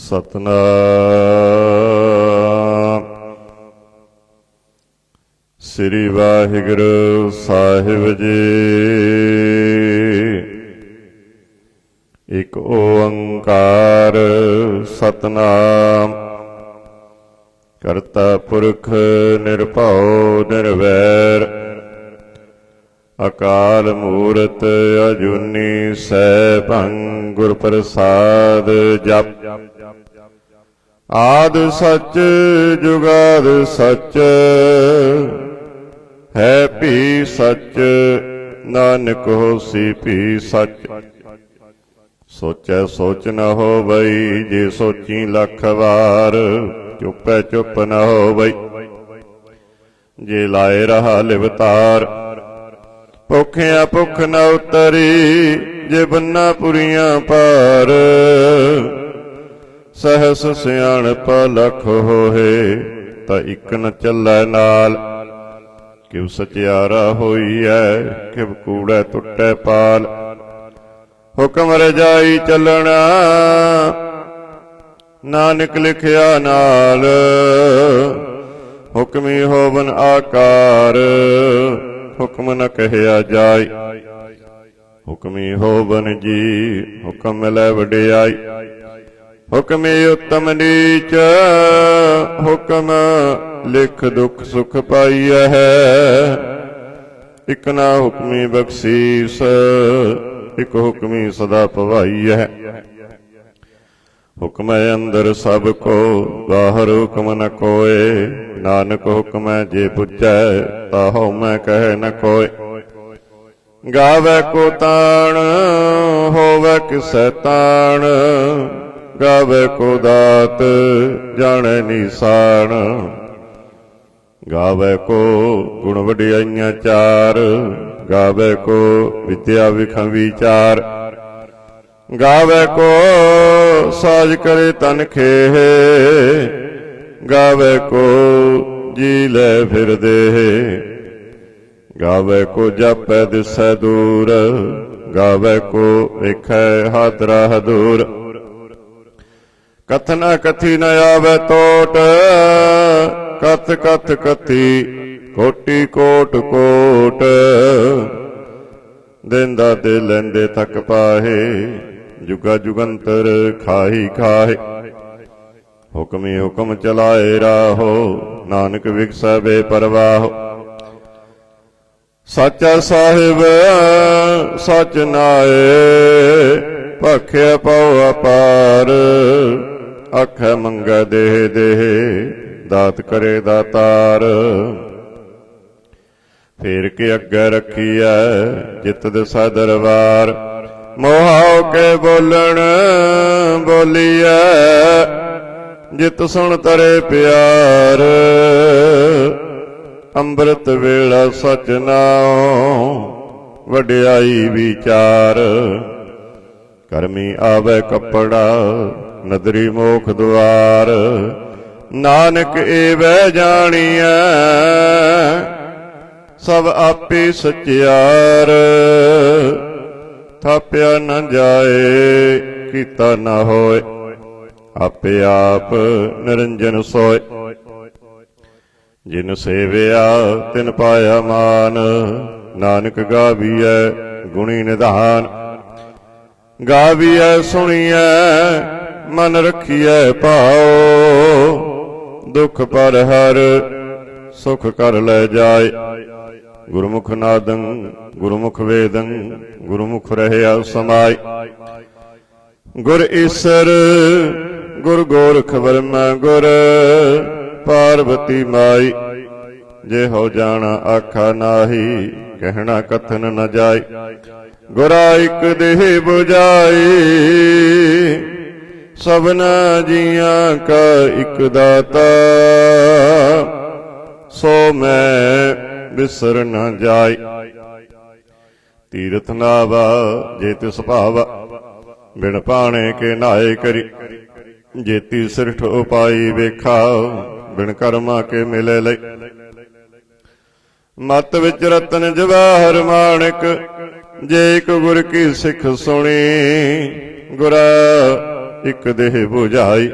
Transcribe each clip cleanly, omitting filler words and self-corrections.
ਸਤਨਾਮ ਸ੍ਰੀ ਵਾਹਿਗੁਰੂ ਸਾਹਿਬ ਜੀ। ਇਕ ਓੰਕਾਰ ਸਤਨਾਮ ਕਰਤਾ ਪੁਰਖ ਨਿਰਭਉ ਨਿਰਵੈਰ ਅਕਾਲ ਮੂਰਤ ਅਜੂਨੀ ਸੈਭੰ ਗੁਰ ਪ੍ਰਸਾਦ ਜਪ। ਆਦਿ ਸਚ ਜੁਗਾਦਿ ਸਚ ਹੈ ਭੀ ਸਚ ਨਾਨਕ ਹੋਸੀ ਭੀ ਸਚ। ਸੋਚੈ ਸੋਚ ਨ ਹੋਵਈ ਜੇ ਸੋਚੀ ਲੱਖ ਵਾਰ ਚੁੱਪੈ ਚੁੱਪ ਨ ਹੋਵਈ ਜੇ ਲਾਏ ਰਹਾ ਲਿਵਤਾਰ। ਭੁੱਖਿਆ ਭੁੱਖ ਨ ਉਤਰੀ ਜੇ ਬੰਨਾ ਪੁਰੀਆਂ ਪਾਰ। ਸਹਸ ਸਿਆਣਪ ਲਖ ਹੋਏ ਤਾਂ ਇੱਕ ਨ ਚੱਲੈ ਨਾਲ। ਕਿਵ ਸਚਿਆਰਾ ਹੋਈਐ ਕਿਵ ਕੂੜੈ ਟੁੱਟੈ ਪਾਲ। ਹੁਕਮ ਰਜਾਈ ਚੱਲਣਾ ਨਾਨਕ ਲਿਖਿਆ ਨਾਲ। ਹੁਕਮੀ ਹੋਵਨ ਆਕਾਰ ਹੁਕਮ ਨ ਕਹਿਆ ਜਾਈ। ਹੁਕਮੀ ਹੋਵਨ ਜੀ ਹੁਕਮ ਮਿਲੈ ਵਡਿਆਈ। ਹੁਕਮੀ ਉਤਮ ਨੀਚ ਹੁਕਮ ਲਿਖ ਦੁਖ ਸੁਖ ਪਾਈਐ। ਇਕ ਨਾ ਹੁਕਮੀ ਬਖਸ਼ੀਸ ਇਕ ਹੁਕਮੀ ਸਦਾ ਭਵਾਈਐ। ਹੁਕਮੈ ਅੰਦਰ ਸਭ ਕੋ ਬਾਹਰ ਹੁਕਮ ਨ ਕੋਏ। ਨਾਨਕ ਹੁਕਮੈ ਜੇ ਪੁੱਜੈ ਤਾਹਉ ਮੈਂ ਕਹਿ ਨ ਕੋਏ। ਗਾਵੈ ਕੋ ਤਾਣ ਹੋਵੈ ਕਿਸੈ ਤਾਣ। ਗਾਵੈ ਕੋ ਦਾਤ ਜਾਣੈ ਨੀਸਾਨ। ਗਾਵੈ ਕੋ ਗੁਣ ਵਡਿਆਈਆਂ ਚਾਰ। ਗਾਵੈ ਕੋ ਵਿਦਿਆ ਵਿਖੰ ਵਿਚਾਰ। ਗਾਵੈ ਕੋ ਸਾਜ ਕਰੇ ਤਨ ਖੇਹ। ਗਾਵੈ ਕੋ ਜੀ ਲੈ ਫਿਰ ਦੇਹ। ਗਾਵੈ ਕੋ ਜਾਪੈ ਦਿਸੈ ਦੂਰ। ਗਾਵੈ ਕੋ ਵੇਖੈ ਹਾਦਰਾ ਹਦੂਰ। ਕਥਨਾ ਕਥੀ ਨ ਆਵੈ ਟੋਟ। ਕਥ ਕਥ ਕਥੀ ਕੋਟੀ ਕੋਟ ਕੋਟ। ਦੇਂਦਾ ਤੇ ਲੈਂਦੇ ਥਕ ਪਾਹੇ ਜੁਗਾ ਜੁਗੰਤਰ ਖਾਹੀ ਖਾਹੇ। ਹੁਕਮੀ ਹੁਕਮ ਚਲਾਏ ਰਾਹੋ ਨਾਨਕ ਵਿਗਸੈ ਬੇਪਰਵਾਹ। ਸਾਚਾ ਸਾਹਿਬ ਸਚ ਨਾਏ ਭਖਿਆ ਪਉ ਅਪਾਰ। ਆਖੈ ਮੰਗੈ ਦੇਹ ਦੇਹ ਦਾਤ ਕਰੇ ਦਾਤਾਰ। ਫੇਰ ਕੇ ਅੱਗੇ ਰੱਖੀਐ ਜਿਤ ਦਿਸੈ ਦਰਬਾਰ। ਮੋਹਾਉ ਕੇ ਬੋਲਣ ਬੋਲੀਐ ਜਿਤ ਸੁਣ ਤਰੇ ਪਿਆਰ। ਅੰਮ੍ਰਿਤ ਵੇਲਾ ਸਚ ਨਾਉ ਵਡਿਆਈ ਵਿਚਾਰ। ਕਰਮੀ ਆਵੈ ਕੱਪੜਾ ਨਦਰੀ ਮੋਖ ਦੁਆਰ। ਨਾਨਕ ਏਵੈ ਜਾਣੀਐ ਸਭ ਆਪੇ ਸਚਿਆਰ। ਥਾਪਿਆ ਨ ਜਾਏ ਕੀਤਾ ਨ ਹੋਏ ਆਪੇ ਆਪ ਨਿਰੰਜਨ ਸੋਏ। ਜਿਨ ਸੇਵਿਆ ਤਿਨ ਪਾਇਆ ਮਾਨ। ਨਾਨਕ ਗਾਵੀਐ ਗੁਣੀ ਨਿਧਾਨ। ਗਾਵੀਐ ਸੁਣੀਐ ਮਨ ਰਖੀਐ ਭਾਉ। ਦੁਖ ਪਰ ਹਰ ਸੁਖ ਕਰ ਲੈ ਜਾਏ। ਗੁਰਮੁਖ ਨਾਦੰ ਗੁਰਮੁਖ ਵੇਦੰ ਗੁਰਮੁਖ ਰਹਿਆ ਸਮਾਈ। ਗੁਰ ਈਸਰ ਗੁਰ ਗੋਰਖ ਬਰਮਾ ਗੁਰ ਪਾਰਵਤੀ ਮਾਈ। ਜੇ ਹੋ ਜਾਣਾ ਆਖਾ ਨਾਹੀ ਕਹਿਣਾ ਕਥਨ ਨ ਜਾਈ। ਗੁਰਾ ਇਕ ਦੇਹ 부ਜਾਈ ਸਭਨਾ ਜੀਆਂ ਕਾ ਇਕ ਦਾਤਾ। ਸੋ ਮੈਂ ਬਿਸਰ ਨ ਜਾਈ। ਤੀਰਥ ਨਾਵਾ ਜੇ ਤਿਸ ਭਾਵਾ ਬਿਨ ਪਾਣੇ ਕੇ ਨਾਏ ਕਰੀ। ਜੇਤੀ ਸਿਰਠ ਉਪਾਈ ਵੇਖਾ ਬਿਨ ਕਰਮਾ ਕੇ ਮਿਲੇ ਲਈ। ਮਤ ਵਿੱਚ ਰਤਨ ਜਵਾਹਰ ਮਾਣਕ ਜੇ ਇੱਕ ਗੁਰ ਕੀ ਸਿੱਖ ਸੁਣੀ। ਗੁਰਾ ਇਕ ਦੇਹ 부ਝਾਈ।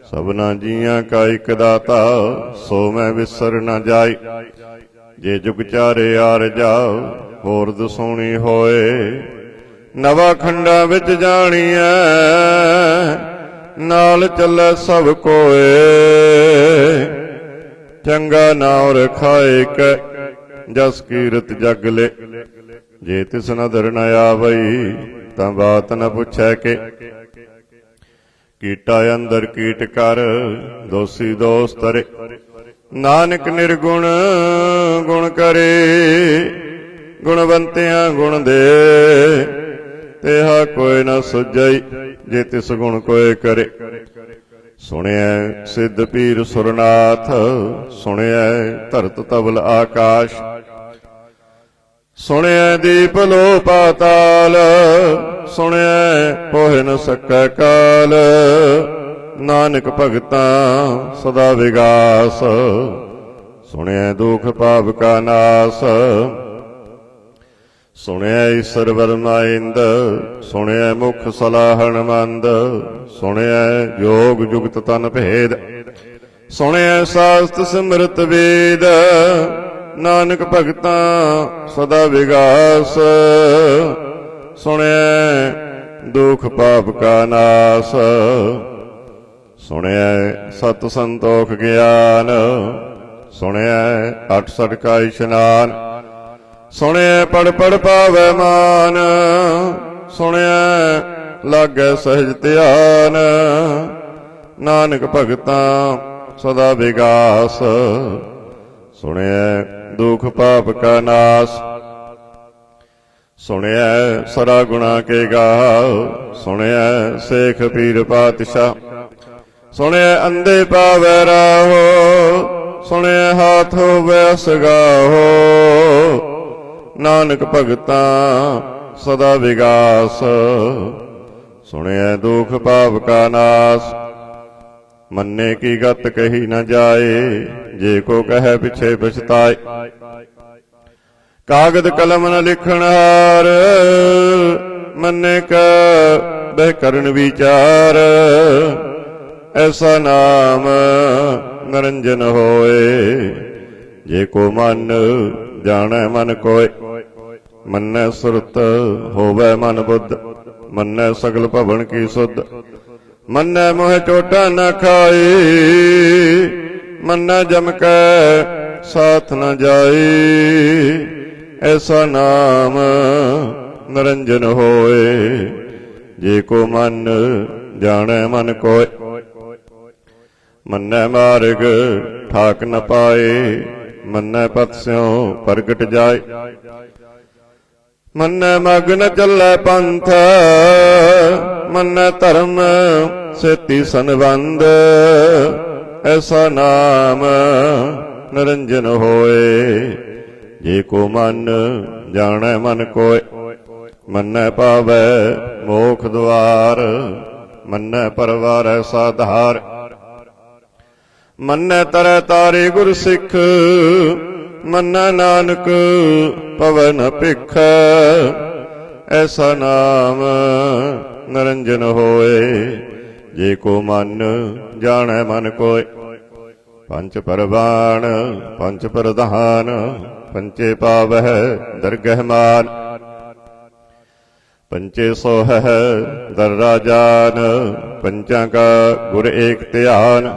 ਸਭਨਾ ਜੀਆਂ ਕਾ ਇਕ ਦਾਤਾ, ਸੋ ਮੈਂ ਵਿਸਰ ਨ ਜਾਈ। ਜੇ ਜੁਗ ਚਾਰੇ ਆਰ ਜਾਓ, ਹੋਰ ਦਸੋਣੀ ਹੋਏ। ਨਵਾ ਖੰਡਾਂ ਵਿੱਚ ਜਾਣੀਐ, ਨਾਲ ਚੱਲੈ ਸਭ ਕੋਏ। ਚੰਗਾ ਨਾਉ ਰਖਾਏ ਕੈ, ਜਸ ਕੀਰਤ ਜਗ ਲੈ। ਜੇ ਤਿਸ ਨਦਰ ਨ ਆਵਈ, ਤਾਂ ਬਾਤ ਨ ਪੁੱਛੈ ਕੇ। ਕੀਟਾ ਅੰਦਰ ਕੀਟ ਕਰ, ਦੋਸੀ ਦੋਸ ਤਰੇ। ਨਾਨਕ ਨਿਰਗੁਣ ਗੁਣ ਕਰੇ, ਗੁਣਵੰਤਿਆਂ ਗੁਣ ਦੇ। ਤੇਹਾ ਕੋਈ ਨ ਸੁਝਈ, ਜੇ ਤਿਸ ਗੁਣ ਕੋਏ ਕਰੇ। ਸੁਣਿਐ ਸਿੱਧ ਪੀਰ ਸੁਰਨਾਥ, ਸੁਣਿਐ ਧਰਤ ਤਬਲ ਆਕਾਸ਼। ਸੁਣਿਐ ਦੀਪ ਲੋ ਪਾਤਾਲ, ਸੁਣਿਐ ਪੋਹਿ ਨ ਸਕੈ ਕਾਲ। ਨਾਨਕ ਭਗਤਾਂ ਸਦਾ ਵਿਗਾਸ, ਸੁਣਿਐ ਦੁਖ ਪਾਪ ਕਾ ਨਾਸ। ਸੁਣਿਐ ਈਸਰ ਵਰਮਾਇੰਦ, ਸੁਣਿਐ ਮੁਖ ਸਲਾਹਣ ਮੰਦ। ਸੁਣਿਐ ਜੋਗ ਜੁਗਤ ਤਨ ਭੇਦ, ਸੁਣਿਐ ਸਾਸਤ ਸਿਮਰਤ ਵੇਦ। ਨਾਨਕ ਭਗਤਾਂ ਸਦਾ ਵਿਗਾਸ, ਸੁਣਿਐ ਦੁਖ ਪਾਪ ਕਾ ਨਾਸ। ਸੁਣਿਐ ਸਤ ਸੰਤੋਖ ਗਿਆਨ, ਸੁਣਿਐ 68 ਕਾ ਇਸ਼ਨਾਨ। ਸੁਣਿਐ ਪੜ ਪੜ ਪਾਵੈ ਮਾਨ, ਸੁਣਿਐ ਲਾਗੈ ਸਹਿਜ ਧਿਆਨ। ਨਾਨਕ ਭਗਤਾਂ ਸਦਾ ਵਿਗਾਸ, ਸੁਣਿਐ ਦੁਖ ਪਾਪ ਕਾ ਨਾਸ। ਸੁਣਿਐ ਸਰਾ ਗੁਣਾ ਕੇ ਗਾਓ, ਸੁਣਿਐ ਸੇਖ ਪੀਰ ਪਾਤਸ਼ਾਹ। ਸੁਣਿਐ ਅੰਧੇ ਪਾਵੈ ਰਾਹੋ, ਸੁਣਿਐ ਹਾਥ ਹੋਵੈ ਅਸਗਾਹੋ। ਨਾਨਕ ਭਗਤਾਂ ਸਦਾ ਵਿਗਾਸ, ਸੁਣਿਐ ਦੁਖ ਪਾਪ ਕਾ ਨਾਸ। ਮੰਨੇ ਕੀ ਗਤ ਕਹੀ ਨ ਜਾਏ, ਜੇ ਕੋ ਕਹੈ ਪਿਛੇ ਪਛਤਾਏ। ਕਾਗਦ ਕਲਮ ਨ ਲਿਖਣ ਹਾਰ, ਮੰਨੇ ਕਾ ਬਹਿ ਕਰਨ ਵਿਚਾਰ। ਐਸਾ ਨਾਮ ਨਿਰੰਜਨ ਹੋਏ, ਜੇ ਕੋ ਮਨ ਜਾਣੈ ਮਨ ਕੋਇ। ਮੰਨੈ ਸੁਰਤ ਹੋਵੈ ਮਨ ਬੁੱਧ, ਮੰਨੈ ਸਗਲ ਭਵਨ ਕੀ ਸੁਧ। ਮੰਨੈ ਮੋਹ ਚੋਟਾ ਨ ਖਾਈ, ਮੰਨੈ ਜਮ ਕੈ ਸਾਥ ਨ ਜਾਈ। ਐਸਾ ਨਾਮ ਨਿਰੰਜਨ ਹੋਏ, ਜੇ ਕੋ ਮਨ ਜਾਣੈ ਮਨ ਕੋਇ। ਮੰਨੈ ਮਾਰਗ ਠਾਕ ਨ ਪਾਏ, ਮੰਨੈ ਪਥ ਸਿਉ ਪ੍ਰਗਟ ਜਾਏ। ਮੰਨੈ ਮਗ ਨ ਚੱਲੈ ਪੰਥ, ਮੰਨੈ ਧਰਮ ਸੇਤੀ ਸੰਬੰਧ। ਐਸਾ ਨਾਮ ਨਿਰੰਜਨ ਹੋਏ, ਜੇ ਕੋ ਮਨ ਜਾਣੈ ਮਨ ਕੋਇ। ਮੰਨੈ ਪਾਵੈ ਮੋਖ ਦੁਆਰ, ਮੰਨੈ ਪਰਵਾਰੈ ਸਾਧਾਰ। ਮੰਨੈ ਤਰੈ ਤਾਰੇ ਗੁਰ ਸਿੱਖ, ਮੰਨੈ ਨਾਨਕ ਪਵੈ ਨ ਭਿਖ। ਐਸਾ ਨਾਮ ਨਿਰੰਜਨ ਹੋਏ, ਜੇ ਕੋ ਮਨ ਜਾਣੈ ਮਨ ਕੋਇ। ਪੰਚ ਪਰਵਾਣ ਪੰਚ ਪ੍ਰਧਾਨ, ਪੰਚੇ ਪਾਵਹਿ ਦਰਗਹਿ ਮਾਨ। ਪੰਚੇ ਸੋਹੈ ਦਰਰਾ ਜਾਨ, ਪੰਚਾਂ ਕਾ ਗੁਰ ਏਕ ਧਿਆਨ।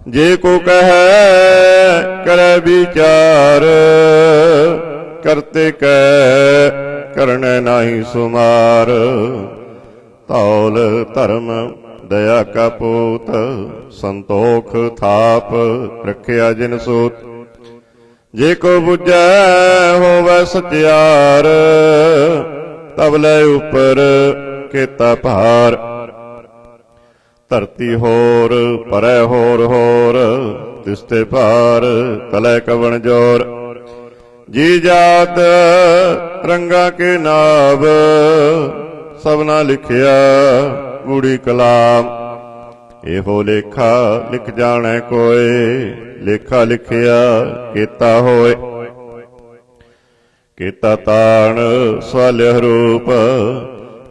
ਜੇ ਕੋ ਕਹੈ ਕਰੈ ਵਿਚਾਰ, ਕਰਤੇ ਕੈ ਕਰਣੈ ਨਾਹੀ ਸੁਮਾਰ। ਧੌਲ ਧਰਮ ਦਇਆ ਕਾ ਪੂਤ, ਸੰਤੋਖ ਥਾਪ ਰੱਖਿਆ ਜਿਨ ਸੂਤ। ਜੇ ਕੋ ਬੁਝੈ ਹੋਵੈ ਸਚਿਆਰ, ਤਬ ਲੈ ਉਪਰ ਕੀਤਾ ਭਾਰ। ਧਰਤੀ ਹੋਰ ਪਰੈ ਹੋਰ ਹੋਰ, ਤਿਸ ਤੇ ਭਾਰ ਤਲੈ ਕਵਣ ਜੋਰ। ਜੀ ਜਾਤ ਰੰਗਾ ਕੇ ਨਾਮ, ਸਭਨਾ ਲਿਖਿਆ ਗੂੜੀ ਕਲਾਮ। ਇਹੋ ਲੇਖਾ ਲਿਖ ਜਾਣੈ ਕੋਇ, ਲੇਖਾ ਲਿਖਿਆ ਕੀਤਾ ਹੋਏ। ਕੀਤਾ ਤਾਣ ਸਵਾਲਿਆ ਰੂਪ,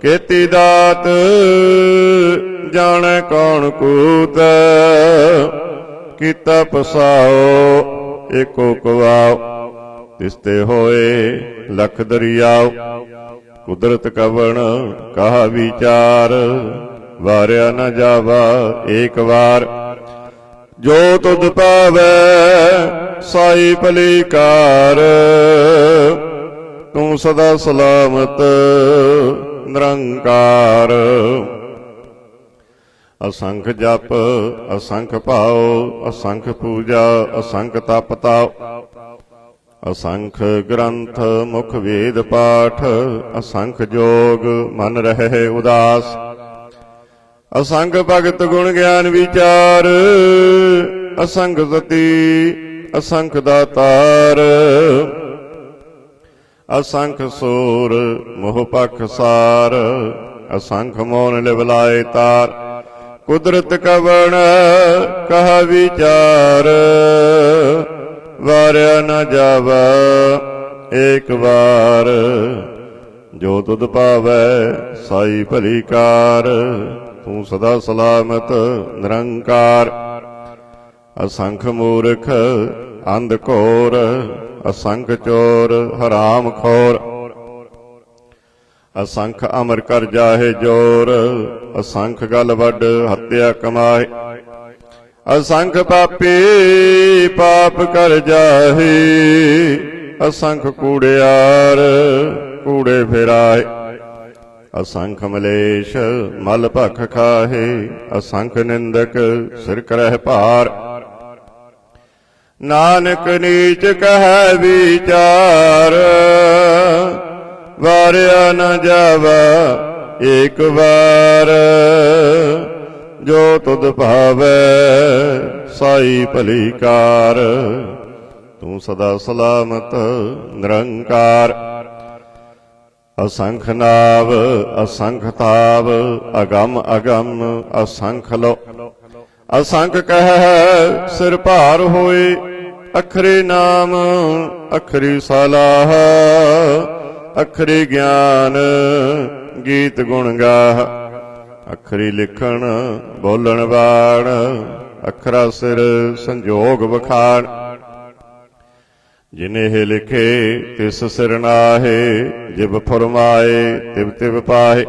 ਕੀਤੀ ਦਾਤ ਜਾਣੈ ਕੌਣ ਕੂਤ, ਕੀਤਾ ਪਸਾਓ ਏਕੋ ਕਵਾਓ, ਤਿਸਤੇ ਹੋਏ ਲਖ ਦਰਿਆਓ। ਕੁਦਰਤ ਕਵਣ ਕਹਾ ਵਿਚਾਰ, ਵਾਰਿਆ ਨ ਜਾਵਾ ਏਕ ਵਾਰ। ਜੋ ਤੁਧ ਪਾਵੈ ਸਾਈ ਭਲੀ ਕਾਰ, ਤੂੰ ਸਦਾ ਸਲਾਮਤ ਨਿਰੰਕਾਰ। ਅਸੰਖ ਜਪ ਅਸੰਖ ਭਾਉ, ਅਸੰਖ ਪੂਜਾ ਅਸੰਖ ਤਪ ਤਾਉ। ਅਸੰਖ ਗ੍ਰੰਥ ਮੁਖ ਵੇਦ ਪਾਠ, ਅਸੰਖ ਜੋਗ ਮਨ ਰਹੇ ਉਦਾਸ। ਅਸੰਖ ਭਗਤ ਗੁਣ ਗਿਆਨ ਵਿਚਾਰ, ਅਸੰਖ ਸਤੀ ਅਸੰਖ ਦਾਤਾਰ। ਅਸੰਖ ਸੂਰ ਮੋਹ ਪਖਸਾਰ, ਅਸੰਖ ਮੋਨ ਲਿਵਲਾਏ ਤਾਰ। ਕੁਦਰਤ ਕਵਣ ਕਹਾ ਵਿਚਾਰ, ਵਾਰਿਆ ਨ ਜਾਵਾ ਏਕ ਵਾਰ। ਜੋ ਤੁਧ ਪਾਵੈ ਸਾਈ ਭਲੀ ਕਾਰ, ਤੂੰ ਸਦਾ ਸਲਾਮਤ ਨਿਰੰਕਾਰ। ਅਸੰਖ ਮੂਰਖ ਅੰਧ ਘੋਰ, ਅਸੰਖ ਚੋਰ ਹਰਾਮ ਖੋਰ। ਅਸੰਖ ਅਮਰ ਕਰ ਜਾਹੇ ਜੋਰ, ਅਸੰਖ ਗਲ ਵੱਡ ਹੱਤਿਆ ਕਮਾਏ। ਅਸੰਖ ਪਾਪੀ ਪਾਪ ਕਰ ਜਾਹੇ, ਅਸੰਖ ਕੂੜਿਆਰ ਕੂੜੇ ਫਿਰਾਏ। ਅਸੰਖ ਮਲੇਸ਼ ਮਲ ਭਖ ਖਾਹੇ, ਅਸੰਖ ਨਿੰਦਕ ਸਿਰ ਕਰਹਿ ਭਾਰ। ਨਾਨਕ ਨੀਚ ਕਹੈ ਵਿਚਾਰ, ਵਾਰਿਆ ਨ ਜਾਵਾ ਏਕ ਵਾਰ। ਜੋ ਤੁਧ ਭਾਵੈ ਸਾਈ ਭਲੀ ਕਾਰ, ਤੂੰ ਸਦਾ ਸਲਾਮਤ ਨਿਰੰਕਾਰ। ਅਸੰਖ ਨਾਵ ਅਸੰਖ ਤਾਵ, ਅਗੰਮ ਅਗੰਮ ਅਸੰਖ ਲੋ। ਅਸੰਖ ਕਹਿ ਸਿਰ ਭਾਰ ਹੋਏ, ਅਖਰੇ ਨਾਮ ਅਖਰੀ ਸਲਾਹ। ਅਖਰੀ ਗਿਆਨ ਗੀਤ ਗੁਣ ਗਾਹ, ਅਖਰੀ ਲਿਖਣ ਬੋਲਣ ਬਾਣ। ਅਖਰਾ ਸਿਰ ਸੰਜੋਗ ਵਖਾਣ, ਜਿਨੇ ਲਿਖੇ ਤਿਸ ਸਿਰ ਨਾਹੇ। ਜਿਬ ਫਰਮਾਏ ਤਿਵ ਤਿਵ ਪਾਹੇ,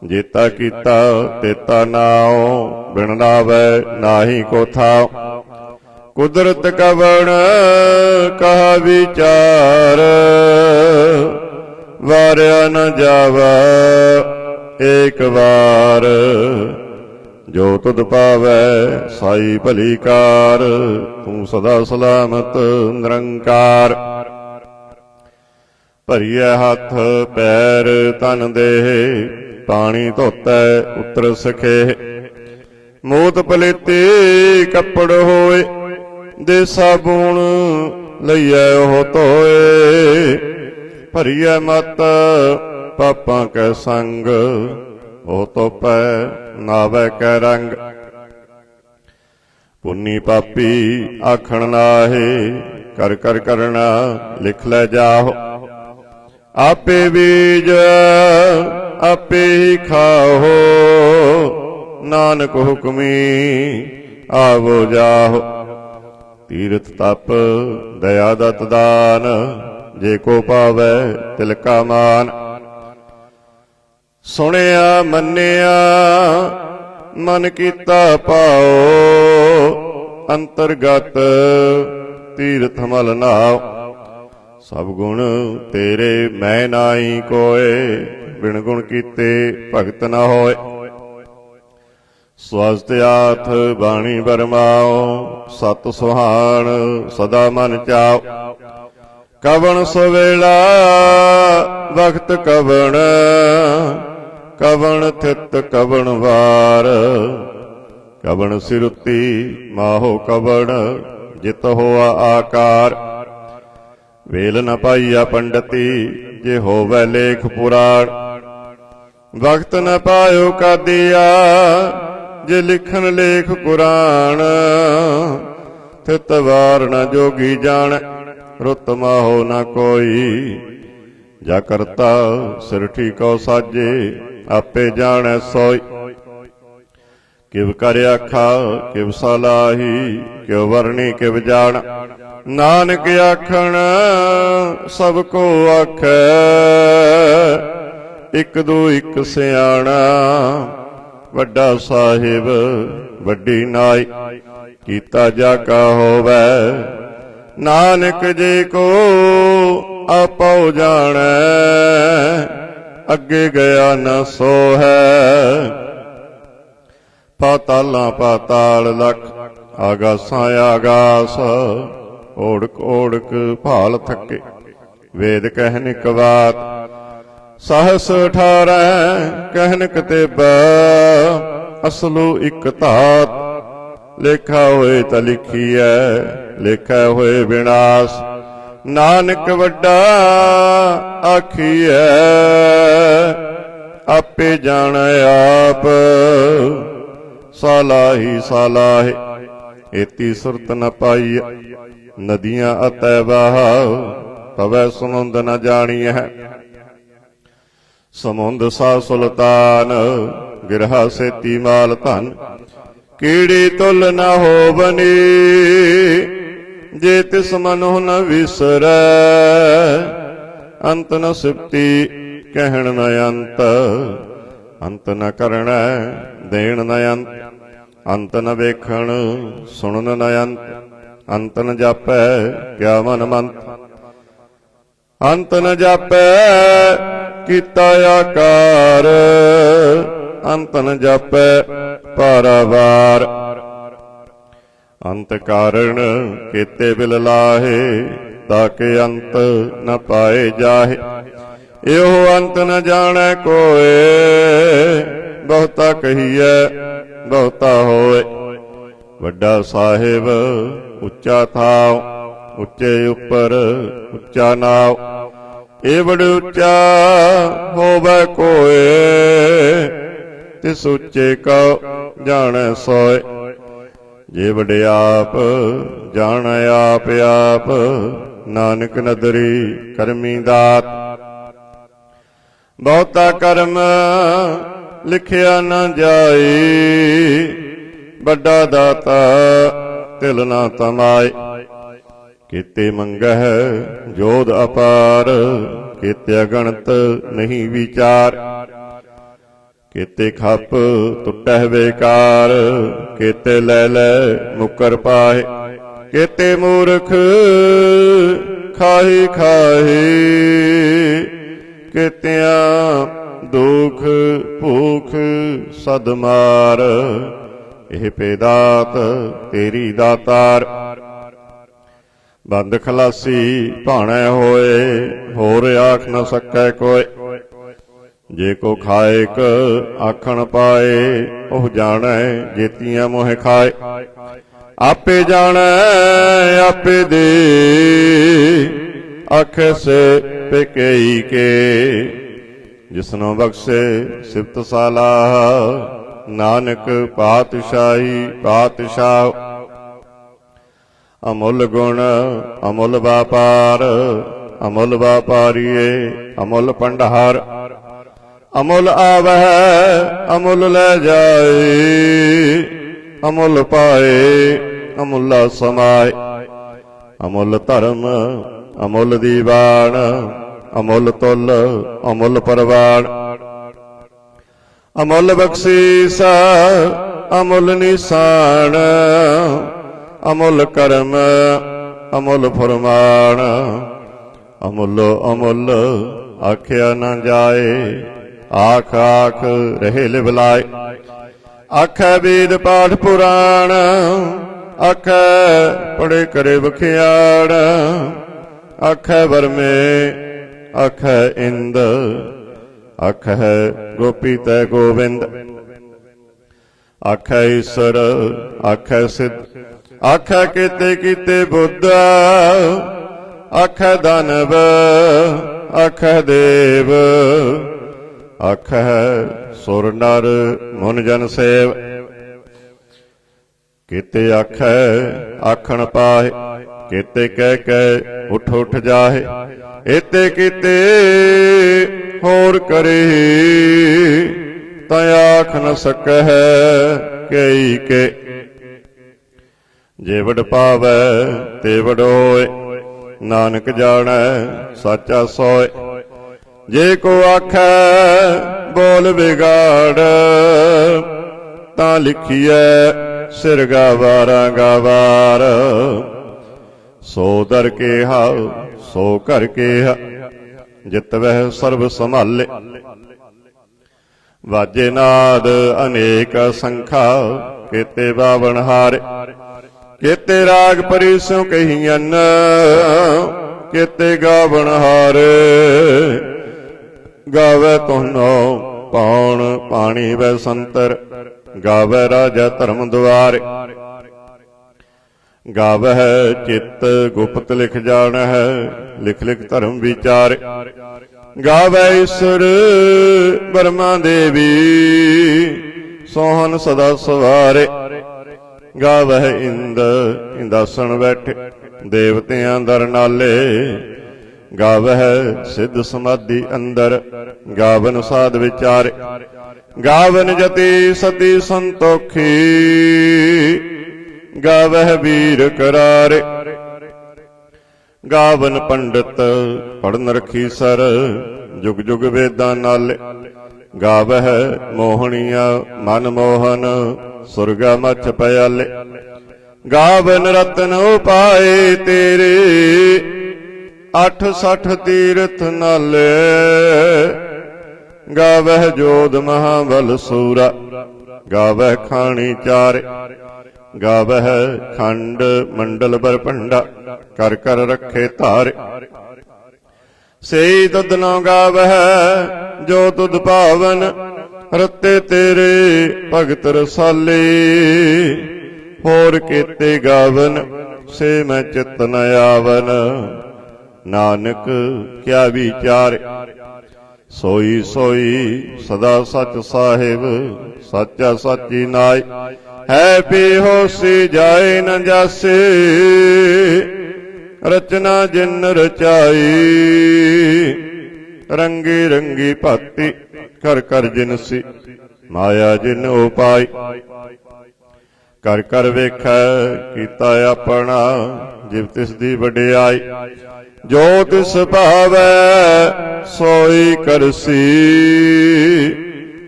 ਜੇਤਾ ਕੀਤਾ ਤੇਤਾ ਨਾਉ। ਬਿਨ ਨਾਵੈ ਨਾਹੀ ਕੋ ਥਾਉ। ਕੁਦਰਤ ਕਵਣ ਕਹਾ ਵਿਚਾਰ, ਵਾਰਿਆ ਨ ਜਾਵਾ ਏਕ ਵਾਰ। ਜੋ ਤੁਧ ਪਾਵੈ ਸਾਈ ਭਲੀ ਕਾਰ, ਤੂੰ ਸਦਾ ਸਲਾਮਤ ਨਿਰੰਕਾਰ। ਭਰੀਐ ਹੱਥ ਪੈਰ ਤਨ ਦੇਹ, ਪਾਣੀ ਧੋਤੈ ਉਤਰ ਸਖੇ। ਮੋਤ ਪਲੇਤੇ ਕੱਪੜ ਹੋਏ, ਦੇ ਸਾਬੂਣ ਲਈਐ ਉਹ ਧੋਏ। ਭਰੀਐ ਮਤ ਪਾਪਾਂ ਕੈ ਸੰਗ, ਉਹ ਧੋਪੈ ਨਾਵੈ ਕੈ ਰੰਗ। ਪੁੰਨੀ ਪਾਪੀ ਆਖਣ ਨਾਹੇ, ਕਰ ਕਰ ਕਰਣਾ ਲਿਖ ਲੈ ਜਾਹੋ। ਆਪੇ ਬੀਜ ਆਪੇ ਹੀ ਖਾਓ, ਨਾਨਕ ਹੁਕਮੀ ਆਵੋ ਜਾਹੋ। ਤੀਰਥ ਤਪ ਦਇਆ ਦਤ ਦਾਨ, ਜੇ ਕੋ ਪਾਵੈ ਤਿਲ ਕਾ ਮਾਨ। ਸੁਣਿਆ ਮੰਨਿਆ ਮਨ ਕੀਤਾ ਪਾਓ, ਅੰਤਰਗਤ ਤੀਰਥ ਮਲ ਨਾਉ। ਸਭ ਗੁਣ ਤੇਰੇ ਮੈਂ ਨਾਹੀ ਕੋਏ, ਬਿਨ ਗੁਣ ਕੀਤੇ ਭਗਤ ਨ ਹੋਏ। ਸਵਸਤ ਆਥ ਬਾਣੀ ਬਰਮਾਓ, ਸਤ ਸੁਹਾਣ ਸਦਾ ਮਨ ਚਾਓ। ਕਵਣ ਸਵੇਲਾ ਵਖਤ ਕਵਣ, ਕਵਣ ਥਿਤ ਕਵਣ ਵਾਰ। ਕਵਣ ਸਿਰੁਤੀ ਮਾਹੋ ਕਵਣ, ਜਿਤ ਹੋਆ ਆਕਾਰ। ਵੇਲ ਨ ਪਾਈਆ ਪੰਡਤੀ, ਜੇ ਹੋਵੈ ਲੇਖ ਪੁਰਾਣ। ਵਕਤ ਨ ਪਾਇਓ ਕਾਦੀਆ, ਜੇ ਲਿਖਣ ਲੇਖ ਕੁਰਾਨ। ਥਿਤ ਵਾਰ ਨ ਜੋਗੀ ਜਾਣ, ਰੁੱਤ ਮਾਹੋ ਨ ਕੋਈ। जा करता सिर ठीको साजे, आपे जाने सोई। किव कर आखा किव सलाही, क्यों वरणी किव जान। नानक आखण सबको आखै, इक दो इक सियाणा। वड्डा साहिब वड्डी नाई, कीता जाका होवै। नानक जी को आपो जानै, अगे गया न सो है। पातालां पाताल लख, आगासां आगास। ओढ़क ओढ़क भाल थके, वेद कहनिक बात। सहस 18 कहनिक तेबा, असलू इक धात। लेखा होए त लिखीऐ, लेखा होए विनाश। नानक वड्डा आखीऐ, आपे जानै आप। सालाही सालाहे, एती सुरत न पाई। नदियां अतै बहाव, तवै समुंद न जानी है। समुंद सा सुल्तान, गिरहा सेती माल धन। कीड़ी तुल न हो बनी, जे तिस मनो न विसरै। अंत न सिप्ती कहण न अंत, अंत न करण देण न अंत। अंत न वेखण सुणन न अंत, अंत न जापै क्या मन मंत। अंत न जापै कीता आकार, अंत न जापै पारावार। अंत कारण केते बिल लाहे, ताके अंत न पाए जाहे। एहो अंत न जाने कोय, बहुता कहिए बहुता होए। वड्डा साहिब उच्चा थाव, उच्चे उपर उच्चा नाव। ए बड़ उच्चा होवे कोय, तिस उच्चे को जाने सोय। जे वड्याप जाने आप आप, नानक नदरी करमी दात। बहुता कर्म लिखिया न जाई, बड़ा दाता तिल न तमाए। किते मंगह जोध अपार, किते अगणत नहीं विचार। केते खप टुटह बेकार, केते लै लै मुकर पाए। केते मूर्ख खाही खाही, केतियां दुख भूख सद मार। एह पेदात तेरी दातार। बंद खलासी भाणे होए, होर आख न सकै कोय। जे को खाएक आखण पाए, ओह जाने जेतियां मोह खाए। आपे जाने आपे दे, आखे से पेकेई के। जिसनो बख्शे सिफत सालाह, नानक पातशाही पातशाह। अमुल गुण अमुल व्यापार, अमुल व्यापारीए अमुल भंडार। अमुल आवह अमुल ले जाए, अमुल पाए अमुला समाए। अमुल धर्म अमुल दीवान, अमुल तुल अमुल परवान। अमुल बख्शीस अमुल निशान, अमुल कर्म अमुल फरमान। अमुल अमुल आख्या न जाए, आख आख रहे लिवलाए। आखै वेद पाठ पुराण, आखै पढ़े करे बखियाण। आखै बरमे आखै इंद, आखै गोपी तै गोविंद। आखै ईश्वर आखै सिद्ध, आखै केते कीते बुद्ध। आखै दानव आखै देव, आखै सुर नर मुन जन सेव। केते आखै आखण पाहे, केते कह कह उठ उठ जाहे। एते कीते होर करे, तै आख न सकै कई के। जे वड पावै ते वड होए, नानक जाणै साचा सोए। जे को आखै बोल बिगाड़, तां लिखिए सिर गावारा गावार। सो दर केहा सो कर केहा, जित वह सर्ब संभाले। वाजे नाद अनेक संखा, केते बावन हारे। केते राग परिसों कहियन, केते गावन हारे। गावे तुहनो पौन पाणी वै संतर, गावे राजा धर्म द्वारे। गावह चित्त गुप्त लिख जान है, लिख लिख धर्म विचारे। गावै ईश्वर ब्रह्मा देवी, सोहन सदा सवारे। गावह इंद इंदासन बैठे, देवतियां दर नाले। गावह सिद्ध समाधि अंदर, गावन साध विचारे। गावन जति सती संतोखी, गावह वीर करारे। गावन पंडित पढ़न रखी सर, जुग जुग वेदां नाले। गावह मोहनिया मन मोहन, सुरगा मछ पयाले। गावन रतन उपाए तेरे, 68 तीर्थ नाले। गावह जोध महाबल सूरा, गावह खानी चारे। गावह खंड मंडल बरपंडा, कर कर रखे तारे। सेई तुध न गावह जो तुध पावन, रते तेरे भगत रसाले। होर केते गावन से मैं चित न आवन, नानक क्या विचारे। सोई सोई सदा सच साहिब, सच्चा साची नाय। है बेहोशी जाए न जासे, रचना जिन रचाई। रंगी रंगी भाती कर कर जिनसी, माया जिन उपाई। कर कर वेखै कीता अपना, जिव तिस दी वडियाई। जो तिस भावै सोई करसी,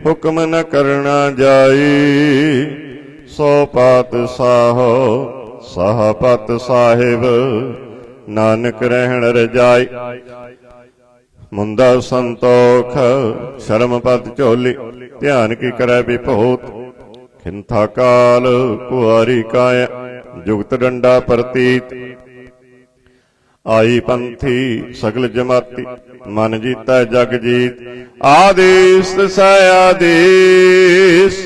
हुक्म न करना जाई। सो पात साहो साहपत साहिब, नानक रहन रजाई। मुंदा संतोख शर्म पत झोली, ध्यान की करै विभूत। खिंथा काल कुआरी काया, जुगत डंडा प्रतीत। आई पंथी सगल जमाती, मन जीता जग जीत। आदेश तिसै आदेश,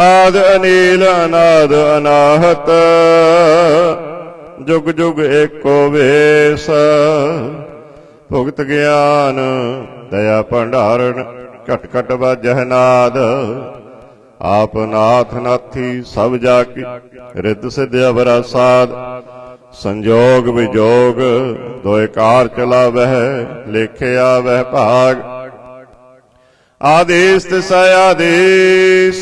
आद अनील अनाद अनाहत। जुग जुग एको वेश, भुगत ज्ञान दया भंडारण। घट घट बाजह नाद, आप नाथ नाथी सब जाकी। रिद सिद्ध अवरा साध, संजोग विजोग दोए कार चलावह। लेखे आवह भाग, आदेश तिसै आदेश।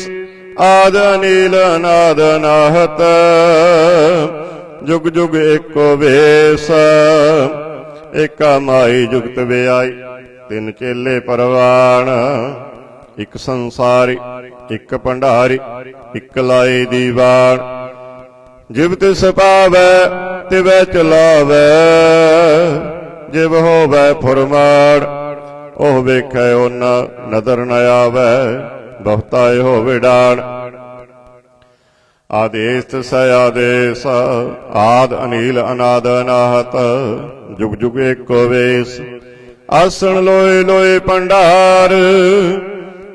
आद अनील अनाद अनाहत, जुग जुग एको वेश। एका माई जुगत व्याई, तिन चेले परवान। इक संसारी इक भंडारी, इक लाई दीवान। जिव तिस पावै तिवै चलावै, जिव होवै फुरमान। ओह वेखै ओना नदर न आवै, बहुताए होवे डाण। आदेश तिसै आदेश, आद अनील अनाद अनाहत। जुग जुग एको वेश, आसण लोए लोए भंडार।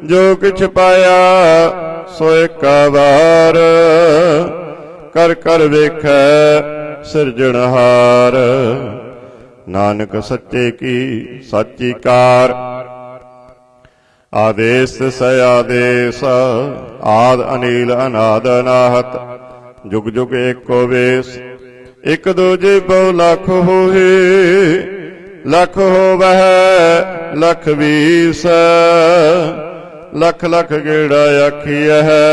जो किछ पाया सो एका वार, कर कर वेखै सिरजणहार। नानक सच्चे की साची कार। आदेश तिसै आदेश, आद अनील अनाद अनाहत। जुग जुग एको वेश। एक दूजे बहु लख होए, लख होवै लख बीस। लख लख गेड़ा आखिया है,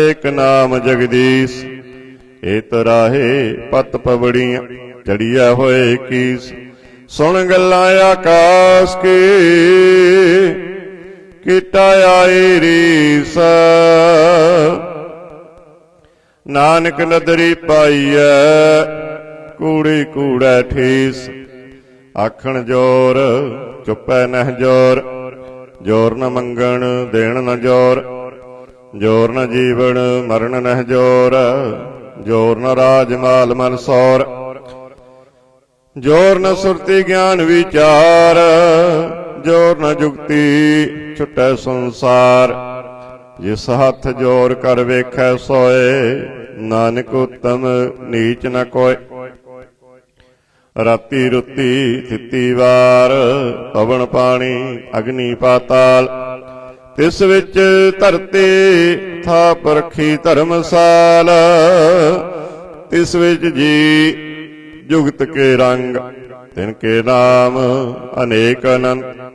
एक नाम जगदीश। ए तराहे पत पवड़ियां चढ़िया होए कीस। सुन गल्लां आकाश की, कीटा आई रीस। नानक नदरी पाईऐ, कूड़ी कूड़ै ठीस। आखण जोर चुपै नह जोर, जोर न मंगण देण न जोर। जोर न जीवन मरण नह जोर, जोर न राज माल मन सौर। जोर न सुरति ज्ञान विचार, जोर न जुगती छुटै संसार। जिस हथ जोर कर वेखै सोए, नानक उत्तम नीच न कोय। राती रुती थिती वार, पवन पानी अग्नि पाताल। तिस विच धरती थाप रखी धर्मसाल। तिस विच जी जुगत के रंग, तिनके नाम अनेक अनंत।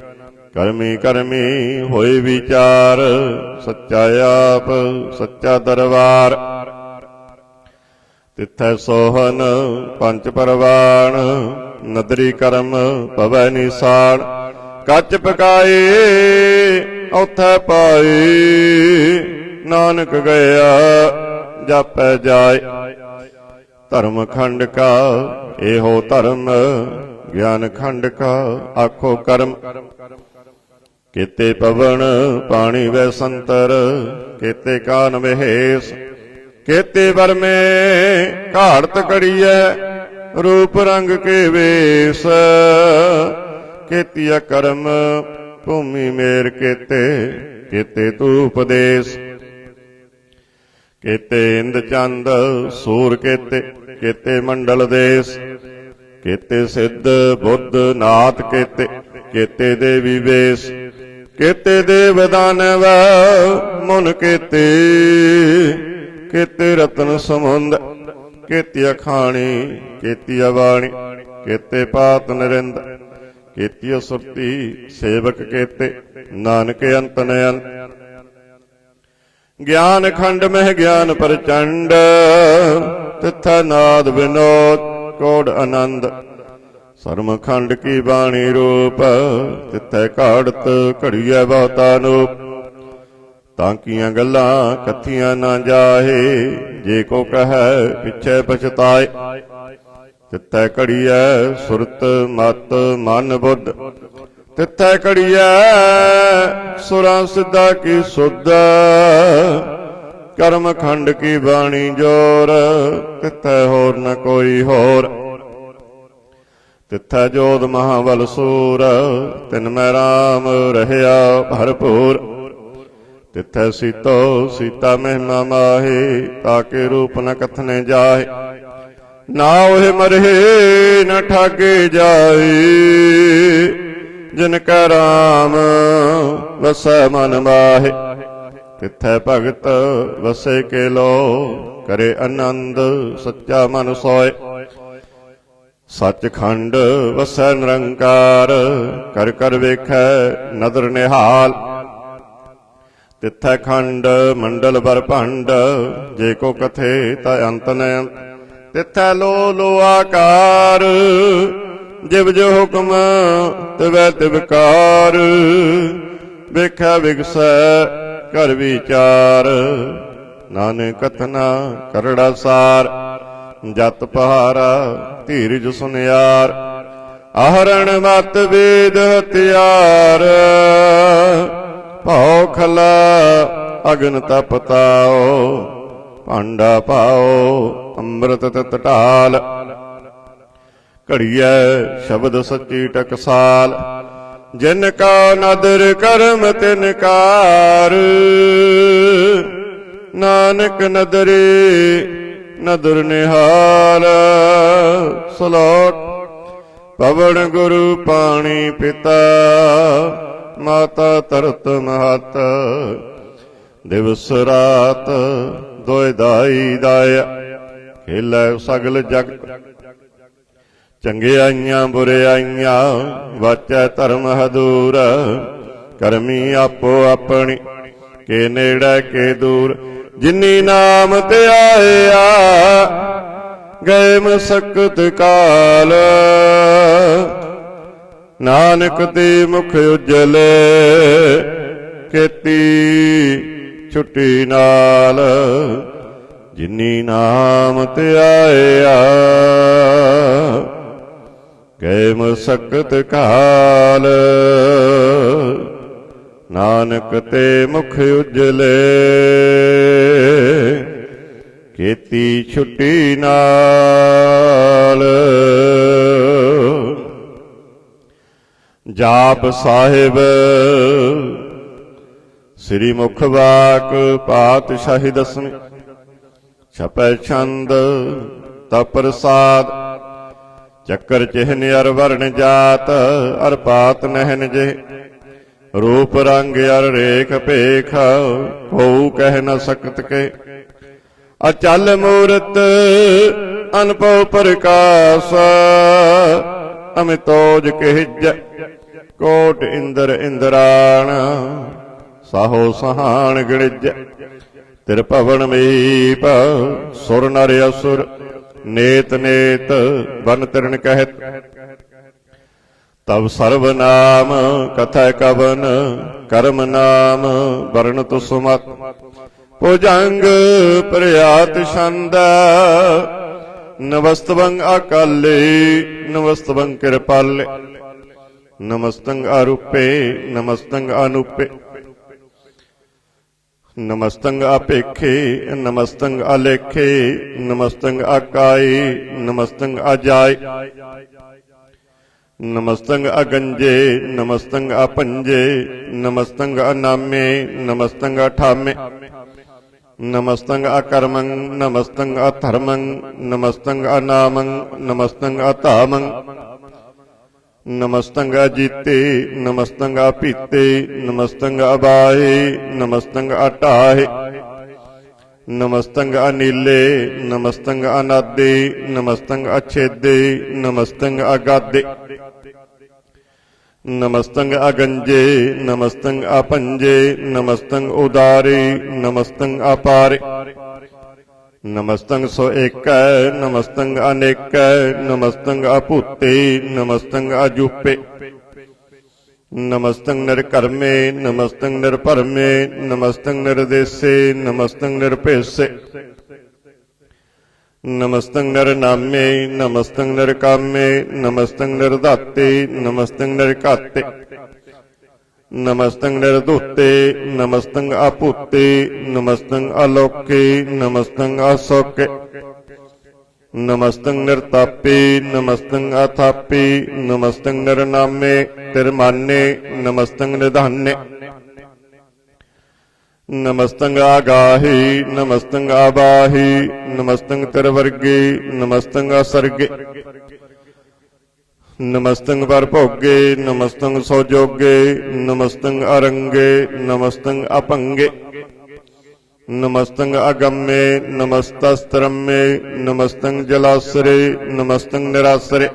करमी करमी होए विचार, सच्चा आप सच्चा दरबार। तिथै सोहन पंच परवान, नदरी करम पवै निशान। कच पकाए औथै पाए, नानक गया जापै जाय। धर्म खंड का एहो धर्म, ज्ञान खंड का आखो कर्म। केते पवन पानी वै संतर, केते कान महेश। केते वर में घाड़त कड़ियै, रूप रंग के वेश। केतिया कर्म भूमि मेर केते, केते धूप देश। केते इंद चंद सूर केते, केते मंडल देश। केते सिद्ध बुद्ध नाथ केते, केते देवी वेश। केते देव दानव मुन केते, केते रत्न समुंद। केती अखाणी केती अवाणी, केते पात नरिंद। केती सुरती सेवक केते, नानक अंत न अंत। ज्ञान खंड में ज्ञान प्रचंड, तिथै नाद विनोद कोड आनंद। सर्म खंड की बाणी रूप, तिथै घाड़त घड़िया बहुता नूप। तांकियां गल्लां कथियां ना जाहे, जे को कहे पिछे पछताए। तिथै घड़िया सुरत मत मन बुद्ध, तिथै घड़िया सुरां सिद्धा की सुध। कर्म खंड की बाणी जोर, तिथै होर न कोई होर। तिथै जोध महाबल सूर, तिन मैं राम रहया भरपूर। तिथै सीतो सीता महिमा माहे, ताके रूप न कथने जाहे। ना ओहे मरहे न ठागे जाए, जिनका राम वसै मन माहे। तिथै भगत वसे के लो, करे आनंद सच्चा मन सोए। सचखंड वसै निरंकार, कर कर वेखै नदर निहाल। तिथै खंड मंडल बर भंड, जे को कथे ता अंत न अंत। तिथै लो लो आकार, जिव जो हुक्म तिवै तिवकार। वेखै विगसै कर विचार, नानक कथना करड़ा सार। जत पहारा धीरज सुनियार, आहरण मत वेद हथियार। भाओ खला अगन तपताओ, भांडा पाओ अमृत तत ढाल। घड़िया शब्द सच्ची टकसाल, जिनका नदर करम तिनकार। नानक नदरे नदर निहाल। सलोक पवन गुरु पानी पिता, माता तरत महत। दिवस रात ਦੋਇ ਦਾਈ ਦਾਇਆ ਖੇਲੇ ਸਗਲ ਜਗਤ ਚੰਗਿਆਈਆਂ ਬੁਰਿਆਈਆਂ ਵਾਚੈ ਧਰਮ ਹਦੂਰ ਕਰਮੀ ਆਪੋ ਆਪਣੀ ਕੇ ਨੇੜੇ ਕੇ ਦੂਰ ਜਿਨੀ ਨਾਮ ਤੇ ਆਇਆ ਗਏ ਮਸਕਤ ਕਾਲ ਨਾਨਕ ਤੇ ਮੁਖ ਉਜਲੇ ਕੀਤੀ ਛੁੱਟੀ ਨਾਲ ਜਿਨੀ ਨਾਮ ਤੇ ਆਇਆ ਗਏ ਮਸਕਤ ਕਾਲ ਨਾਨਕ ਤੇ ਮੁਖ ਉਜਲੇ ਕੀਤੀ ਛੁੱਟੀ ਨਾਲ ਜਾਪ ਸਾਹਿਬ ਸ੍ਰੀ ਮੁਖ ਵਾਕ ਪਾਤਸ਼ਾਹੀ ਦਸਵੀਂ ਛਪੈ ਛੰਦ ਤਾ ਪ੍ਰਸਾਦ ਚੱਕਰ ਚਿਹਨ ਅਰ ਵਰਨ ਜਾਤ ਅਰ ਪਾਤ ਨਹਿਨ ਜੇ ਰੂਪ ਰੰਗ ਅਰ ਰੇਖ ਭੇਖ ਹੋਊ ਕਹਿ ਨ ਸਕਤ ਕੇ ਅਚਲ ਮੂਰਤ ਅਨਭਉ ਪ੍ਰਕਾਸ਼ ਅਮਿਤੋਜ ਕਹਿਜ ਕੋਟ ਇੰਦਰ ਇੰਦਰਾਣ ਸਾਹੋ ਸਹਾਣ ਗਣਿਜ ਤਿਰ ਭਵਨ ਮੀਪ ਸੁਰ ਨਰ ਅਸੁਰ ਨੇਤ ਨੇਤ ਬਨ ਤਿਰਣ ਕਹਿਤ ਤਬ ਸਰਬ ਨਾਮ ਕਥੈ ਕਵਨ ਕਰਮ ਨਾਮ ਵਰਣਤ ਸੁਮਤ ਭੁਜੰਗ ਪ੍ਰਿਆਤ ਛੰਦ ਨਮਸਤਵੰ ਅਕਾਲੇ ਨਮਸਤਵੰ ਕਿਰਪਾਲੇ ਨਮਸਤੰ ਅਰੂਪੇ ਨਮਸਤੰ ਅਨੂਪੇ ਨਮਸਤੰ ਆਪੇਖੇ ਨਮਸਤੰ ਅਲੇਖੇ ਨਮਸਤੰ ਆਕਾਈ ਨਮਸਤੰ ਅਜਾਈ ਨਮਸਤੰ ਅਗੰਜੇ ਨਮਸਤੰ ਆਪੰਜੇ ਨਮਸਤੰ ਅਨਾਮੇ ਨਮਸਤੰ ਅਠਾਮੇ ਨਮਸਤੰ ਅਕਰਮੰ ਨਮਸਤੰ ਅਧਰਮੰ ਨਮਸਤੰ ਅਨਾਮੰ ਨਮਸਤੰ ਅਧਾਮੰ ਨਮਸਤੰ ਅਜੀਤੇ ਨਮਸਤੰ ਆਪੀਤੇ ਨਮਸਤੰ ਅਬਾਹੇ ਨਮਸਤੰ ਅਟਾਹੇ ਨਮਸਤੰ ਅਨੀਲੇ ਨਮਸਤੰ ਅਨਾਦੇ ਨਮਸਤੰ ਅਛੇਦੇ ਨਮਸਤੰ ਅਗਾਦੇ ਨਮਸਤੰ ਅਗੰਜੇ ਨਮਸਤੰ ਆਪੰਜੇ ਨਮਸਤੰ ਉਦਾਰੇ ਨਮਸਤੰ ਅਪਾਰੇ ਨਮਸਤੰ ਸੋ ਏਕੈ ਨਮਸਤੰ ਅਨੇਕੈ ਨਮਸਤੰ ਅਭੂਤੇ ਨਮਸਤੰ ਅਜੂਪੇ ਨਮਸਤੰ ਨਿਰਕਰਮੇ ਨਮਸਤੰ ਨਿਰਭਰਮੇ ਨਮਸਤੰ ਨਿਰਦੇਸੇ ਨਮਸਤੰ ਨਿਰਭੇਸੇ ਨਮਸਤੰ ਨਿਰਨਾਮੇ ਨਮਸਤੰ ਨਿਰਕਾਮੇ ਨਮਸਤੰ ਨਿਰਧਾਤੇ ਨਮਸਤੰ ਨਿਰਘਾਤੇ ਨਮਸਤੰ ਨਿਰਧੂਤੇ ਨਮਸਤੰ ਆਪੂਤੇ ਨਮਸਤੰ ਅਲੋਕੇ ਨਮਸਤੰ ਅਸੋਕੇ ਨਮਸਤੰ ਨਿਰਤਾਪੇ ਨਮਸਤੰ ਅਥਾਪੇ ਨਮਸਤੰ ਨਿਰਨਾਮੇ ਤਿਰਮਾਨੇ ਨਮਸਤੰ ਨਿਧਾਨੇ ਨਮਸਤੰ ਆਗਾਹੀ ਨਮਸਤੰ ਆਬਾਹੀ ਨਮਸਤੰ ਤਿਰਵਰਗੇ ਨਮਸਤੰ ਅਸਰਗੇ ਨਮਸਤੰ ਪਰਭੋਗੇ ਨਮਸਤੰ ਸੋਜੋਗੇ ਨਮਸਤੰ ਅਰੰਗੇ ਨਮਸਤੰ ਅਪੰਗੇ ਨਮਸਤੰ ਅਗੰਮੇ ਨਮਸਤਸਤਰਮੇ ਨਮਸਤੰ ਜਲਾਸਰੇ ਨਮਸਤੰ ਨਿਰਾਸਰੇ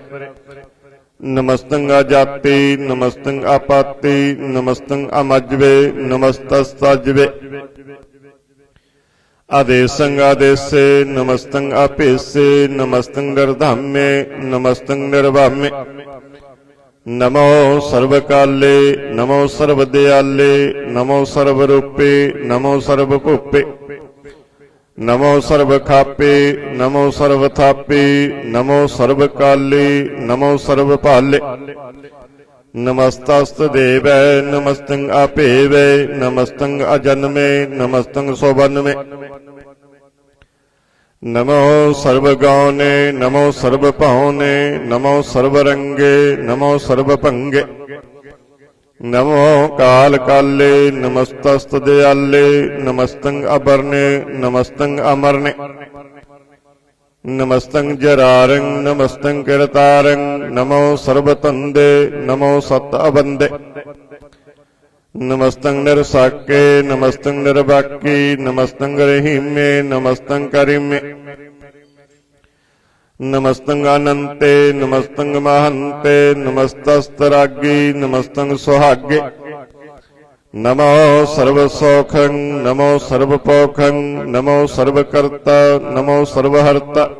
ਨਮਸਤੰ ਅਜਾਤੇ ਨਮਸਤੰ ਆਪਾਤੇ ਨਮਸਤੰ ਅਮਜਵੇ ਨਮਸਤਸਤਜਵੇ ਆਦੇਸੰ ਆਦੇਸੇ ਨਮਸਤੰ ਆਪੇਸੇ ਨਮਸਤੰ ਨਿਰਧਾਮੇ ਨਮਸਤੰ ਨਿਰਵਾਮੇ ਨਮੋ ਸਰਬ ਕਾਲੇ ਨਮੋ ਸਰਬ ਦਿਆਲੇ ਨਮੋ ਸਰਬ ਰੂਪੇ ਨਮੋ ਸਰਬ ਭੂਪੇ ਨਮੋ ਸਰਬ ਖਾਪੇ ਨਮੋ ਸਰਬ ਥਾਪੇ ਨਮੋ ਸਰਬ ਕਾਲੇ ਨਮੋ ਸਰਬ ਭਾਲੇ ਨਮਸਤਸਤ ਦੇਵੈ ਨਮਸਤੰ ਆਪੇਵੈ ਨਮਸਤੰ ਅਜਨਮੇ ਨਮਸਤੰ ਸੋਬਨਮੇ ਨਮੋ ਸਰਬ ਗਾਉਨੇ ਨਮੋ ਸਰਬ ਭਾਉਨੇ ਨਮੋ ਸਰਬ ਰੰਗੇ ਨਮੋ ਸਰਬ ਭੰਗੇ ਨਮੋ ਕਾਲ ਕਾਲੇ ਨਮਸਤਸਤ ਦਿਆਲੇ ਨਮਸਤੰ ਅਬਰਨੇ ਨਮਸਤੰ ਅਮਰਨੇ ਨਮਸਤੰ ਜਰਾਰੰ ਨਮਸਤੰ ਕਿਰਤਾਰੰ ਨਮੋ ਸਰਬ ਤੰਦੇ ਨਮੋ ਸਤ ਅਬੰਦੇ नमस्तंग निरसाके नमस्तंग निरबाकी नमस्तंग रहीमे नमस्तंग करीमे नमस्तंग अनंते नमस्तंग महंते नमस्तस्तरागी नमस्तंग सुहागे नमो सर्वसौखं नमो सर्वपोखं नमो सर्वकर्ता नमो सर्वहर्ता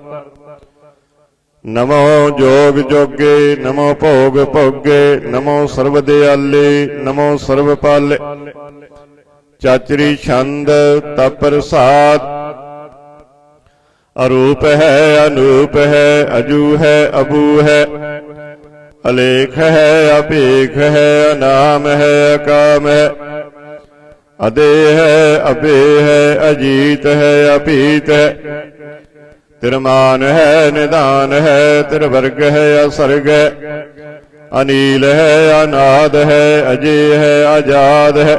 नमो जोग जोगे नमो भोग भोगे नमो सर्वदयाले नमो सर्वपाले चाचरी छंद तपरसाद अरूप है अनूप है अजू है अबू है अलेख है अपेख है अनाम है अकाम है अदेह है अबे है अजीत है अपीत है तिरमान है निदान है तिरवर्ग है असर्ग है अनील है अनाद है अजय है आजाद है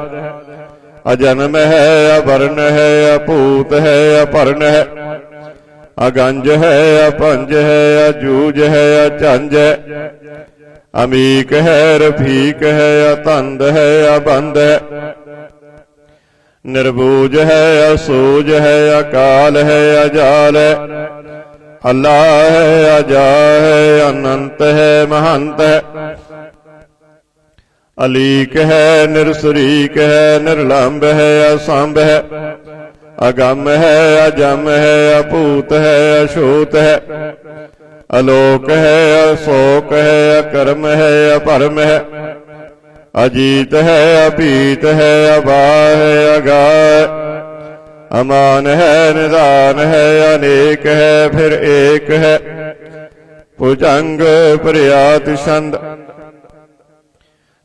अजन्म है अवर्ण है अपूत है अपर्ण है अगंज है अपंज है अजूज है अचंज है अमीक है रफीक है अतंद है अबंद है निर्बूज है असूज है अकाल है अजाल है अल्लाह है अजा है अनंत है महंत है अलीक है निरसरीक है निर्लंब है असंभ है अगम है अजम है अपूत है अछूत है अलोक है अशोक है अकर्म है अपरम है अजीत है अपीत है अबा है अगाह अमान है निदान है अनेक है फिर एक है भुजंग प्रयाति छंद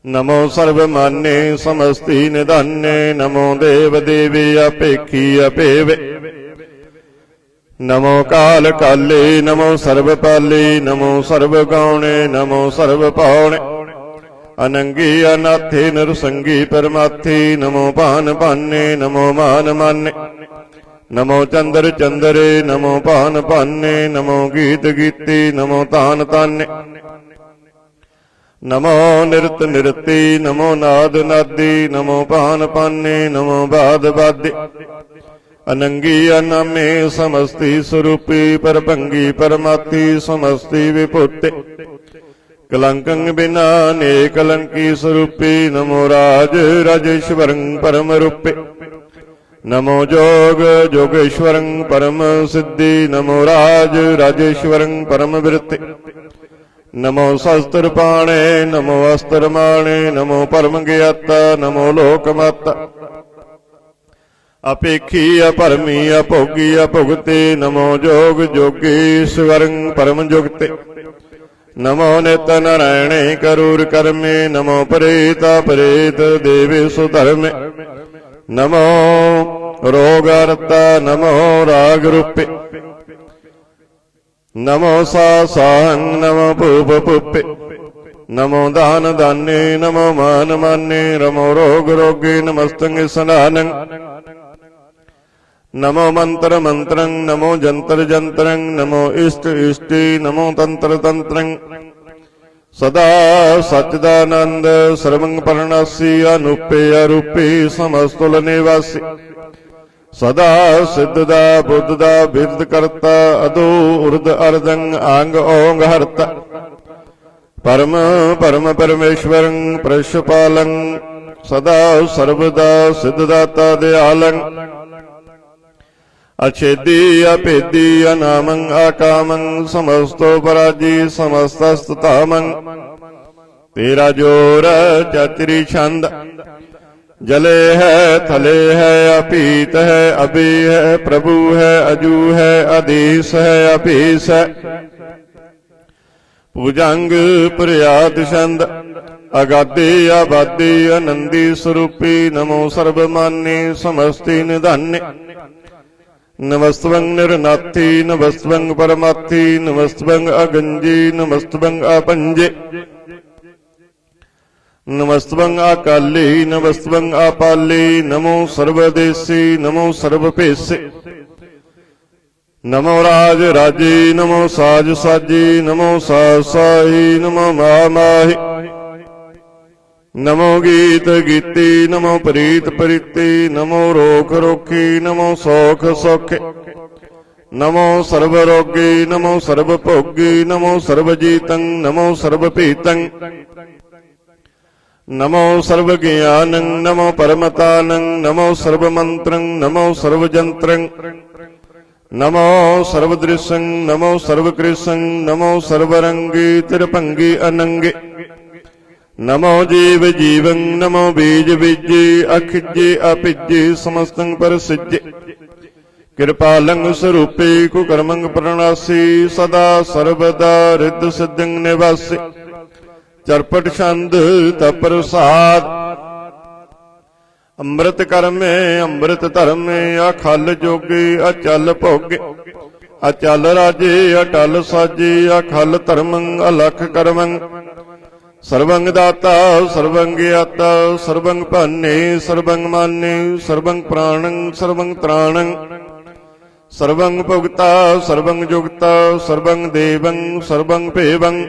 नमो सर्वमान्ये समस्ति निधान्ये नमो देव देवी अपेखी अपेवे नमो काल काले नमो सर्वपाले नमो सर्वगौणे नमो सर्वपावणे अनंगी अनाथे नरसंगी परमाथे नमो पान पाने नमो मान माने नमो चंद्र चंद्रे नमो पान पाने नमो गीत गीते नमो तान ताने नमो निरत निरते नमो नाद नादे नमो पान पाने नमो बाद बादे अनंगी अनामे समस्ति स्वरूपी परभंगी परमाती समस्ति विभूते कलंकं बिना ने कलंकी स्वरूपी नमो राज राजेश्वरं परम रूपे नमो जोग जोगेश्वरं परम सिद्धि नमो राज राजेश्वरं परम वृत्ति नमो शस्त्र पाणे नमो अस्त्र माणे नमो परम ज्ञाता नमो लोकमाता अपेखी अपरमी अभोगी अभुगते नमो जोग जोगेश्वरं परम जुगते नमो नित नारायणे करूर कर्मे नमो परेता परेत देवेशु धर्मे नमो रोगारता नमो राग रूपे नमो साहं नमो पूप पुपे नमो दान दाने नमो मान माने नमो रोग रोगे नमस्तंग सनानं नमो मंत्र मंत्रं नमो जंतर जंत्रं नमो इष्ट इष्टि नमो तंत्र तंत्रं सदा सच्चिदानंद सर्वं परणासी अनुपे अरूपे समस्तुल निवासी सदा सिद्धदा बुद्धदा विद करता अदो उर्द अर्दं आंग ओंग हरता परम परम परमेश्वरं प्रशुपालं सदा सर्वदा सिद्धदाता दयालं अछेदी अपेदी अनामं अकामं समस्तो पराजी समस्तस्ततामं तेरा जोर चातरी छंद जले है थले है अपीत है अभी है प्रभु है अजू है अधीश है अपीस है भुजंग प्रयात छंद अगाधे आबादे आनंदी स्वरूपी नमो सर्वमान्ये समस्ति निधान्ये नमस्तवं निरनाथी नमस्तवं परमार्थी नमस्तवं अगंजी नमस्तवं अपंजे नमस्तवं अकाली नमस्तवं अपाली नमो सर्वदेशी नमो सर्वपेशी नमो राज राजी नमो साज साजी नमो साज साही नमो माही नमो गीत गीती, नमो प्रीत प्रीति, नमो रोख रोखी, नमो सौख सौखे, नमो सर्वरोगी, नमो सर्वभोगी, नमो सर्वजीतं, नमो सर्वपीतं, नमो सर्वज्ञानं, नमो परमतानं, नमो सर्वमन्त्रं, नमो सर्वजन्त्रं, नमो सर्वदृशं, नमो सर्वकृशं, नमो सर्वरंगी तिरपंगी अनंगे, नमो जीव जीवं, नमो बीज बीजे, अखिजे अपिजे, समस्तं परसिजे, कृपालं स्वरूपे कुकर्मं प्रणासी, सदा सर्वदा रिद्ध सिद्धं निवासी, चरपट छंद तप्रसाद, अमृत कर्मे अमृत धर्मे, अखल जोगे अचल भोगे, अचल राजे अटल साजे, अखल धर्मं अलख कर्मं, सर्वं दाता सर्वं ज्ञाता, सर्वं भाने सर्वं माने, सर्वं प्राणं सर्वं त्राणं, सर्वं भुगता सर्वं जुगता, सर्वं देवं सर्वं भेवं,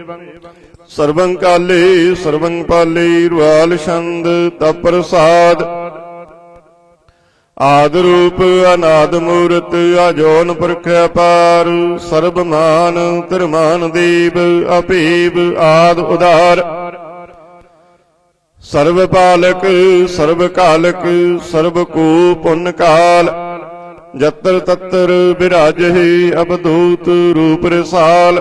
सर्वं काले सर्वं पाले, रुआल छंद तप्रसाद, आदि रूप अनाद मूरत, अजोन पुरख अपार, सर्वमान तिरमान देव, अभेव आद उदार, सर्व पालक सर्व कालक, सर्व को पुण्य काल, जत्र तत्र विराजहि अवधूत रूप रसाल,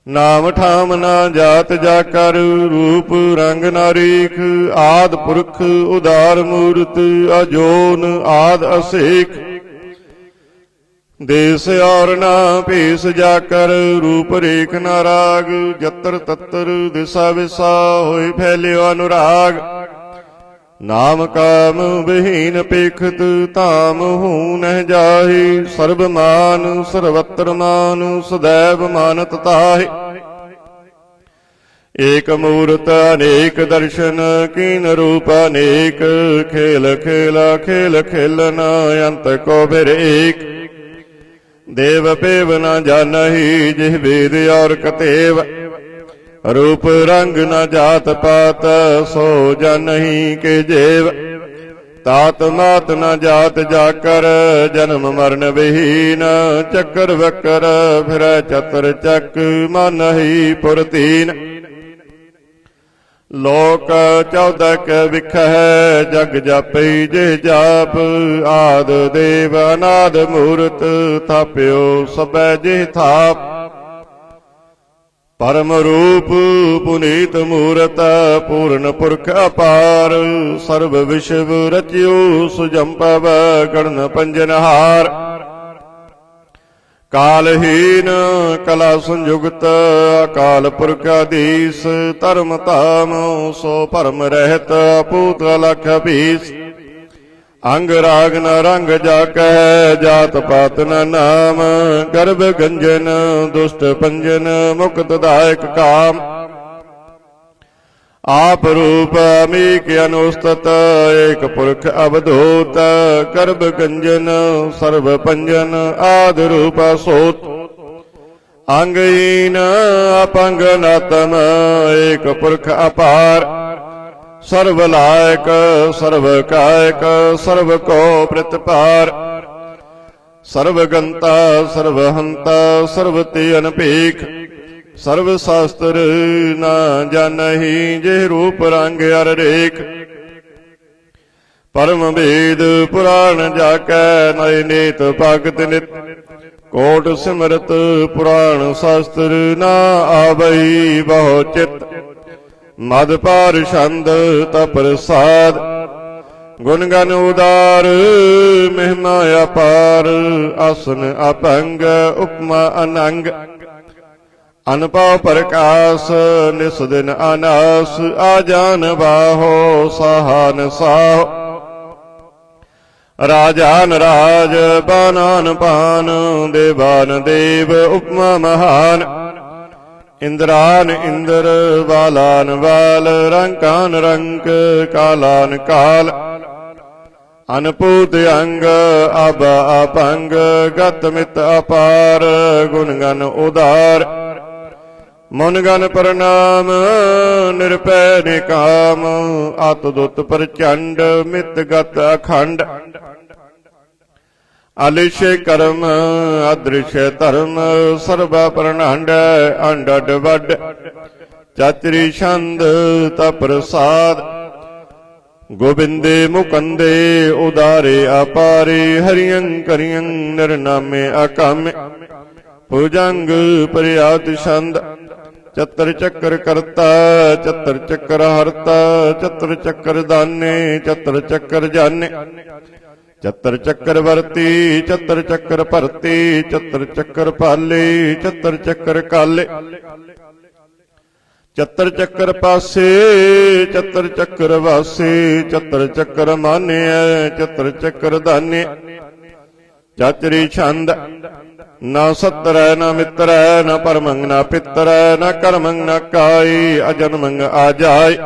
नाम ठाम ना जात जाकर, रूप रंग नारीख, आद पुरख उदार मूर्त, अजोन आद असेख, देश और ना भेष जाकर, रूप रेख ना राग, जत्र तत्र दिशा विशा, होय फैल्यो अनुराग, नाम काम विहीन पेखत, ताम हूँ नह जाहि, सर्व मान सर्वत्र मान, सदैव मानत ताहि, एक मूर्त अनेक दर्शन, कीन रूप अनेक, खेल खेला खेल खेलना, अंत को फिर एक, देव पेव न जानहि, जिह वेद और कतेव, रूप रंग न जात पात, सो जानहि के जेव, तात मात न जात जाकर, जन्म मरण विहीन, चक्कर वक्कर फिर चतर चक, मानहि पुरतीन, लोक 14 क विखह, जग जापै जे जाप, आद देव अनाद मूरत, थाप्यो सबै जे थाप, परम रूप पुनीत मूरत, पूर्ण पुरख अपार, सर्व विश्व रचियो सुजंपव, गण पंजनहार, कालहीन कला संयुक्त, अकाल पुरख अधीश, धर्म धाम सो परम रहत, पूत अलख बीस, अंग राग न रंग जाकह, जात पात न नाम, गर्भ गंजन दुष्ट पंजन, मुक्त दायक काम, आप रूप अमीक अनुस्तत, एक पुरख अवधूत, गर्भ गंजन सर्व पंजन, आद रूप सोत, अंगहीन अपंग नातम, एक पुरख अपार, सर्व लायक सर्व कायक, सर्व को प्रतिपार, सर्वगंता सर्वहंता, सर्वते अनपेख, सर्व शास्त्र न जानहि, जे रूप रंग अर रेख, परम वेद पुराण जाकै, नय नेत भगत नित, कोट सिमरत पुराण शास्त्र, न आवई बहु चित, मद पार छंद तप्रसाद, गुण गण उदार महिमा अपार, आसन अपंग उपमा अनंग, अनपा प्रकाश निस दिन अनास, आजान बाहो सहान साहो, राजान राज बानान पान, देवान देव उपमा महान, इंद्रान इंद्र बालान बाल, रंकान रंक कालान काल, अनपूत अंग अब अपंग, गत मित अपार, गुण गण उदार, ਮਨ ਗਨ ਪ੍ਰਣਾਮ ਨਿਰਪੈ ਨਿਕਾਮ ਅਤ ਦੁਤ ਪ੍ਰਚੰਡ ਮਿਤ ਗਤ ਅਖੰਡ ਆਲਿਸ਼ ਕਰਮ ਅਦ੍ਰਿਸ਼ ਧਰਮ ਸਰਬਾ ਪ੍ਰਣਾਂਡ ਅੰਡ ਅਡ ਵੱਡ ਚਾਤਰੀ ਛੰਦ ਤਾ ਪ੍ਰਸਾਦ ਗੋਬਿੰਦੇ ਮੁਕੰਦੇ ਉਦਾਰੇ ਆਪਾਰੇ ਹਰਿਯੰ ਕਰਿਯੰ ਨਿਰਨਾਮੇ ਅਕਾਮੇ ਭੁਜੰਗ ਪ੍ਰਿਆਤ ਛੰਦ ਚਤਰ ਚੱਕਰ ਕਰਤਾ ਚਤਰ ਚੱਕਰ ਹਰਤਾ ਚਤਰ ਚੱਕਰ ਦਾਨੇ ਚਤਰ ਚੱਕਰ ਜਾਣੇ ਚਤਰ ਚੱਕਰ ਵਰਤੀ ਚਤਰ ਚੱਕਰ ਭਰਤੀ ਚਤਰ ਚੱਕਰ ਪਾਲੇ ਚਤਰ ਚੱਕਰ ਕਾਲੇ ਚਤਰ ਚੱਕਰ ਪਾਸੇ ਚਤਰ ਚੱਕਰ ਵਾਸੇ ਚਤਰ ਚੱਕਰ ਮਾਨਿਐ ਚਤਰ ਚੱਕਰ ਦਾਨੇ ਚਾਤਰੀ ਛੰਦ ਨਾ ਸਤਰੈ ਨਾ ਮਿੱਤਰੈ ਨਾ ਪਰਮੰਗ ਨਾ ਪਿੱਤਰੈ ਨਾ ਕਰਮੰਗ ਨਾ ਕਾਈ ਅਜਨਮੰਗ ਆ ਜਾਏ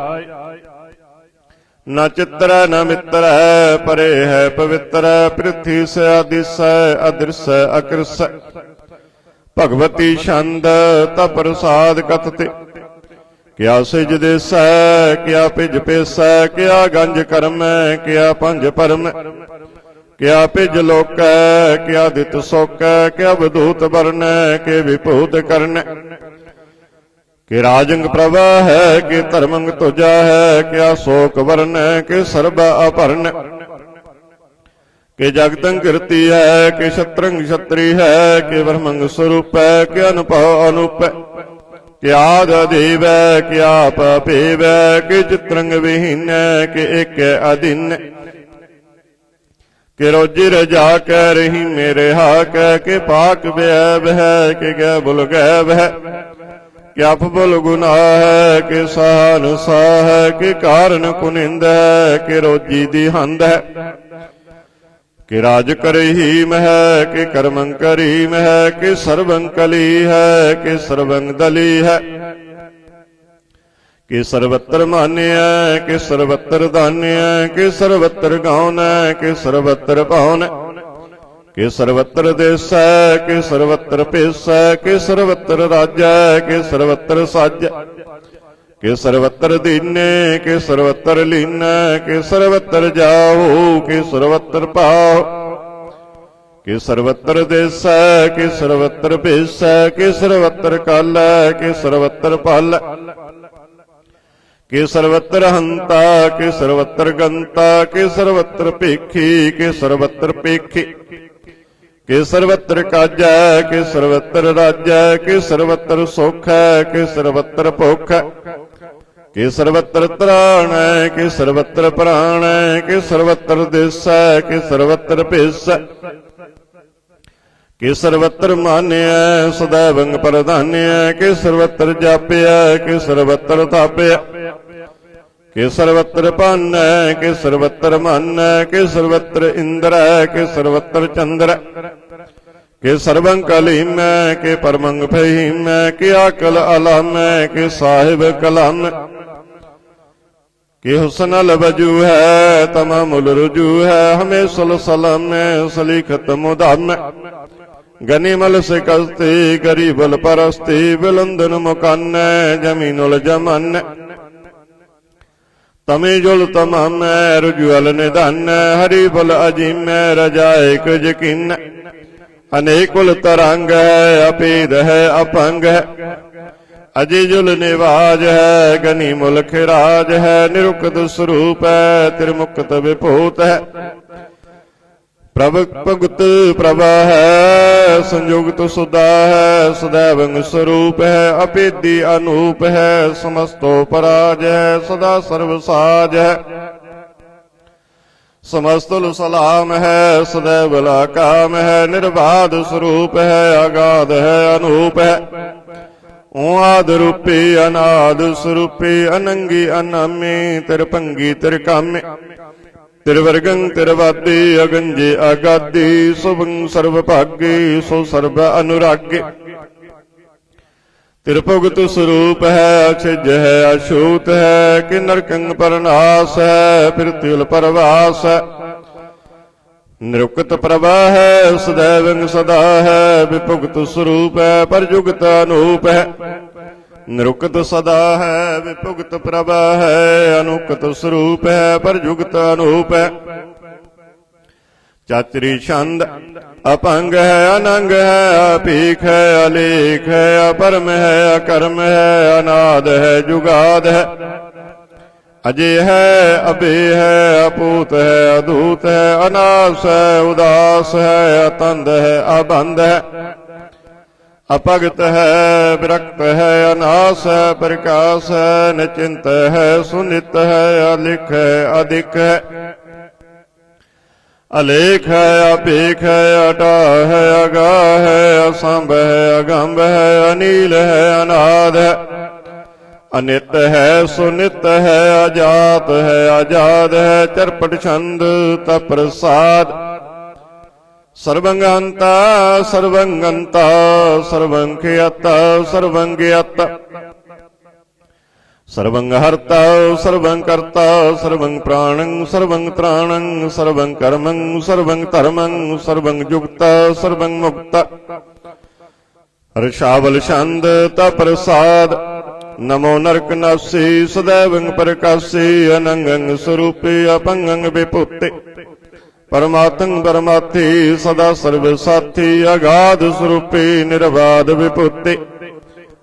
ਨਾ ਚਿਤਰੈ ਨਾ ਮਿੱਤਰੈ ਪਰੇ ਹੈ ਪਵਿੱਤਰੈ ਪ੍ਰਿਥੀ ਸ ਆਦਿਸੈ ਅਦ੍ਰਿਸੈ ਅਕ੍ਰਿਸੈ ਭਗਵਤੀ ਛੰਦ ਤਾ ਪ੍ਰਸਾਦ ਕਥਤੇ ਕਿਆ ਸਿਜ ਦੇਸੈ ਕਿਆ ਪਿਜ ਪੇਸੈ ਕਿਆ ਗੰਜ ਕਰਮੈ ਕਿਆ ਪੰਜ ਪਰਮ ਕਿਆ ਪਿਜ ਲੋਕੈ ਕਿਆ ਦਿਤ ਸੋਕੈ ਕਿਆ ਬਧੂਤ ਵਰਨੈ ਕਿ ਵਿਭੂਤ ਕਰਨੈ ਕਿ ਰਾਜੰਗ ਪ੍ਰਭਾ ਹੈ ਕਿ ਧਰਮੰਗ ਤੁਜਾ ਹੈ ਕਿਆ ਸੋਕ ਵਰਨੈ ਕਿ ਸਰਬ ਅਭਰਨ ਕਿ ਜਗਤੰ ਕਿਰਤੀ ਹੈ ਕਿ ਸ਼ਤਰੰਗ ਛਤਰੀ ਹੈ ਕਿ ਬ੍ਰਹਮੰਗ ਸਰੂਪੈ ਕਿ ਅਨੁਭਵ ਅਨੂਪੈ ਕਿ ਆਦ ਦੇਵੈ ਕਿ ਆਪ ਭੇਵੈ ਕਿ ਚਿਤਰੰਗ ਵਿਹੀਨੈ ਕਿ ਏਕੈ ਅਧੀਨ ਕਿ ਰੋਜੀ ਰਜਾ ਕਹਿ ਰਹੀ ਮੇਰੇ ਹਾ ਕਹਿ ਕਿ ਪਾਕ ਵਿਐ ਵਹਿ ਕਿ ਗੈ ਬੁਲ ਗੈ ਵਹਿ ਕਿ ਅਪ ਬੁਲ ਗੁਨਾਹ ਹੈ ਕਿ ਸਾਨ ਸਾਹ ਹੈ ਕਿ ਕਾਰਨ ਕੁਨਿੰਦ ਹੈ ਕਿ ਰੋਜੀ ਦੀ ਹੰਦ ਹੈ ਕਿ ਰਾਜ ਕਰਹੀ ਮਹਿ ਕਿ ਕਰਮੰ ਕਰੀ ਮਹਿ ਕਿ ਸਰਬੰ ਕਲੀ ਹੈ ਕਿ ਸਰਬੰ ਦਲੀ ਹੈ ਕਿ ਸਰਵਤਰ ਮਾਨਿਐ ਕਿ ਸਰਵਤਰ ਦਾਨਿਐ ਕਿ ਸਰਵਤਰ ਗਾਉਨੈ ਕਿ ਸਰਵਤਰ ਭਾਉਨੈ ਕਿ ਸਰਵਤਰ ਦੇਸੈ ਕਿ ਸਰਵਤਰ ਭੇਸੈ ਕਿ ਸਰਵਤਰ ਰਾਜੈ ਕਿ ਸਰਵਤਰ ਸਾਜੈ ਕਿ ਸਰਵਤਰ ਦੀਨੇ ਕਿ ਸਰਵਤਰ ਲੀਨੈ ਕਿ ਸਰਵਤਰ ਜਾਉ ਕਿ ਸਰਵਤਰ ਭਾਉ ਕਿ ਸਰਵਤਰ ਦੇਸੈ ਕਿ ਸਰਵਤਰ ਭੇਸੈ ਕਿ ਸਰਵਤਰ ਕਾਲੈ ਕਿ ਸਰਵਤਰ ਪਾਲੈ ਕਿ ਸਰਵਤਰ ਹੰਤਾ ਕਿ ਸਰਵਤਰ ਗੰਤਾ ਕਿ ਸਰਵਤਰ ਭੇਖੀ ਕਿ ਸਰਵਤਰ ਭੇਖੀ ਕਿ ਸਰਵਤਰ ਕਾਜੈ ਕਿ ਸਰਵਤਰ ਰਾਜੈ ਕਿ ਸਰਵਤਰ ਸੋਖੈ ਕਿ ਸਰਵਤਰ ਭੁਖੈ ਕਿ ਸਰਵਤਰ ਤਰਾਣੈ ਕਿ ਸਰਵਤਰ ਪ੍ਰਾਣੈ ਕਿ ਸਰਵਤਰ ਦੇਸੈ ਕਿ ਸਰਵਤਰ ਭੇਸੈ ਕਿ ਸਰਵਤਰ ਮਾਨਿਐ ਸदैवੰ ਪ੍ਰਧਾਨਿਐ ਕਿ ਸਰਵਤਰ ਜਾਪਿਐ ਕਿ ਸਰਵਤਰ ਥਾਪਿਐ ਕਿ ਸਰਵਤਰ ਭਾਨੈ ਕਿ ਸਰਵਤਰ ਮਾਨੈ ਕਿ ਸਰਵਤਰ ਇੰਦਰੈ ਕਿ ਸਰਵਤਰ ਚੰਦਰੈ ਕਿ ਸਰਬੰ ਕਲੀਮੈ ਕਿ ਪਰਮੰਗ ਫਹੀਮੈ ਕਿ ਆਕਲ ਅਲਾਮੈ ਕਿ ਸਾਹਿਬ ਕਲਾਮ ਕਿ ਹੁਸਨ ਅਲ ਵਜੂ ਹੈ ਤਮਾਮੁਲ ਰੁਜੂ ਹੈ ਹਮੇਸ਼ਲ ਸਲਾਮੈ ਸਲੀਖਤ ਮੁਦਾਮੈ ਗਨੀਮਲ ਸਿਕਸਤੀ ਗਰੀਬਲ ਪਰਸਤੀ ਬਿਲੰਦਨ ਮੁਕਾਨੈ ਜਮੀਨੁਲ ਜਮਾਨੈ ਤਮੇ ਜੁਲ ਤਮਾਮੈ ਰੁਜੁਅਲ ਨਿਧਾਨੈ ਹਰੀ ਬੁਲ ਅਜੀਮੈ ਰਜਾਇ ਕੁ ਯਕੀਨ ਅਨੇਕੁਲ ਤਰੰਗ ਹੈ ਅਪੇਦ ਹੈ ਅਪੰਗ ਹੈ ਅਜੇ ਜੁਲ ਨਿਵਾਜ ਹੈ ਗਨੀ ਮੁਲਕ ਰਾਜ ਹੈ ਨਿਰੁਕਤ ਸਰੂਪ ਹੈ ਤਿਰਮੁਕਤ ਵਿਭੂਤ ਹੈ ਪ੍ਰਭ ਭਗਤ ਪ੍ਰਭਾ ਹੈ ਸੰਯੁਗਤ ਸੁਦਾ ਹੈ ਸदैवੰ ਸਰੂਪ ਹੈ ਅਪੇਦੀ ਅਨੂਪ ਹੈ ਸਮਸਤੋ ਪਰਾਜ ਹੈ ਸਦਾ ਸਰਬ ਸਾਜ ਹੈ ਸਮਸਤੁਲ ਸਲਾਮ ਹੈ ਸदैव ਲਾ ਕਾਮ ਹੈ ਨਿਰਬਾਧ ਸਰੂਪ ਹੈ ਅਗਾਧ ਹੈ ਅਨੂਪ ਹੈ ਓ ਆਦ ਰੂਪੀ ਅਨਾਦ ਸਰੂਪੀ ਅਨੰਗੀ ਅਨਾਮੀ ਤਿਰਭੰਗੀ ਤਿਰਕਾਮੇ ਤਿਰਵਰਗੰ ਤਿਰਵਾਦੀ ਅਗੰਜੇ ਆਗਾਦੀ ਸੁਭੰ ਸਰਬ ਭਾਗੀ ਸੋ ਸਰਬ ਅਨੁਰਾਗੇ ਤਿਰਭੁਗਤ ਸਰੂਪ ਹੈ ਅਛਿਜ ਹੈ ਅਛੂਤ ਹੈ ਕਿ ਨਰਕੰ ਪਰਨਾਸ ਹੈ ਪ੍ਰਿਥਿਵਿ ਪਰਵਾਸ ਹੈ ਨਿਰੁਕਤ ਪ੍ਰਭਾ ਹੈ ਸदैवੰ ਸਦਾ ਹੈ ਵਿਭੁਗਤ ਸਰੂਪ ਹੈ ਪਰਜੁਗਤ ਅਨੂਪ ਹੈ निरुक्त सदा है विभुगत प्रभ है, अनुकत स्वरूप है परजुगत अनूप है। चातरी छंद अपंग है, अनंग है, अपीख है, अलेख है, अपरम है, अकर्म है, अनाद है, जुगाद है। अजय है, अभय है, अपूत है, अधूत है, अनास है, उदास है, अतंद है, अबंध है। अपगत है, विरक्त है, अनास है, प्रकाश है, निचिंत है, सुनित है, अलिख है, अधिक है। अलेख है, अपेख है, अटा है, अगा है, असंभ है, अगंभ है, अनील है, अनाद है। अनित है, सुनित है, अजात है, आजाद है, चरपट छंद तप्रसाद। सर्वंगंता सर्वंगंता सर्वंख्यता सर्वंज्ञता सर्वंहर्ता सर्वं कर्ता सर्वं प्राणं सर्वं त्राणं सर्वं कर्मं सर्वं धर्मं सर्वं युक्ता सर्वं मुक्ता। हर्षावल छंद तप्रसाद। नमो नरकनासी सदैवं प्रकाशी अनंगं स्वरूपी अपंगं विभूति। परमात्म परमार्थी सदा सर्व साथी अगाध स्वरूपी निर्बाध विभूति।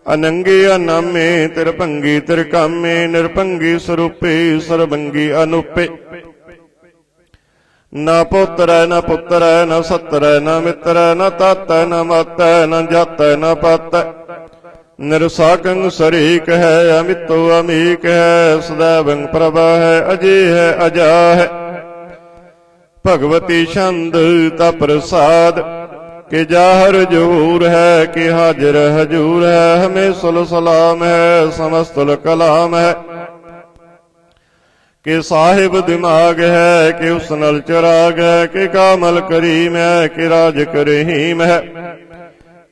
अनंगी अनामे तिरपंगी तिरकामे निरपंगी स्वरूपी सर्वंगी अनुपे। न पुत्र न पुत्र न सत्र न मित्र न तात न मत न जात न पत। निरसाकं शरीक है अमितो अमीक है सदैवं प्रभा है अजय है अजा है। भगवती छंद तप्रसाद। कि जाहर जहूर है कि हाजिर हजूर है हमें सुल सलाम है समस्तुल कलाम है। कि साहिब दिमाग है कि उसनल चिराग है कि कामल करीम है कि राज करहीम है।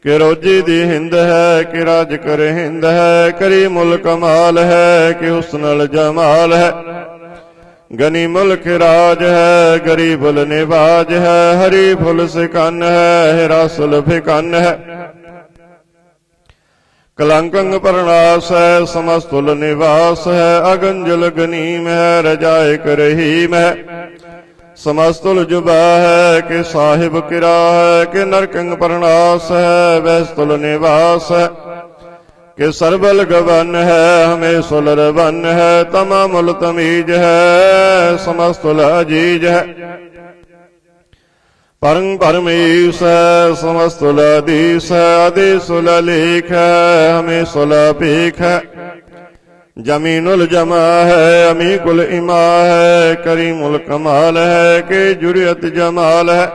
कि रोजी दी हिंद है कि राज कर हिंद है करीमुल कमाल है कि उसनल जमाल है। गनी मुल्क राज है गरीबुल निवाज है हरी फुल सिकन है हिरासुल फिकन है। कलंकंग परनास है समस्तुल निवास है अगंजुल गनीम है रजाए करहीम है। समस्तुल जुबा है कि साहिब किरा है कि नरकंग परनास है वैस्तुल निवास है। कि सरबल गवन है हमें सुलर वन है तमामुल तमीज है समस्तुल अजीज है। परम परमेश है समस्तुल अधीश है अधीसुल लेख है हमें सुल पीख है। जमीनुल जमा है अमी कुल इमा है करीमुल कमाल है कि जुरियत जमाल है।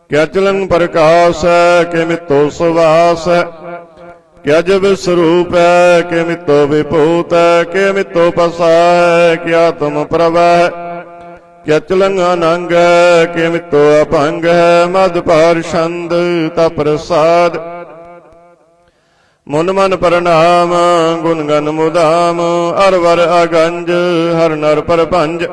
क्या चलन प्रकाश है कि मितो सुवास है। क्या जब स्वरूप है कि मितो विभूत है कि मितो पसा है क्या तुम प्रभा है। क्या चलंग अनंग है कि मितो अपंग है मद पार छंद तप्रसाद। मुन मन प्रणाम गुण गन मुदाम अरवर अगंज हर नर परपंज।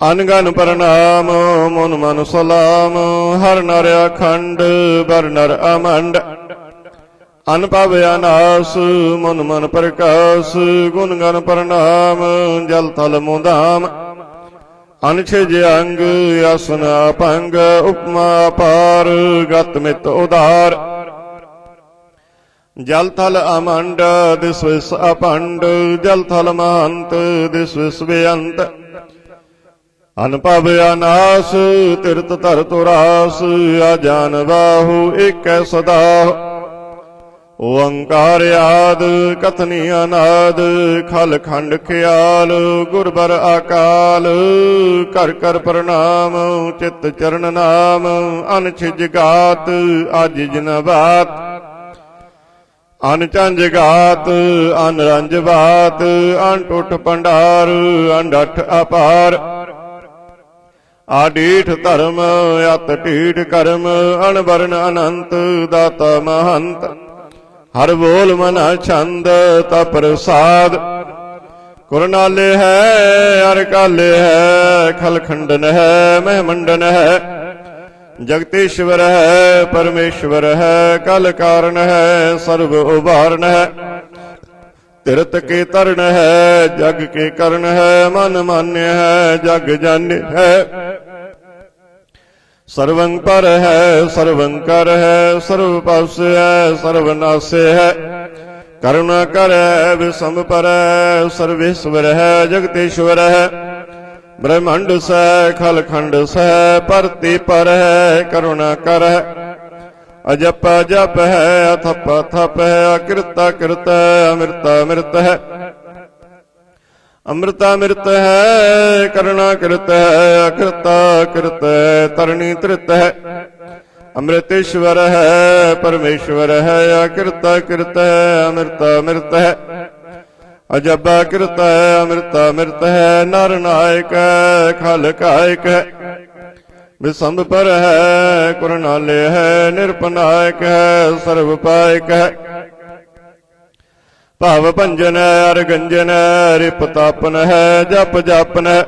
अनगन प्रणाम मुन मन सलाम हर नर अखंड बर नर अमंड। अनपव अनास मुन मन प्रकाश गुण गन प्रणाम जल थल मुदाम। अनछिज अंग आसन अपंग उपमा पार गत मित उदार। जल थल अमंड दिस विस अपंड जल थल महंत दिस विस बेअंत। अनपव अनास तीर्थ धर तुरास आजान बाहु एक सदाहु। ओंकार आद कथनी अनाद खल खंड ख्याल गुरबर अकाल। कर कर प्रणाम चित चरण नाम अनछिज गात अजिज न बात। अनचंज गात अनरंज बात अनटुट पंडार अंडठ अपार। आडीठ धर्म अत टीठ कर्म अनवरण अनंत दाता महंत। हर बोल मना छंद तप्रसाद। कुरनाले है हर काले है खलखंडन है महमंडन है। जगतीश्वर है परमेश्वर है कल कारण है सर्व उबारण है। तिरत के तरण है जग के करण है, मन मान्य है जग जान्य है। सर्वं पर है सर्वं कर है, सर्व पास है सर्वनाश है। करुणा कर है विषम पर है, सर्वेश्वर है जगतेश्वर है। ब्रह्मांड से खल खंड से परति पर है, करुणा कर है। अजप जप है अथप अथप है, अकृत कृत है, अमृत अमृत है। अमृतामृत है करुणा कृत है, अकृत कृत है, तरणी तृत है। अमृतेश्वर है परमेश्वर है, अकृत कृत है, अमृत अमृत है। अजब कृत है अमृत अमृत है, नर नायक है खल कायक है। विषम पर है कुरनालय है, निरपनायक है सर्वपायक है। भाव भंजन है अरगंजन है, रिपतापन है जप जापन है।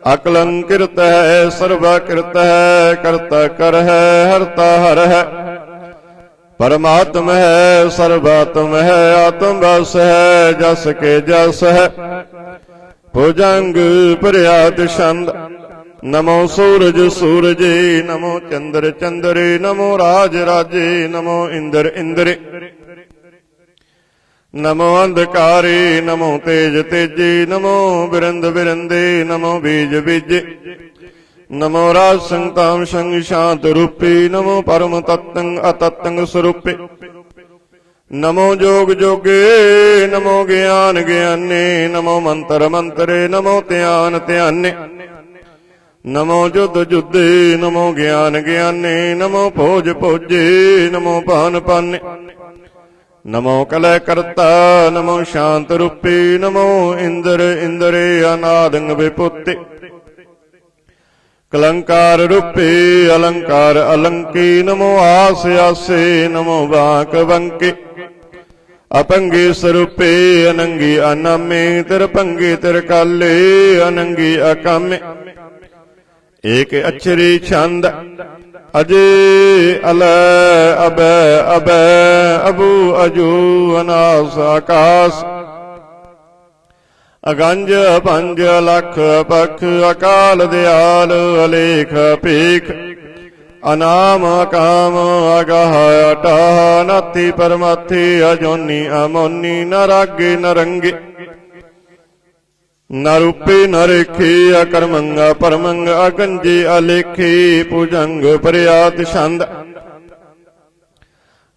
अकलंकृत है सर्वाकृत है, कर्ता कर है हरता हर है। परमात्म है सर्वात्म है, आत्म बस है जस के जस है। भुजंग प्रयात छंद नमो सूरज सूरजे, नमो चंद्र चंद्रे, नमो राज राजे, नमो इंद्र इंद्रे। नमो अंधकारे नमो तेज तेजे, नमो बिरंद बिरंदे, नमो बीज बीजे। नमो राज संताम संग शांत रूपी, नमो परम तत्तंग अतत्तंग स्वरूपे। नमो जोग जोगे नमो ज्ञान ज्ञाने, नमो मंत्र मंत्रे, नमो ध्यान ध्याने। नमो जुद्ध जुद्धे नमो ज्ञान ज्ञाने, नमो भोज भोजे, नमो पान पाने। नमो कलय करता नमो शांत रूपी, नमो इंद्र इंद्रे अनादंग विपुत्ति। कलंकार रूपी अलंकार अलंकी, नमो आस आसे, नमो बांक बंकी। अपंगी स्वरूपे अनंगी अनामे, तिरपंगी तिरकाले अनंगी अकामे। एक अक्षरी छंद अजे अल अब अब अबू अजू अनास आकाश। अगंज पंज लख पख, अकाल दयाल अलेख पीख। अनाम अकाम अगाह अटाह, नाथी परमाथी अजोनी अमोनी। न रागे न रंगे न रूपी न रेखी, अकर्मंग परमंग अगंजी अलेखी। भुजंग प्रयात छंद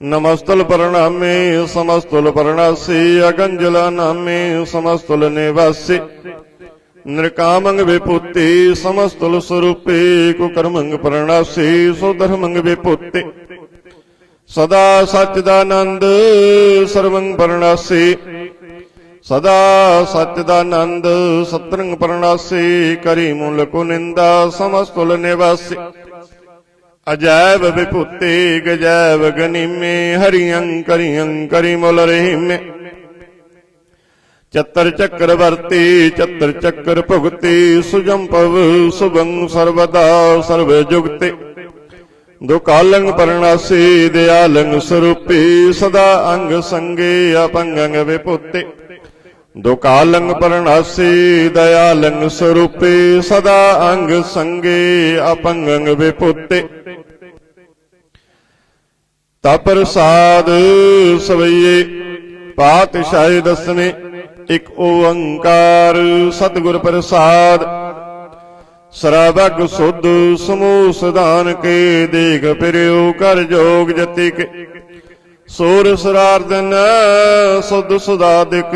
नमस्तुल प्रणामे समस्तुल प्रणासी। अगंजल नामे समस्तुल निवासी। नृकामंग विपुत्ति समस्तुल स्वरूपी, कुकर्मंग प्रणासी सुधर्मंग विपुत्ति। सदा सच्चिदानंद सर्वंग प्रणासी, सदा सच्चिदानंद सतरंग प्रणासी। करी मूल कुनिंदा समस्तुल निवासी। अजैब विभूति गजैब गनिमे, हरियं करियं करी मूल रहीमे। चतर चक्रवर्ती चतर चक्र भुगति, सुजम पव सुभं सर्वदा सर्वजुगति। दुकालंग प्रणासी दयालंग स्वरूपी, सदा अंग संगे अपंगंग विपुत्ति। दुकालंग प्रणासी दयालंग स्वरूपी, सदा अंग संगे अपंगंग विपुत्ति। तप्रसाद सवैये पातशाही दसवें, एक ओंकार सतगुर प्रसाद। सरबग सुध समूह सदान के, देख फिरियो कर जोग जति के। सूर सरार्दन सुध सुदादिक,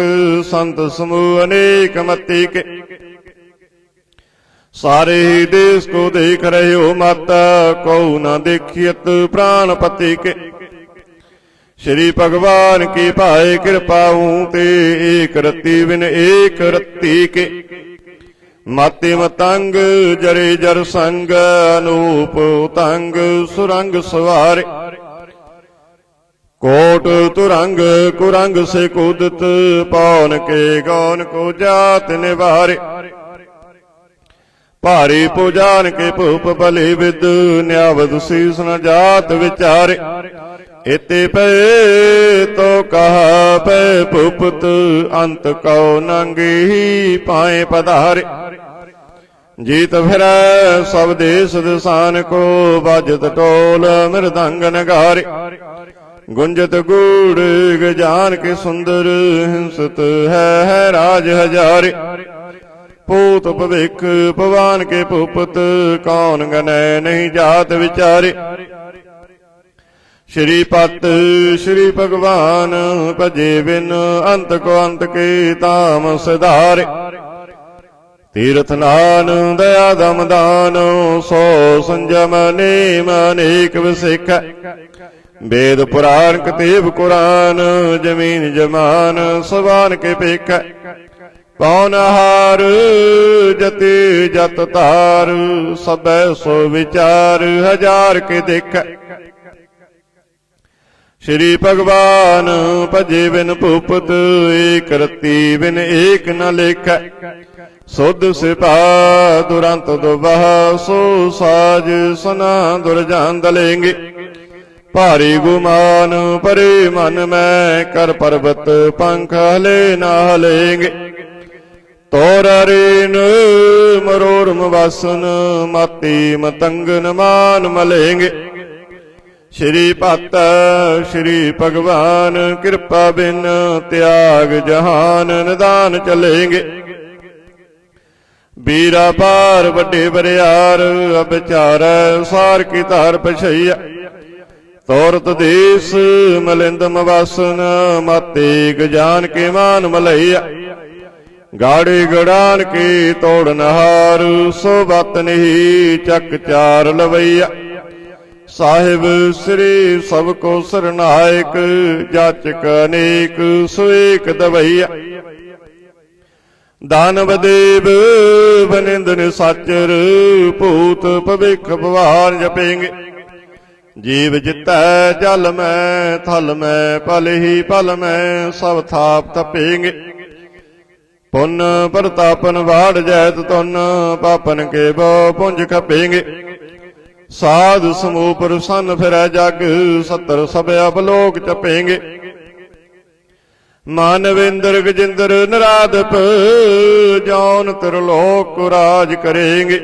संत समूह अनेक मति के। सारे ही देश को देख रहे हो माता, को न देखियत प्राणपति के। श्री भगवान की पाए कृपाऊं ते, एक रति बिन एक रत्ती के। माते मतंग जरे जर संग, अनूप तंग सुरंग सवारे। कोट तुरंग कुरंग से कूदत, पौन के गौन को जात निवारे। भारी पुजान के भूप भले विद, न्यावद शीस न जात विचारे। इति पे तो कहा पे भूपत अंत कौ नांगी पाए पधारे। जीत फिरै सब देश दिसान को बाजत टोल मृदंग नगारे। गुंजत गूढ़ गजान के सुंदर हिंसत है राज हजारे। पूत भविख पवान के भूपत कौन गनै नहीं जात विचारे। श्री पत श्री भगवान भजे बिन अंत को अंत के ताम सिधारे। तीर्थ नान दया दम दान सो संजम नेम अनेक विसिख। वेद पुराण कतेब कुरान जमीन जमान सवान के पेख। पौनहार जति जत तार सब सो विचार हजार के देख। श्री भगवान भजे बिन भूपत एक रति बिन एक न लेख। सुध सिपा दुरंत दुबह सो साज सना दुर्जान दलेंगे। भारी गुमान परे मन में कर पर्वत पंख हले न हलेंगे। तोर रेन मरोरम वासन माती मतंगन मान मलेंगे। श्री पत श्री भगवान कृपा बिन त्याग जहान निदान चलेंगे। बीरा पार वड्डे बरियार अबचार सार की तार पछैया। तोरत देश मलिंद मवासन माते गजान के मान मलैया। गाड़े गड़ान के तोड़ नहार सो बत नहीं चक चार लवैया। साहिब श्री सबको सरनायक जाचक अनेक सुएक दवैया। दानव देव बनिंदन साचर भूत भविख भवान जपेंगे। जीव जितै जल में थल में पल ही पल में सब थाप तपेंगे। पुन प्रतापन वाड़ जैत तुन पापन के बो पुंज खपेंगे। साध समूह प्रसन्न फिरै जग सत्तर सब अपलोक चपेंगे। मानवेंद्र गजेंद्र नराधप जौन त्रिलोक राज करेंगे।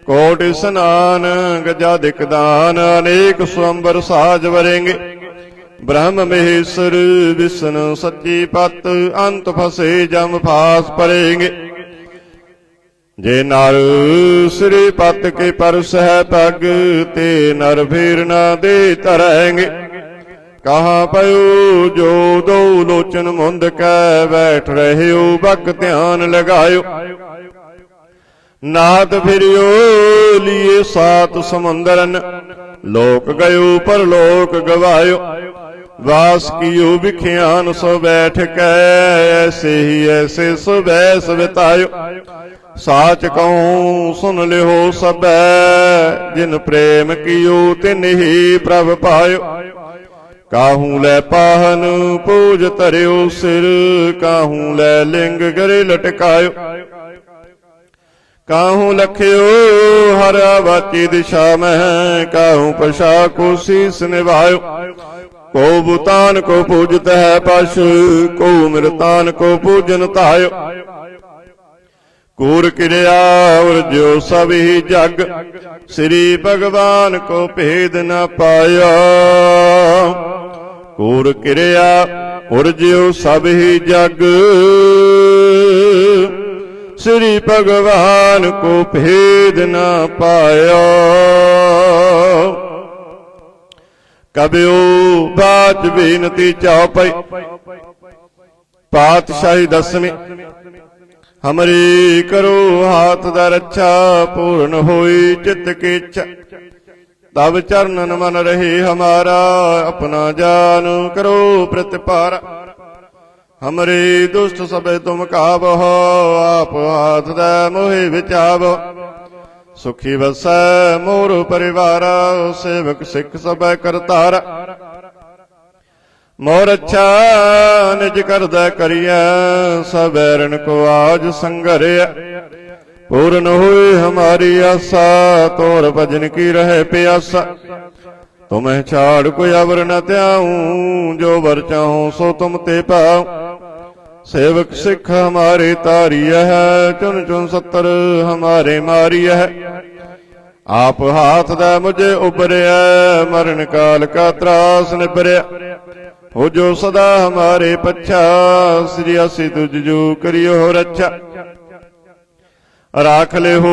कोटि स्नान गजाधिक दान अनेक स्वंबर साज वरेंगे। ब्रह्म महेश्वर विष्णु सच्ची पत अंत फसे जम फास परेंगे। जे नर श्री पत के परस है पग ते नर फिर न दे तरेंगे। कहाँ पयो जो दो लोचन मुंद कै बैठ रहे हो बक ध्यान लगायो। नाथ फिरियो लिए सात समुंदरन लोक गयो पर लोक गवायो। वास कियो बिख्यान सो बैठ कै ऐसे ही ऐसे सो बैस बितायो। साच कहूँ सुन लिहो सब जिन प्रेम कियो तिन ही प्रभ पायो। काहू लै पाहन पूज तरियो सिर काहू लै लिंग गरे लटकायो। काहू लख्यो हर वाची दिशा में काहू पशा को शीस निभायो। को भूतान को पूजत है पश को मृतान को पूजन तायो। कूर क्रिया और जो सब ही जग श्री भगवान को भेद न पाया। कूर क्रिया और जो सब ही जग श्री भगवान को भेद न पाया। कबियो बात बेनती चौपाई पातशाही दसवीं। हमरी करो हाथ दा रक्षा पूर्ण होई चित्त की इच्छा। तब चरणन मन रहे हमारा अपना जान करो प्रतिपारा। हमरे दुष्ट सबे तुम काबह आप हाथ दे मोहि विचाबो। सुखी वसै मोर परिवारा सेवक सिख सबे करतारा। मोर अच्छा निज करदै करिया सबैरन को आज संगरिया। पूर्ण हुई हमारी आशा तोर भजन की रहे प्यासा। तुम्हें छाड़ कोई अवर न त्याऊं, जो वर चाहूं सो तुम ते पाऊं। सेवक सिख हमारे तारिय है, चुन चुन 70 हमारे मारिय है। आप हाथ दे मुझे उबरिया, मरण काल का त्रास निबरिया। हो जो सदा हमारे पच्छा, श्री असी तुझ जो करियो रक्षा। राख ले हो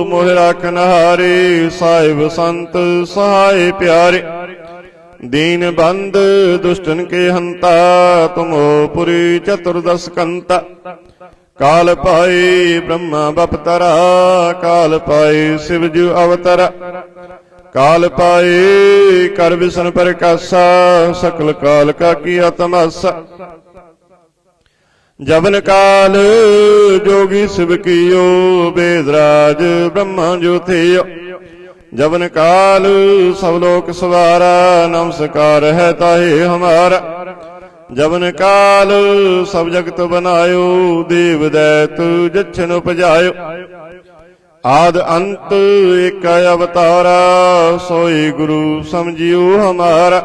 मोह राखन हारे, साहिब संत सहाय प्यारे। दीन बंद दुष्टन के हंता, तुम हो पुरी चतुर्दश कंता। काल पाए ब्रह्मा बपतरा, काल पाए शिव जू अवतरा। काल पाए कर विष्णु प्रकाशा, सकल काल का किया तमाशा। जबन काल जोगी शिव कियो, वेदराज ब्रह्मा जो थियो। जबन काल सब लोक सवारा, नमस्कार है ताहे हमारा। जबन काल सब जगत बनायो, देव दैत जच्छन उपजायो। आद अंत एक अवतारा, सोई गुरु समझियो हमारा।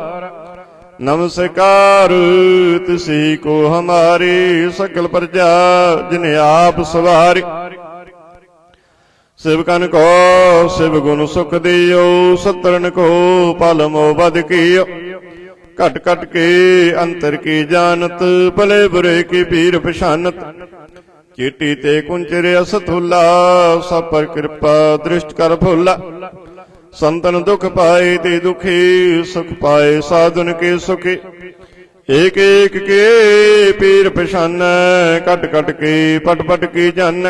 नमस्कार तिसी को हमारी, सकल प्रजा जिन्हें आप सवारी। शिवकन को शिव गुण सुख दियो, सत्रन को पालमो बद कियो। कट कट के अंतर की जानत, भले बुरे की पीर पछानत। चीटी ते कुंचरे असथुला, सब पर कृपा दृष्ट कर भूला। संतन दुख पाए ते दुखी, सुख पाए साधुन के सुखी। एक एक के पीर पछान, कट कट के पट पट की जान।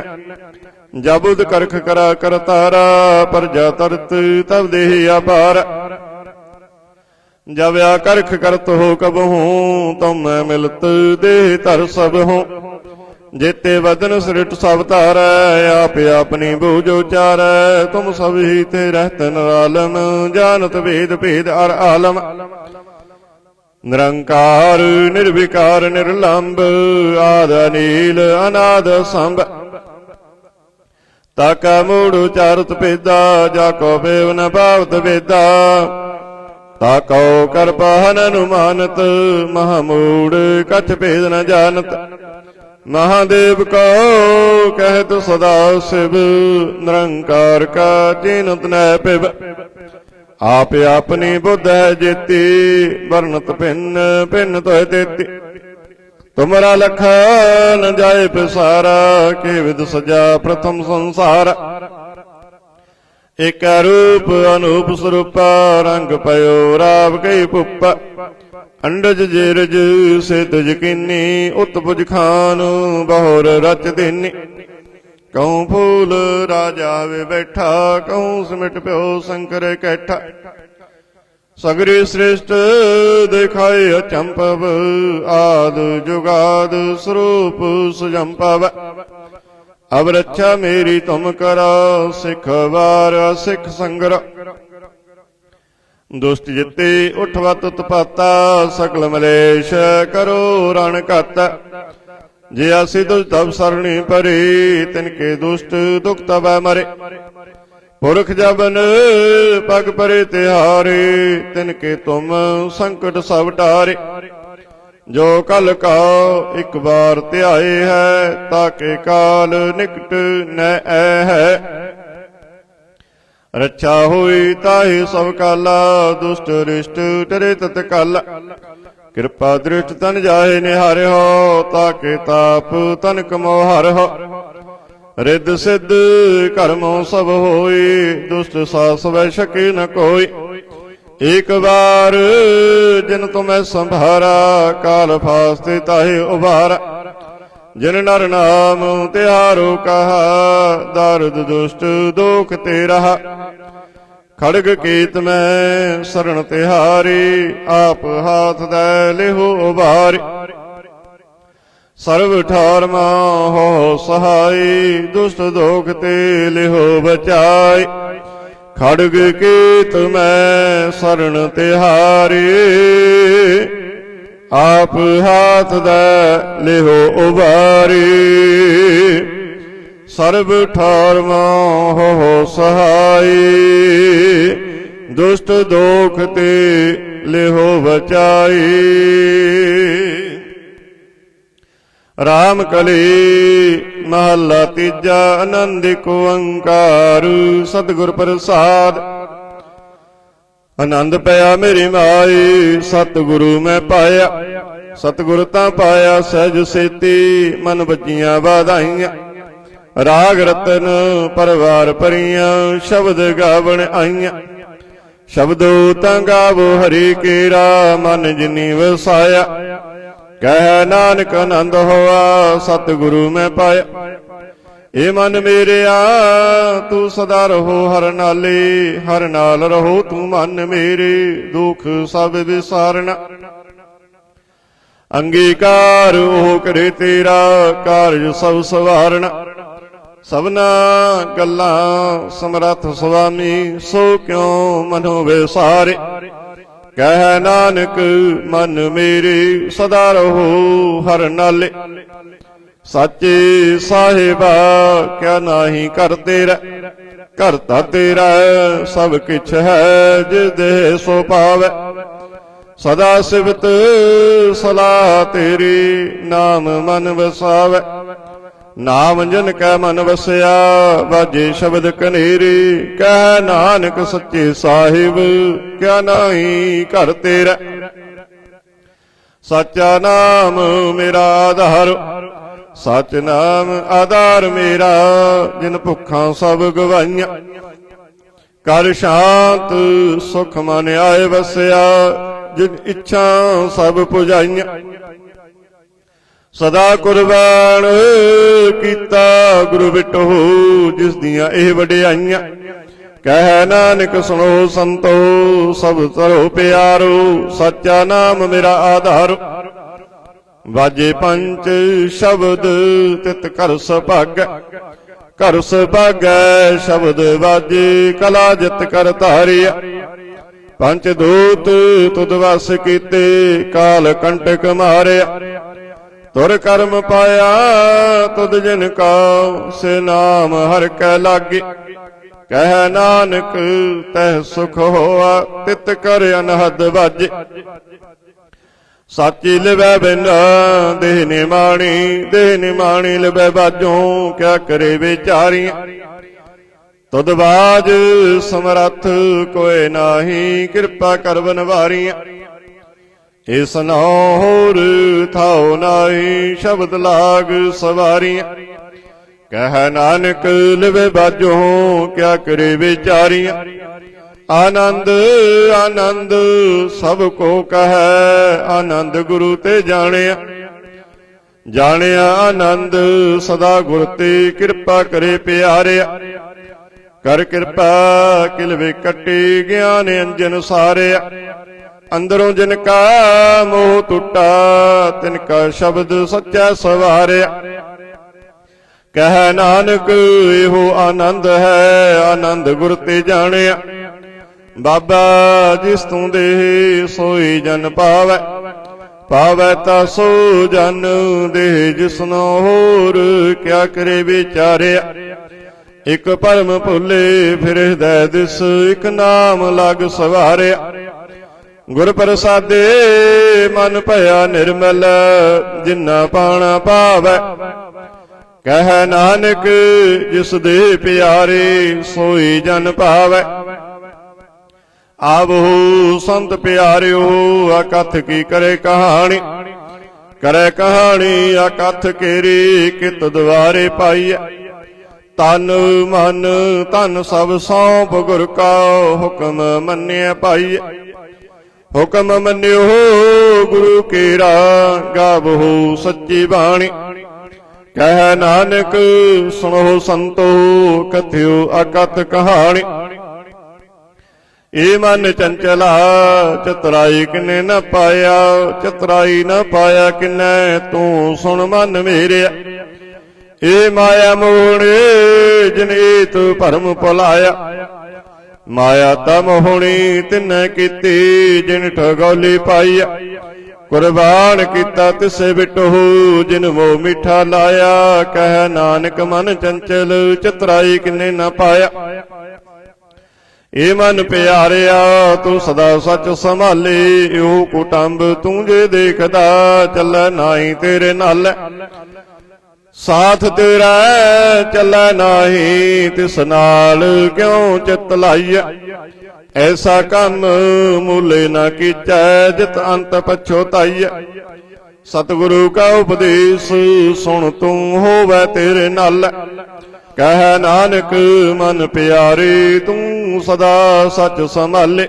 जबुद करख करा कर तारा, प्रजा तरत तब देह अपार। जब या करख करत हो कब हूँ, तुम मैं मिलत देह तर सब हूँ। जेते वदन सृट सब तारै, आप अपनी बूझो चारै। तुम सब ही थे रहत निरालम, जानत भेद भेद अर आलम। निरंकार निर्विकार निर्लंब, आद नील अनाद संभ। ताका मूढ़ उचारत पेदा, जाको बेव न पावत वेदा। ताको कर पहन अनुमानत, महामूढ़ कछ भेद न जानत। महादेव को कहत सदा शिव, निरंकार का चीनत न पिब। आप अपनी बुद्ध है जेती, वर्णत भिन्न भिन्न तो देती। तुमरा लखा न जाए पिसारा, के विद सजा प्रथम संसार। एक रूप अनूप स्वरूपा, रंग पयो राव कई पुप्पा। अंडज जेरज से तुझ किन्नी, उत्पुज खान बहुर रच दिनी। कहूँ फूल राजा वे बैठा, कहूँ सिमट प्यो शंकर कैठा। सगरी श्रेष्ठ दिखाए अचंपव, आद जुगाद स्वरूप सुजंपव। अब रक्षा मेरी तुम करो, सिख वार सिख संगर। दुष्ट जिते उठवत उत्पाता, सकल मलेश करो रण काता। जे आसी दुष्ट तब सरणी परे, तिनके दुष्ट दुख तब मरे। पुरख जबन पग परे तिहारे, तिनके तुम संकट सब टारे। जो कल का एक बार त्याए है, ताके काल निकट न है। रक्षा हुई ताहि सब काला, दुष्ट रिष्ट टरे तत्काला। कृपा दृष्ट तन जाहे निहारे हो, ताके ताप तन कमो हर हो। रिद्ध सिद्ध कर्मों सब होई, दुष्ट सास वै सके न कोई। एक बार जिन तुम्हें संभारा, काल फास्ते ताहे उबारा। जिन नर नाम तिहारो कहा, दारुद दुष्ट दोख ते रहा। खड़ग कीत में शरण तिहारी, आप हाथ दे लेहो उबारी। सर्व ठार हो सहाय, दुष्ट दोख ते लेहो बचाई। खड़ग कीत में शरण तिहारी, आप हाथ दे लेहो उबारी। सर्व ठार हो सहाय, दुष्ट दोख ते लेहो बचाई। राम कली महला तीजा आनंद को अंकार। सतगुर प्रसाद आनंद पया मेरी माई। सतगुरु मैं पाया सतगुर तां पाया सहज सेती। मन बजियां वाधाइयां राग रतन परवार परियां। शब्द गावण आईयां शब्दो तां गावो हरि केरा। मन जिनी वसाया कह नानक आनंद होआ। सतगुरु मैं पाया ए मन मेरेया तू सदा रहो हर नाले। हर नाल रहो तू मन मेरे। दुख सब विसारना अंगीकार ओह करे तेरा। कारज सब सवारना सबना गल्लां समरथ स्वामी। सो क्यों मनो विसारे कह नानक मन मेरे। सदा रहो हर नाले साचे साहिबा क्या नाही कर तेरा। करता तेरा सब किछ है जिस देह सो पावे। सदा सिवत सलाह तेरी नाम मन वसावे। नाम जन कै मन वसया बाजे शब्द कनेरी। कह नानक सच्चे साहिब क्या नाही कर तेरा। साचा नाम मेरा आधार। सच नाम आधार मेरा। जिन भुखां सब गवाइयां कर शांत सुख मन आए वसया। जिन इच्छा सब पुजाइयां सदा कुर्बान कीता गुरु बिटो। जिस दियां एह वडियाइयां कह नानक सुनो संतो। सब तरो प्यारो सच्चा नाम मेरा आधार। वाजे पंच शब्द तित कर सुभागै। कर सुभागै शब्द वाजे कला जित कर धारिया। पंच दूत तुद वस कीते काल कंटक मारिया। तुर कर्म पाया तुद जिन का से नाम हर कै लागे। कह नानक तह सुख होआ तित कर अनहद बाजे। साची लिवै बिन देह निमाणी लिवै बाजों। क्या करे बेचारियां तुद बाज समरथ कोय नाही। कृपा कर बनवारियां इस नौ होर थाओ नाही। शब्द लाग सवारियां कह नानक लिवे बाजों। क्या करे बेचारियां आनंद आनंद सब को कह। आनंद गुरु ते जानिया जानिया आनंद सदा गुर ते। कृपा करे प्यारिया कर कृपा किलवे कटी। ज्ञान अंजन सारिया अंदरों जिनका मोह टूटा। तिनका शब्द सच्चा सवारिया कह नानक एहो आनंद है। आनंद गुर ते जानिया बाबा जिस तू दे सोई जन पावै। पावै ता सो जन दे जिसनो होर। क्या करे विचारिया एक परम भुले फिर हृदय दिस। एक नाम लग सवारिया गुर प्रसादे मन भया निर्मल। जिन्ना पाना पावै कह नानक जिस दे प्यारे। सोई जन पावै आवो संत प्यारियो। अकथ की करे कहानी करे कहानी। अकथ केरी कित द्वारे पाईए। तन मन तन सब सौंप गुर का। हुक्म मन्निया पाईए हुक्म मन्यो गुरु केरा। गावो सच्ची बाणी कह नानक सुनो संतो। कथ्यो अकथ कहानी ए मन चंचला चतुराई किने न पाया। चतुराई न पाया किने तू सुन मन मेरे। ए माया मोहने जिन तू भरम भुलाया। माया ता मोहनी तिन्ने कीती जिन ठगौली पाईया। कुर्बान कीता तिसे बिटो जिन मोह मीठा लाया। कह नानक मन चंचल चतुराई किने न पाया। ਏ ਮਨ ਪਿਆਰਿਆ ਤੂੰ ਸਦਾ ਸੱਚ ਸੰਭਾਲੇ, ਇਹੋ ਕੁਟੰਬ ਤੂੰ ਜੇ ਦੇਖਦਾ, ਚੱਲੈ ਨਾਹੀ ਤੇਰੇ ਨਾਲ। ਸਾਥ ਤੇਰਾ ਚੱਲੈ ਨਾਹੀ, ਤਿਸ ਨਾਲ ਕਿਉ ਚਿਤ ਲਾਈਐ। ਐਸਾ ਕੰਮ ਮੂਲੇ ਨਾ ਕੀਚੈ, ਜਿਤ ਅੰਤ ਪਛੋਤਾਈਐ। ਸਤਿਗੁਰੂ ਕਾ ਉਪਦੇਸ਼ ਸੁਣ ਤੂੰ ਹੋਵੈ ਤੇਰੇ ਨਾਲ। ਕਹਿ ਨਾਨਕ ਮਨ ਪਿਆਰੇ ਤੂੰ ਸਦਾ ਸੱਚ ਸੰਭਾਲੇ।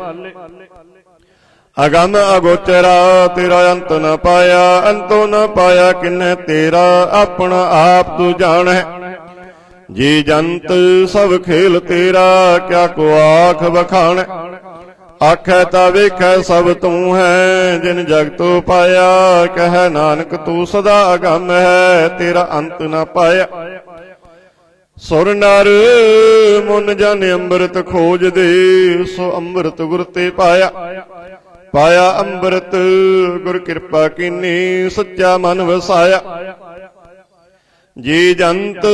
ਅਗੰਮ ਅਗੋਚਰਾ ਤੇਰਾ ਅੰਤ ਨ ਪਾਇਆ, ਅੰਤੋ ਨ ਪਾਇਆ ਕਿਨੈ ਤੇਰਾ, ਆਪਣਾ ਆਪ ਤੂੰ ਜਾਣੈ। ਜੀ ਜੰਤ ਸਭ ਖੇਲ ਤੇਰਾ, ਕਿਆ ਕੋ ਆਖ ਬਖਾਣੈ। ਆਖੈ ਤਾ ਵੇਖੈ ਸਭ ਤੂੰ ਹੈ, ਜਿਨ ਜਗਤੋ ਪਾਇਆ। ਕਹਿ ਨਾਨਕ ਤੂੰ ਸਦਾ ਅਗੰਮ ਹੈ, ਤੇਰਾ ਅੰਤ ਨ ਪਾਇਆ। ਸੁਰ ਨਰ ਮੁਨ ਜਨ ਅੰਮ੍ਰਿਤ ਖੋਜਦੇ, ਸੋ ਅੰਮ੍ਰਿਤ ਗੁਰ ਤੇ ਪਾਇਆ। ਪਾਇਆ ਅੰਮ੍ਰਿਤ ਗੁਰ ਕਿਰਪਾ ਕੀਨੀ, ਸੱਚਾ ਮਨ ਵਸਾਇਆ। ਜੀ ਜੰਤ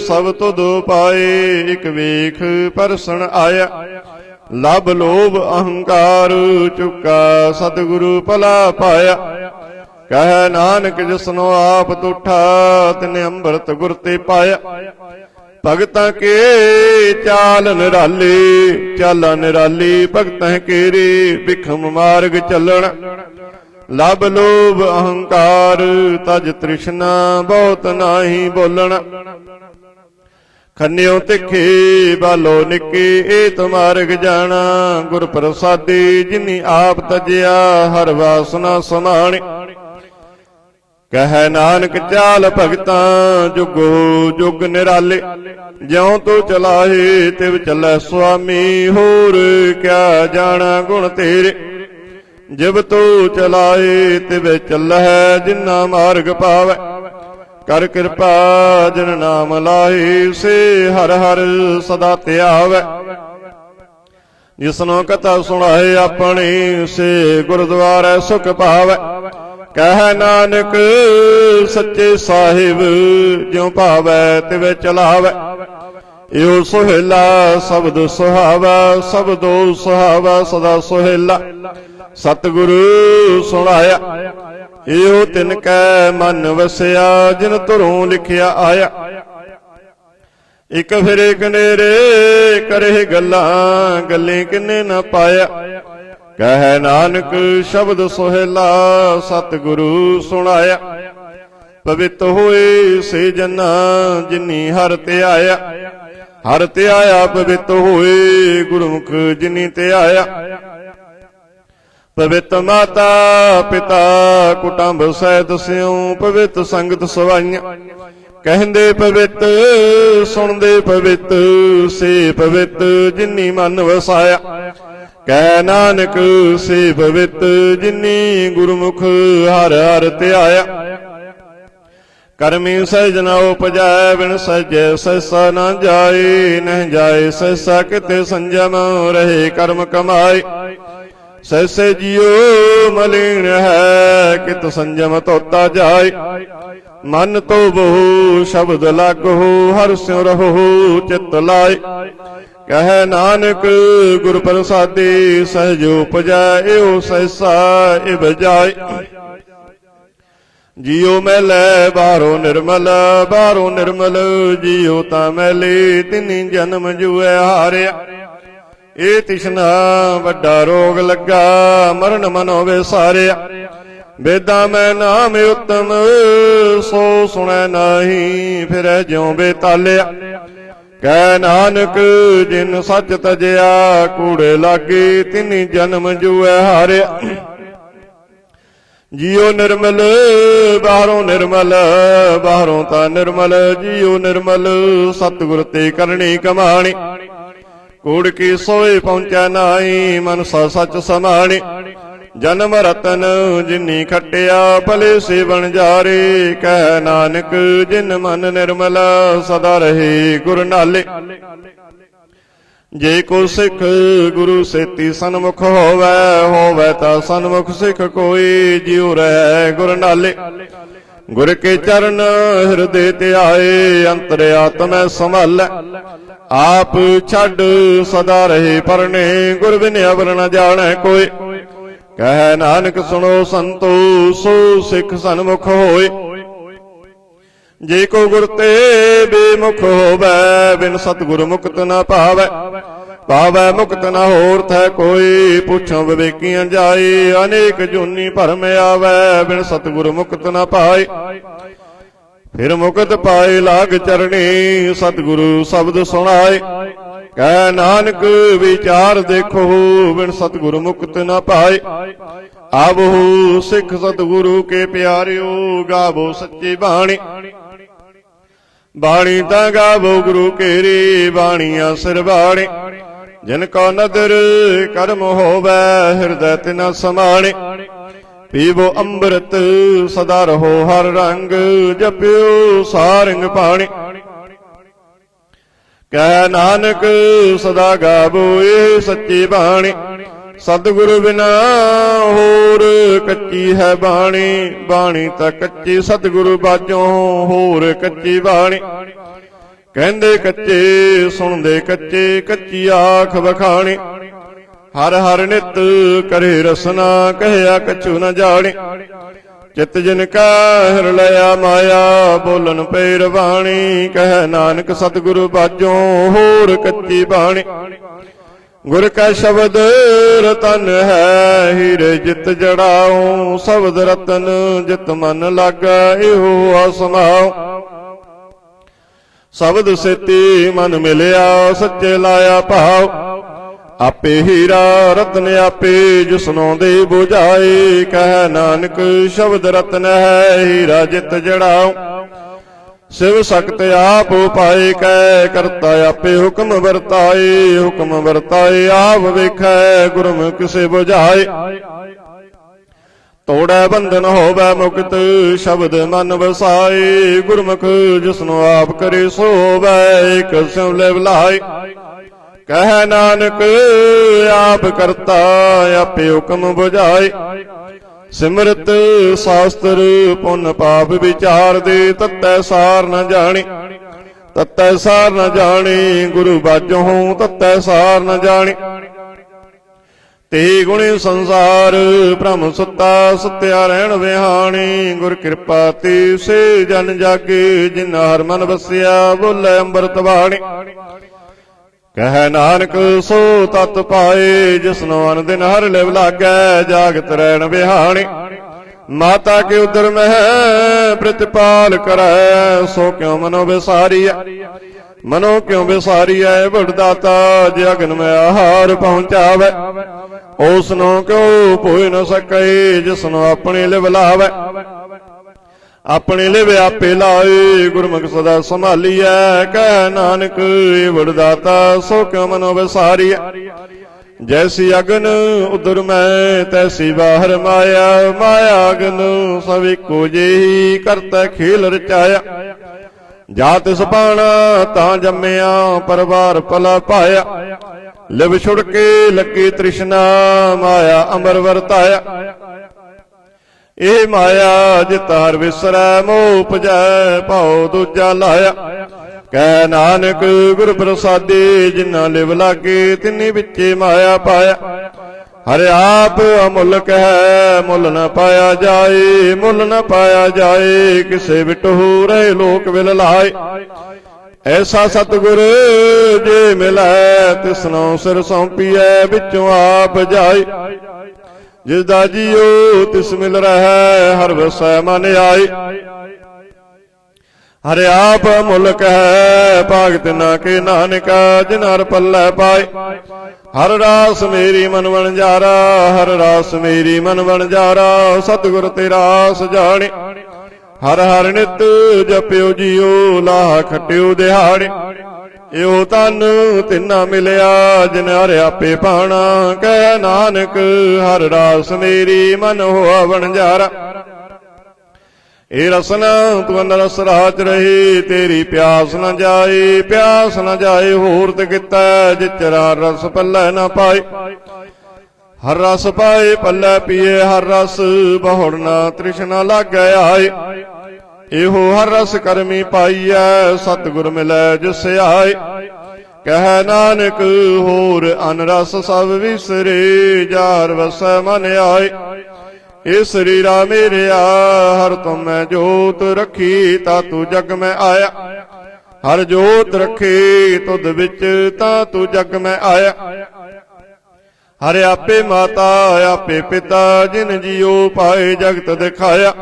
ਸਭ ਤੁਧ ਪਾਏ, ਇਕ ਵੇਖ ਪਰਸਣ ਆਇਆ। ਲਭ ਲੋਭ ਅਹੰਕਾਰ ਚੁਕਾ, ਸਤਿਗੁਰੂ ਭਲਾ ਪਾਇਆ। ਕਹਿ ਨਾਨਕ ਜਿਸਨੋ ਆਪ ਤੁਠਾ, ਤਿਨੇ ਅੰਮ੍ਰਿਤ ਗੁਰ ਤੇ ਪਾਇਆ। ਭਗਤਾਂ ਕੇ ਚਾਲ ਨਿਰਾਲੀ, ਚਾਲਾਂ ਨਿਰਾਲੀ ਭਗਤਾਂ ਕੇਰੇ, ਬਿਖਮ ਮਾਰਗ ਚੱਲਣ। ਲਭ ਲੋਭ ਅਹੰਕਾਰ ਤਜ ਤ੍ਰਿਸ਼ਨਾ, ਬਹੁਤ ਨਾਹੀ ਬੋਲਣ। ਖੰਨਿਓ ਤਿੱਖੇ ਬਾਲੋ ਨਿੱਕੇ, ਏਤ ਮਾਰਗ ਜਾਣਾ। ਗੁਰ ਪ੍ਰਸਾਦੀ ਜਿਨੀ ਆਪ ਤਜਿਆ, ਹਰ ਵਾਸਨਾ ਸਮਾਣੇ। ਕਹਿ ਨਾਨਕ ਚਾਲ ਭਗਤਾਂ ਜੁਗੋ ਜੁਗ ਨਿਰਾਲੇ। ਜਿਉ ਤੂੰ ਚਲਾਹੇ ਤਿਵ ਚੱਲੈ ਸੁਆਮੀ, ਹੋਰ ਕਿਆ ਜਾਣਾ ਗੁਣ ਤੇਰੇ। ਜਿਵ ਤੂੰ ਚਲਾਏ ਤਿਵ ਚੱਲੈ, ਜਿਨਾ ਮਾਰਗ ਪਾਵੈ। ਕਰ ਕਿਰਪਾ ਜਿਨ ਨਾਮ ਲਾਹੇ, ਸੇ ਹਰ ਹਰ ਸਦਾ ਧਿਆਵੈ। ਜਿਸਨੋ ਕਥਾ ਸੁਣਾਏ ਆਪਣੀ, ਸੇ ਗੁਰਦੁਆਰੇ ਸੁਖ ਪਾਵੈ। ਕਹਿ ਨਾਨਕ ਸੱਚੇ ਸਾਹਿਬ ਜਿਉ ਭਾਵੈ ਤਿਵੇਂ ਚਲਾਵੈ। ਇਹੋ ਸੁਹੇਲਾ ਸ਼ਬਦ ਸੁਹਾਵਾ, ਸ਼ਬਦੋ ਸੁਹਾਵਾ ਸਦਾ ਸੁਹੇਲਾ। ਸਤਿਗੁਰੂ ਸੁਣਾਇਆ ਇਹੋ ਤਿਨ ਕੈ ਮਨ ਵਸਿਆ, ਜਿਨ ਧੁਰੋਂ ਲਿਖਿਆ ਆਇਆ। ਇਕ ਫਿਰੇ ਕਨੇਰੇ ਕਰੇ ਗੱਲਾਂ, ਗੱਲੇ ਕਿੰਨੇ ਨਾ ਪਾਇਆ। ਕਹਿ ਨਾਨਕ ਸ਼ਬਦ ਸੁਹੇਲਾ, ਸਤਿਗੁਰੂ ਸੁਣਾਇਆ। ਪਵਿੱਤ ਹੋਏ ਸੇ ਜਨਾ, ਜਿਨੀ ਹਰਿ ਧਿਆਇਆ। ਹਰਿ ਧਿਆਇਆ ਪਵਿੱਤ ਹੋਏ, ਗੁਰਮੁਖ ਜਿਨੀ ਧਿਆਇਆ। ਪਵਿੱਤ ਮਾਤਾ ਪਿਤਾ ਕੁਟੰਬ ਸਹਿਤ ਸਿਉ, ਪਵਿੱਤ ਸੰਗਤ ਸਵਾਈਆਂ। ਕਹਿੰਦੇ ਪਵਿੱਤ ਸੁਣਦੇ ਪਵਿੱਤ, ਸੇ ਪਵਿੱਤ ਜਿਨੀ ਮਨ ਵਸਾਇਆ। ਕਹਿ ਨਾਨਕ ਸੇ ਪਵਿੱਤ, ਜਿਨੀ ਗੁਰਮੁਖ ਹਰਿ ਹਰਿ ਧਿਆਇਆ। ਕਰਮੀ ਸਹਿਜ ਨ ਉਪਜੈ, ਬਿਨ ਸਹਿਜੈ ਸਹਿਸਾ ਨਾ ਜਾਏ। ਨਹਿ ਜਾਏ ਸਹਿਸਾ ਕਿਤੇ ਸੰਜਮ, ਰਹੇ ਕਰਮ ਕਮਾਏ। ਸਹਿਸੇ ਜੀਉ ਮਲੀਨ ਹੈ, ਕਿਤ ਸੰਜਮ ਧੋਤਾ ਜਾਏ। ਮਨ ਤੋ ਬਹੁ ਸ਼ਬਦ ਲਾਗੋ, ਹਰਿ ਸਿਉ ਰਹੋ ਚਿਤ ਲਾਏ। ਕਹਿ ਨਾਨਕ ਗੁਰ ਪ੍ਰਸਾਦੀ, ਸਹਿਜ ਉਪਜੈ ਇਹੋ ਸਹਿਸਾ ਇਵ ਜਾਏ। ਜੀਉ ਮੈਲੇ ਬਾਹਰੋਂ ਨਿਰਮਲ, ਬਾਹਰੋਂ ਨਿਰਮਲ ਜੀਉ ਤਾਂ ਮੈਲੇ। ਤਿਨੀ ਜਨਮ ਜੂਐ ਹਾਰਿਆ, ਇਹ ਤਿਸ਼ਨਾ ਵੱਡਾ ਰੋਗ ਲੱਗਾ। ਮਰਨ ਮਨੋ ਵਿਸਾਰਿਆ, ਵੇਦਾਂ ਮੈਂ ਨਾਮ ਉਤਮ, ਸੋ ਸੁਣੈ ਨਾਹੀ ਫਿਰੈ ਜਿਉ ਬੇਤਾਲਿਆ। ਕਹਿ ਨਾਨਕ ਜਿਨ ਸੱਚ ਤਜਿਆ, ਕੂੜੇ ਲਾਗੇ ਤਿਨੀ ਜਨਮ ਜੂਐ ਹਾਰਿਆ। ਜੀਉ ਨਿਰਮਲ ਬਾਹਰੋਂ ਨਿਰਮਲ, ਬਾਹਰੋਂ ਤਾਂ ਨਿਰਮਲ ਜੀਉ ਨਿਰਮਲ। ਸਤਿਗੁਰ ਤੇ ਕਰਨੀ ਕਮਾਣੀ, ਕੂੜ ਕੀ ਸੋਏ ਪਹੁੰਚੈ ਨਾਹੀ। ਮਨਸਾ ਸੱਚ ਸਮਾਣੀ, ਜਨਮ ਰਤਨ ਜਿਨੀ ਖਟਿਆ, ਭਲੇ ਸੇ ਬਣ ਜਾਰੇ। ਕਹਿ ਨਾਨਕ ਜਿਨ ਮਨ ਨਿਰਮਲ, ਸਦਾ ਰਹੇ ਗੁਰ ਨਾਲੇ। ਜੇ ਕੋ ਸਿੱਖ ਗੁਰੂ ਸੇਤੀ ਸਨਮੁਖ ਹੋਵੈ, ਹੋਵੈ ਤਾਂ ਸਨਮੁਖ ਸਿੱਖ ਕੋਈ। ਜਿਉ ਰਹਿ ਗੁਰ ਨਾਲੇ, ਗੁਰ ਕੇ ਚਰਨ ਹਿਰਦੇ ਧਿਆਏ। ਅੰਤਰ ਆਤਮੈ ਸੰਭਾਲੈ, आप छड़ सदा रहे परने, गुर बिन अवर न जाने कोई। कह नानक सुनो संतो, सो सिख सन्मुख होए। जे को गुर ते बेमुख होवै, बिन सतगुर मुक्त न पावै। पावै मुक्त न होर थे कोई, पुछो विवेकियां जाए। अनेक जूनी भरम आवै, बिन सतगुर मुक्त न पाए। फिर मुकत पाए लाग चरणी, सतगुरु शब्द सुनाए। कह नानक विचार देखो, बिन सतगुरु मुक्त न पाए। आवो सिख सतगुरु के प्यारियो, गावो सच्ची बाणी। बाणी ता गावो गुरु केरी, बाणिया सिर बाणी। जिनको नदर कर्म होवै, हृदय तिना समाणे। पीवो अमृत सदा रहो हर रंग, जपियो सारंग पाणी। कह नानक सदा गावो ये सच्ची बाणी। सतगुरु बिना होर कच्ची है बाणी। बाणी ता कच्ची सतगुरु बाजों, होर कच्ची बाणी। कहंदे कच्चे सुनदे कच्चे, कच्ची आख बखाणी। हर हर नित करे रसना, कहया कछु न जाने। चित जिन का हिर लया माया, बोलन पेर बाणी। कह नानक सतगुरु बाजों, होर कच्ची बाणी। गुर का शब्द रतन है, हीरे जित जड़ाओ। शब्द रतन जित मन लागा, इहो आसमाओ। शब्द सेती मन मिलिया, सच्चे लाया भाव। आपे हीरा रतन आपे, जिसनों दे बुझाए। कह नानक शब्द रतन है, हीरा जित जड़ाओ। शिव सख्त आप पाए, कह करता आपे हुक्म वरताए। हुक्म वरताए आप वेखै, गुरमुख से बुझाए। तोड़ै बंधन होवै मुक्त, शब्द मन वसाए। गुरमुख जिसनो आप करे, सो होवै एक स्यों लिव लाए। कह नानक आप करता, आपे हुक्म बुझाए। सिमरत शास्त्र पुन पाप विचार दे, तत्तै सार न जाने। तत्तै सार न जाने, गुरु बाजों तत्तै सार न जाने। ते गुणे संसार भ्रम सुता, सुत्या रहन विहाणी। गुर कृपा ते से जन जागे, जिन्ना हर मन वसिया, बोले अंबरत बाणी। कह नानक सो तत पाए, जिसनो अन दिन हर लिव लागै। जागत रहन बिहाणी। माता के उदर में प्रतिपाल करै, सो क्यों मनो विसारिया। मनो क्यों विसारिया, बड़दाता जे अगन में आहार पहुंचावे। उसनो क्यों भोय न सके, जिसनो अपने लिव लावे। अपने लिव आपे लाए, गुरमुख सदा संभालिया। कह नानक वरदाता, सो क्यों मनो विसारिया। जैसी अगन उदर में, तैसी बाहर माया। माया अगन सब एको जेही, करता खेल रचाया। जात सपाना ता जम्मिया, परवार पला पाया। लिव छुड़ के लगी तृष्णा, माया अमर वरताया। ਇਹ ਮਾਇਆ ਜਿਤਾਰ ਵਿਸਰੈ, ਮੋਹ ਉਪਜੈ ਭਾਉ ਦੂਜਾ ਲਾਇਆ। ਕਹਿ ਨਾਨਕ ਗੁਰ ਪ੍ਰਸਾਦੀ, ਜਿਨ੍ਹਾਂ ਲਿਵ ਲਾਗੇ ਤਿਨੀ ਵਿੱਚੇ ਮਾਇਆ ਪਾਇਆ। ਹਰਿ ਆਪ ਅਮੁੱਲਕ ਹੈ, ਮੁੱਲ ਨ ਪਾਇਆ ਜਾਏ। ਮੁੱਲ ਨ ਪਾਇਆ ਜਾਏ, ਕਿਸੇ ਵਿਟਹੁ ਰਹੇ ਲੋਕ ਵਿਲ ਲਾਏ। ਐਸਾ ਸਤਿਗੁਰ ਜੇ ਮਿਲੈ, ਤਿਸਨੋ ਸਿਰ ਸੌਂਪੀਐ, ਵਿੱਚੋਂ ਆਪ ਜਾਏ। जिसदा जियो तिस मिल रहा, हर वसै मन आए। हरे आप मुल्क है, भागत ना के नानका, जिन हर पल्लै पाए। हर रास मेरी मन वणजारा, हर रास मेरी मन वणजारा। सतगुर तेरा आस जाने, हर हर नित जपियो जियो, लाह खटियो दिहाड़े। ਇਹੋ ਤਨ ਤਿੰਨਾ ਮਿਲਿਆ, ਜਿਨ ਹਰ ਆਪੇ ਪਾਣਾ। ਕਹਿ ਨਾਨਕ ਹਰ ਰਾਸ ਮੇਰੀ, ਮਨ ਹੋਆ ਵਣਜਾਰਾ। ਇਹ ਰਸਨਾ ਤੂੰ ਅੰਦਰ ਰਸ ਰਾਚ ਰਹੀ, ਤੇਰੀ ਪਿਆਸ ਨ ਜਾਏ। ਪਿਆਸ ਨ ਜਾਏ ਹੋਰ ਤੇ ਕੀਤਾ, ਜਿਚਰਾ ਰਸ ਪੱਲੇ ਨਾ ਪਾਏ। ਹਰ ਰਸ ਪਾਏ ਪੱਲੇ ਪੀਏ, ਹਰ ਰਸ ਬਹੁੜ ਨਾ ਤ੍ਰਿਸ਼ਨਾ ਲਾਗੈ ਆਏ। ਇਹੋ ਹਰ ਰਸ ਕਰਮੀ ਪਾਈਐ, ਸਤਿਗੁਰ ਮਿਲੈ ਜਿਸ ਆਏ। कह नानक होर अन रस सब विसरे, जार वसै मन आए। ए शरीरा मेरिया हर तुम मैं जोत रखी, ता तू जग में आया। हर जोत रखी तुद विच, ता तू जग में आया। हर आपे माता आपे पिता, जिन जियो पाए जगत दिखाया।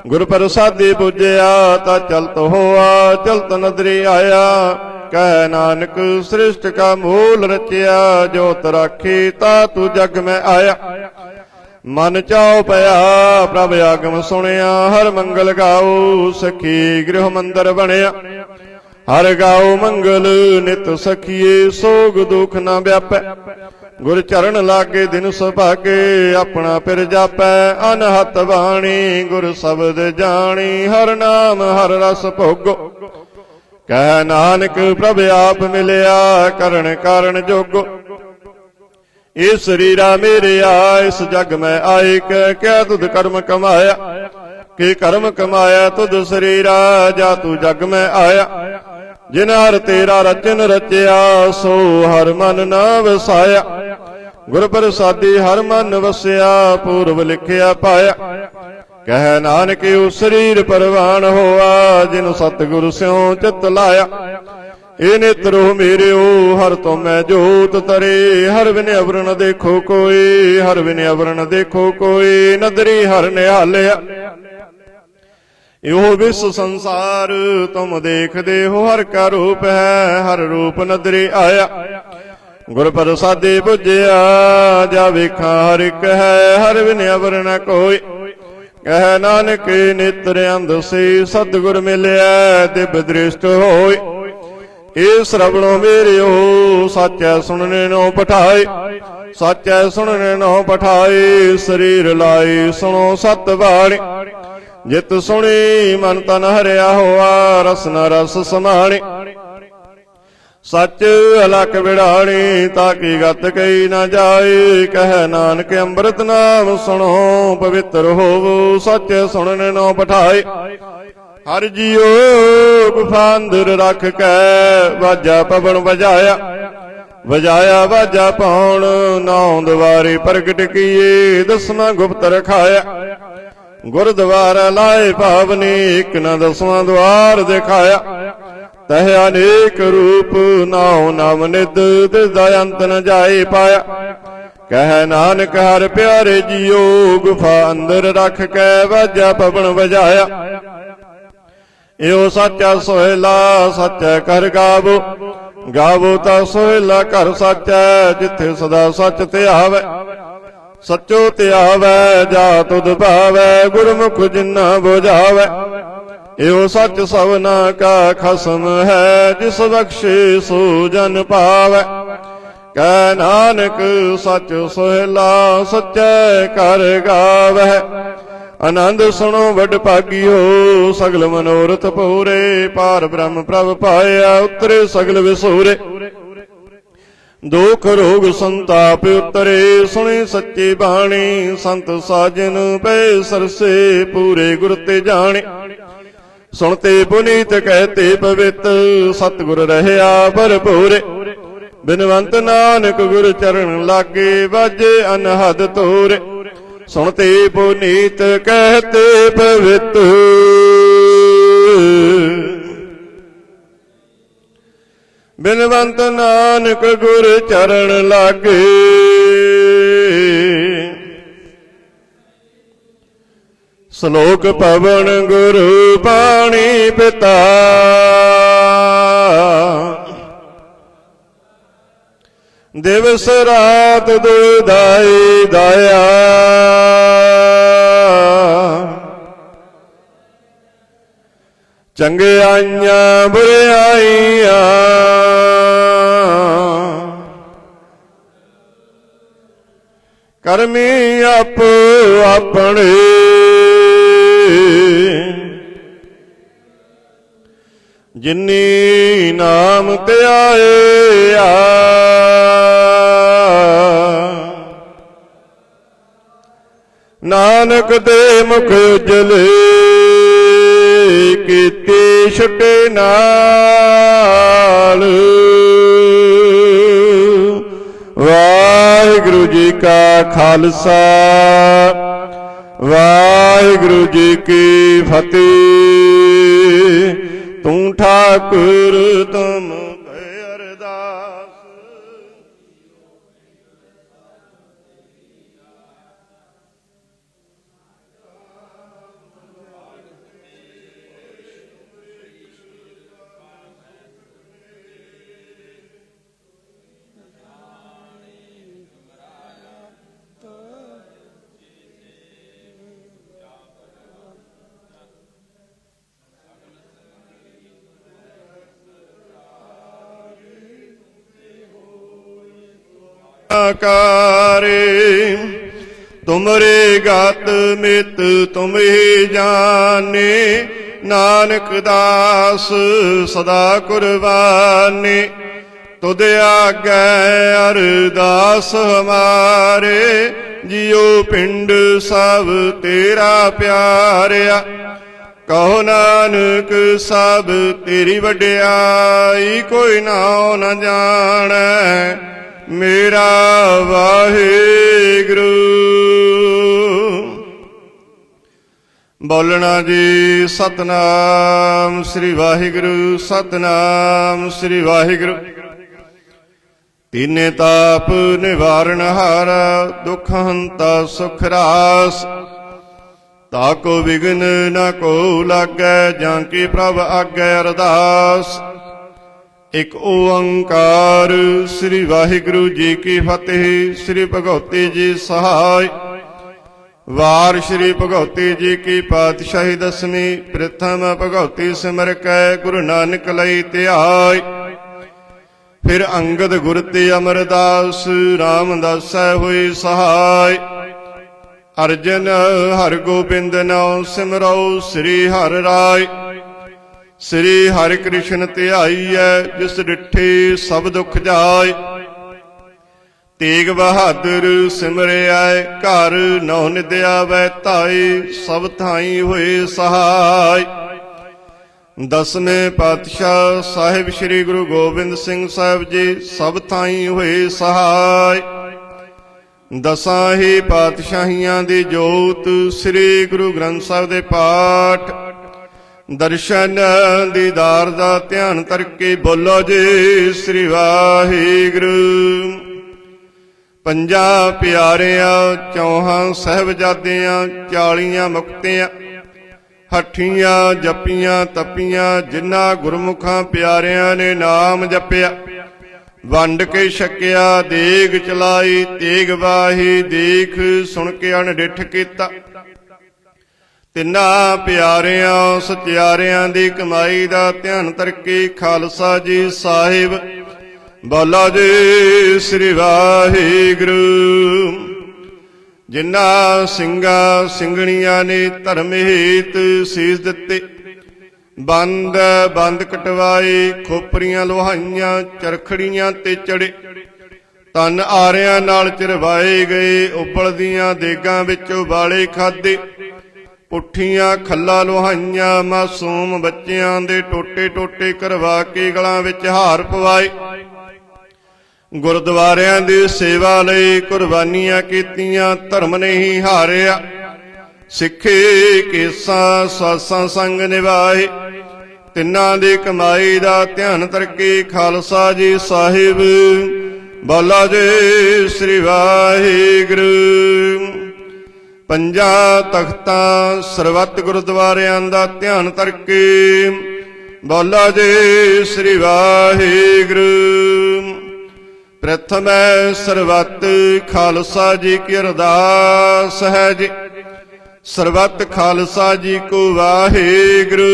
गुर प्रसादी पूजया, ता चलत होआ चलत नदरी आया। कह नानक सृष्ट का मूल रचिया, जोत राखी ता तू जग में आया। मन चाओ पया प्रभ आगम सुनिया, हर मंगल गाओ सखी गृह मंदिर बनिया। हर गाओ मंगल नित सखिए, सोग दुख न व्यापै। गुर चरण लागे दिन सुभागे, अपना पिर जापै। अनहत बाणी गुर शब्द जानी, हर नाम हर रस भोगो। कह नानक प्रभ आप मिलिया, करण कारण जोगो। इस शरीरा मेरिया इस जग में आए, क्या तुद कर्म कमाया। कि कर्म कमाया तुद शरीरा, जा तू जग में आया। जिन हर तेरा रचन रचिया, सो हर मन न वसाया। गुर प्रसादी हर मन वसिया, पूर्व लिखिया पाया। कह नानक ओ शरीर परवान होआ, जिन सतगुरु स्यों चित लाया। ए नेत्रो मेरे ओ हर तो मैं जोत तरे, हर बिन अवरण देखो कोई, हर बिन अवरण देखो कोई, नदरी हर निहालिया। यो विश्व संसार तुम देखदे हो, हर का रूप है हर रूप नदरी आया। गुर प्रसादी बुझिया, जा वेखा हर एक है, हर बिन अवरण कोई। कह नानक नेत्र अंध से सतगुर मिलिया, दिव्य दृष्ट होय। ए श्रवणो मेरे हो साचै सुनने नो पठाए। साचै सुनने नो पठाए, शरीर लाए सुनो सत बाणी। जित सुनी मन तन हरिया होआ, रसन रस समाणी। सच अलख बिड़ाणी, ताकि गत कही न जाए। कह नानक अमृत नाम सुनो, पवित्र होवो सच सुनने नो पठाए। हर जियो गुफा अंदर रख कै, वाजा पवन बजाया। बजाया वाजा पौन, नौ द्वारे प्रगट किए, दसवां गुप्त रखाया। गुरद्वारा लाए पावनी, एक न दसवां द्वार दिखाया। तह अनेक रूप, नाउ नाम निद, तिसदा अंत न जाए पाया। कह नानक हर प्यारे जियो, गुफा अंदर रख कै, वाजा पवन बजाया। यो साचा सोहेला सच्चै कर गावो। गावो ता सोहेला कर सच्चै, जिथे सदा सच ध्यावै। सचो ध्यावै जा तुध भावै, गुरमुख जिन्ना बुझावै। यो सच सवना का खसम है, जिस बख्शे सो जन पावै। कह नानक सच सोहेला सच्चै कर गावै। आनंद सुनो वड भागियो, सगल मनोरथ पूरे। पार ब्रह्म प्रभ पाया, उतरे सगल विसूरे। दुख रोग संताप उतरे, सुने सच्ची बाणी। संत साजन पै सरसे, पूरे गुर ते जाने। सुनते पुनीत कहते पवित, सतगुर रहया भरपूरे। बिनवंत नानक गुर चरण लागे, बाजे अनहद तोरे। सुनते पुनीत कहते पवित, बिनवंत नानक गुर चरण लागे। श्लोक पवन गुरु पाणी पिता, दिवस रात दुधाई दया। चंगे आइया बुरे आइया, करमी आप अपने। जिन्नी नाम ते आए नानक दे मुख उजले। ਕੀਤੀ ਛੁਟੇ ਨਾਲ। ਵਾਹਿਗੁਰੂ ਜੀ ਕਾ ਖਾਲਸਾ ਵਾਹਿਗੁਰੂ ਜੀ ਕੀ ਫਤਿਹ। ਤੂੰ ਠਾਕੁਰ ਤੁਮ ਭੈ ਅਰਦਾਸ। ਆਕਾਰੇ ਤੁਮਰੇ ਗਤ ਮਿਤ ਤੁਮ ਹੀ ਜਾਣੇ। ਨਾਨਕ ਦਾਸ ਸਦਾ ਕੁਰਬਾਨੇ। ਤੁਧ ਆਗੈ ਅਰਦਾਸ ਹਮਾਰੇ। ਜਿਉ ਪਿੰਡ ਸਭ ਤੇਰਾ ਪਿਆਰਿਆ। ਕਹੋ ਨਾਨਕ ਸਭ ਤੇਰੀ ਵਡਿਆਈ। ਕੋਈ ਨਾਉ ਨ ਜਾਣੈ ਮੇਰਾ ਵਾਹਿਗੁਰੂ। ਬੋਲਣਾ ਜੀ ਸਤਨਾਮ ਸ੍ਰੀ ਵਾਹਿਗੁਰੂ ਸਤਨਾਮ ਸ੍ਰੀ ਵਾਹਿਗੁਰੂ। ਤੀਨੇ ਤਾਪ ਨਿਵਾਰਨ ਹਾਰਾ। ਦੁਖ ਹੰਤਾ ਸੁਖ ਰਾਸ। ਤਾਕੋ ਵਿਗਨ ਨ ਕੋ ਲਾਗੈ। ਜਾਂ ਕੀ ਪ੍ਰਭ ਆਗੈ ਅਰਦਾਸ। ਇਕ ਓੰਕਾਰ ਸ੍ਰੀ ਵਾਹਿਗੁਰੂ ਜੀ ਕੀ ਫਤਿਹ। ਸ੍ਰੀ ਭਗਉਤੀ ਜੀ ਸਹਾਇ। ਵਾਰ ਸ੍ਰੀ ਭਗਉਤੀ ਜੀ ਕੀ ਪਾਤਸ਼ਾਹੀ ਦਸਵੀਂ। ਪ੍ਰਥਮ ਭਗਉਤੀ ਸਿਮਰ ਕੈ ਗੁਰੂ ਨਾਨਕ ਲਈ ਧਿਆਇ। ਫਿਰ ਅੰਗਦ ਗੁਰ ਤੇ ਅਮਰਦਾਸ। ਰਾਮਦਾਸੈ ਹੋਈ ਸਹਾਇ। ਅਰਜਨ ਹਰਿ ਗੋਬਿੰਦ ਨਾਉ ਸਿਮਰਉ ਸ੍ਰੀ ਹਰਿ ਰਾਇ। ਸ੍ਰੀ ਹਰਿ ਕ੍ਰਿਸ਼ਨ ਧਿਆਈਐ। ਜਿਸ ਡਿਠੇ ਸਭ ਦੁਖ ਜਾਏ। ਤੇਗ ਬਹਾਦਰ ਸਿਮਰਿਆ ਘਰ। ਨੌ ਨਿਧ ਆਵੈ ਧਾਈ। ਸਭ ਥਾਈ ਹੋਏ ਸਹਾਇ। ਦਸਵੇਂ ਪਾਤਸ਼ਾਹ ਸਾਹਿਬ ਸ੍ਰੀ ਗੁਰੂ ਗੋਬਿੰਦ ਸਿੰਘ ਸਾਹਿਬ ਜੀ ਸਭ ਥਾਈ ਹੋਏ ਸਹਾਇ। ਦਸਾਂ ਹੀ ਪਾਤਸ਼ਾਹੀਆਂ ਦੀ ਜੋਤ। ਸ੍ਰੀ ਗੁਰੂ ਗ੍ਰੰਥ ਸਾਹਿਬ ਦੇ ਪਾਠ ਦਰਸ਼ਨ ਦੀਦਾਰ ਦਾ ਧਿਆਨ ਕਰਕੇ ਬੋਲੋ ਜੀ ਸ੍ਰੀ ਵਾਹਿਗੁਰੂ। ਪੰਜਾਂ ਪਿਆਰਿਆਂ ਚੌਹਾਂ ਸਾਹਿਬਜ਼ਾਦਿਆਂ 40 ਮੁਕਤਿਆਂ ਹੱਠੀਆਂ ਜਪੀਆਂ ਤਪੀਆਂ। ਜਿਨ੍ਹਾਂ ਗੁਰਮੁਖਾਂ ਪਿਆਰਿਆਂ ਨੇ ਨਾਮ ਜਪਿਆ। ਵੰਡ ਕੇ ਛਕਿਆ ਦੇਗ ਚਲਾਈ। ਤੇਗ ਵਾਹੀ ਦੇਖ ਸੁਣ ਕੇ ਅਣਡਿੱਠ ਕੀਤਾ। ਤਿੰਨਾਂ ਪਿਆਰਿਆਂ ਸਚਿਆਰਿਆਂ ਦੀ ਕਮਾਈ ਦਾ ਧਿਆਨ ਕਰਕੇ ਖਾਲਸਾ ਜੀ ਸਾਹਿਬ। ਬੋਲੋ ਜੀ ਸ੍ਰੀ ਵਾਹਿਗੁਰੂ। ਜਿਨ੍ਹਾਂ ਸਿੰਘਾਂ ਸਿੰਘਣੀਆਂ ਨੇ ਧਰਮ ਹੇਤ ਸੀਸ ਦਿੱਤੇ। ਬੰਦ ਕਟਵਾਏ। ਖੋਪਰੀਆਂ ਲੋਹਾਈਆਂ ਚਰਖੜੀਆਂ ਤੇ ਚੜੇ। ਤਨ ਆਰਿਆਂ ਨਾਲ ਚਰਵਾਏ ਗਏ। ਉਬਲਦੀਆਂ ਦੇਗਾਂ ਵਿੱਚ ਉਬਾਲੇ ਖਾਧੇ। ਪੁੱਠੀਆਂ ਖੱਲਾ ਲੋਹਾਈਆਂ। ਮਾਸੂਮ ਬੱਚਿਆਂ ਦੇ ਟੋਟੇ ਟੋਟੇ ਕਰਵਾ ਕੇ ਗਲਾਂ ਵਿੱਚ ਹਾਰ ਪਵਾਏ। ਗੁਰਦੁਆਰਿਆਂ ਦੀ ਸੇਵਾ ਲਈ ਕੁਰਬਾਨੀਆਂ ਕੀਤੀਆਂ। ਧਰਮ ਨਹੀਂ ਹਾਰਿਆ। ਸਿੱਖੇ ਕੇਸਾਂ ਸਾਸਾਂ ਸੰਗ ਨਿਭਾਏ। ਤਿੰਨਾਂ ਦੀ ਕਮਾਈ ਦਾ ਧਿਆਨ ਕਰਕੇ ਖਾਲਸਾ ਜੀ ਸਾਹਿਬ। ਬੋਲੋ ਜੀ ਸ੍ਰੀ ਵਾਹਿਗੁਰੂ। ਪੰਜਾਂ ਤਖਤਾਂ ਸਰਬੱਤ ਗੁਰਦੁਆਰਿਆਂ ਦਾ ਧਿਆਨ ਕਰਕੇ ਬੋਲੋ ਜੀ ਸ੍ਰੀ ਵਾਹਿਗੁਰੂ। ਪ੍ਰਥਮੈ ਸਰਬੱਤ ਖਾਲਸਾ ਜੀ ਕੀ ਅਰਦਾਸ ਹੈ ਜੀ। ਸਰਬੱਤ ਖਾਲਸਾ ਜੀ ਕੋ ਵਾਹਿਗੁਰੂ।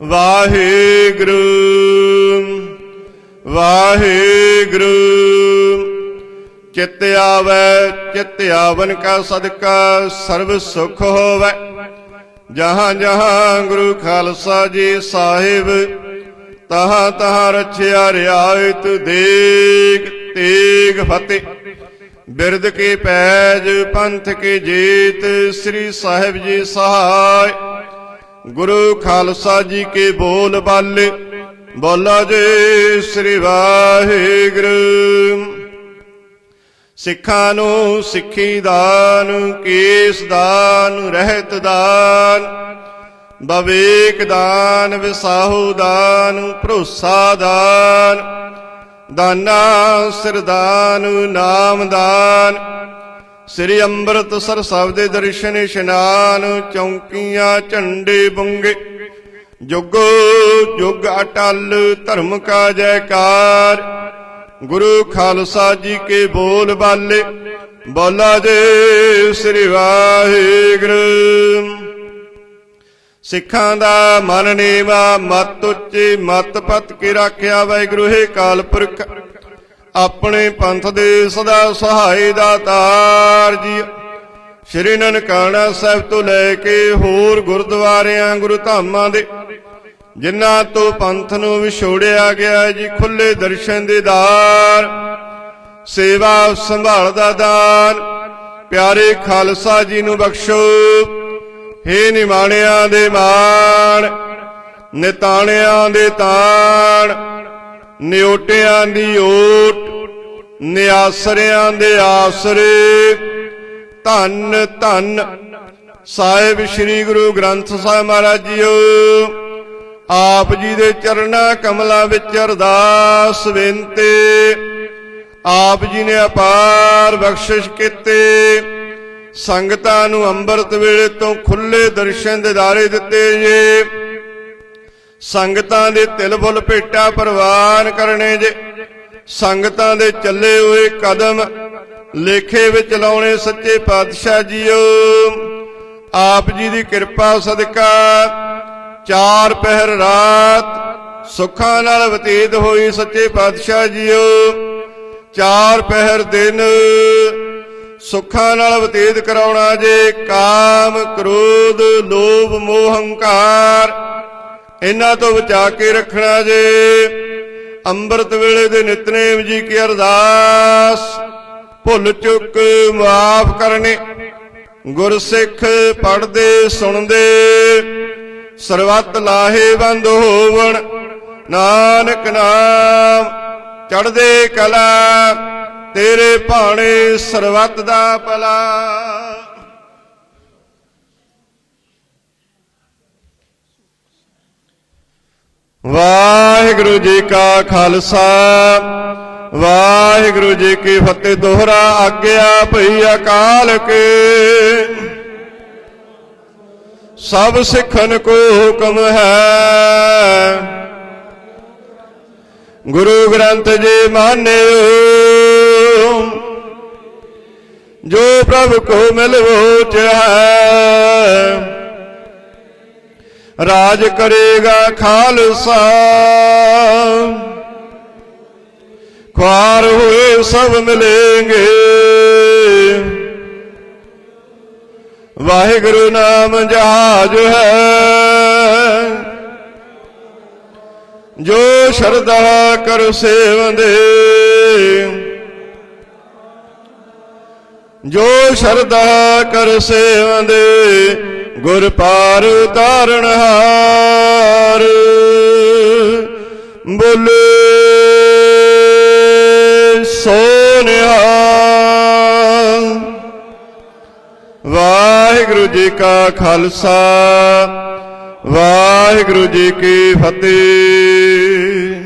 ਵਾਹਿਗੁਰੂ ਵਾਹਿਗੁਰੂ। ਚਿਤ ਆਵੈ ਚਿਤ ਆਵਨ ਕਾ ਸਦਕਾ ਸਰਬ ਸੁਖ ਹੋਵੈ। ਜਹਾਂ ਜਹਾਂ ਗੁਰੂ ਖਾਲਸਾ ਜੀ ਸਾਹਿਬ। ਤਹਾਂ ਤਹਾਂ ਰਛਿਆ ਰਿਆਇਤ ਦੇਗ ਤੇਗ ਫਤਿਹ। बिरद के पैज पंथ के जीत, श्री साहिब जी सहाय। गुरु खालसा जी के बोल बाले, बोला जे श्री वाहिगुरू। सिखां नूं सिक्खी दान, केस दान, रहत दान, बवेक दान, विसाहु दान, भरोसा दान, दाना सिरदान, नाम दान, श्री ਅੰਮ੍ਰਿਤਸਰ ਸਾਹਿਬ ਦੇ ਦਰਸ਼ਨ ਇਸ਼ਨਾਨ। ਚੌਂਕੀਆਂ ਝੰਡੇ ਬੁੰਗੇ, ਜੁਗੋ ਜੁਗ ਅਟਲ ਧਰਮ ਕਾ ਜੈਕਾਰ। गुरु खालसा जी के बोल बाले, बोला जे श्री वाहिगुरू। सिखां दा मन नीवा, मत उच्ची मत पत के राख्या वाहिगुरू है काल पुरख। अपने पंथ दे सदा सहाय दातार जी। श्री ननकाना साहिब तो लैके होर गुरुद्वारियां गुरु धामां दे जिन्हां तो पंथ नूं विछोड़िया गया जी, खुले दर्शन दे दार, सेवा संभाल दा दान। प्यारे खालसा जी नूं बख्शो, हे निमाणियां दे मान, निताणियां दे ताण, निओटियां दी ओट, निआसरियां दे आसरे। धन धन साहिब श्री गुरु ग्रंथ साहिब महाराज जीओ। आप जी दे चरना कमलां विच अरदास बेनती। आप जी ने अपार बख्शिश कीते, संगतां नूं अंमृत वेले तो खुले दर्शन दिदारे दिते जे। संगतां दे तिल फुल भेटा प्रवान करने जे। संगतां दे चले हुए कदम लेखे विच लाउणे सच्चे पातशाह जीओ। आप जी दी किरपा सदका चार पहर रात सुखां नाल बतीत होई सच्चे पातशाह जीओ। चार पहर दिन सुखां नाल बतीत कराउणा जे। काम क्रोध लोभ मोह हंकार इन्हां तो बचा के रखना जे। अंमृत वेले दे नितनेम जी की अरदास, भुल चुक माफ करने। गुरसिख पढ़दे सुणदे सरबत लाहेवंद होवण। नानक नाम चढ़दे कला, तेरे भाणे सरबत दा भला। वाहिगुरू जी का खालसा, वाहिगुरू जी की फतेह। दोहरा आग्या भई अकाल के, सब सिखन को हुक्म है। गुरु ग्रंथ जी मान्यो, जो प्रभु को मिलवो चाहे। राज करेगा खालसा, ख्वार हुए सब मिलेंगे। वाहिगुरु नाम जहाज है, जो शरदा कर सेवंदे। जो शरदा कर सेवंदे, गुर पार उतारण हार। बोले सोनिया। वाहिगुरू जी का खालसा, वाहिगुरू जी की फतेह।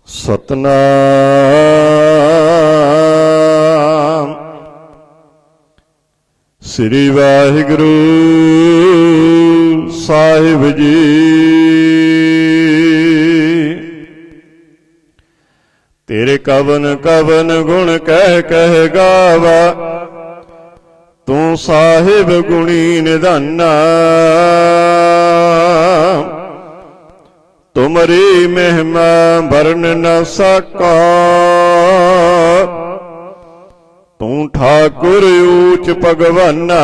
सतनाम श्री वाहिगुरू साहिब जी। तेरे कवन कवन गुण कह गावा, तू साहिब गुणी निधाना। तुमरी महिमा वर्ण न सका। तू ठाकुर ऊच भगवाना,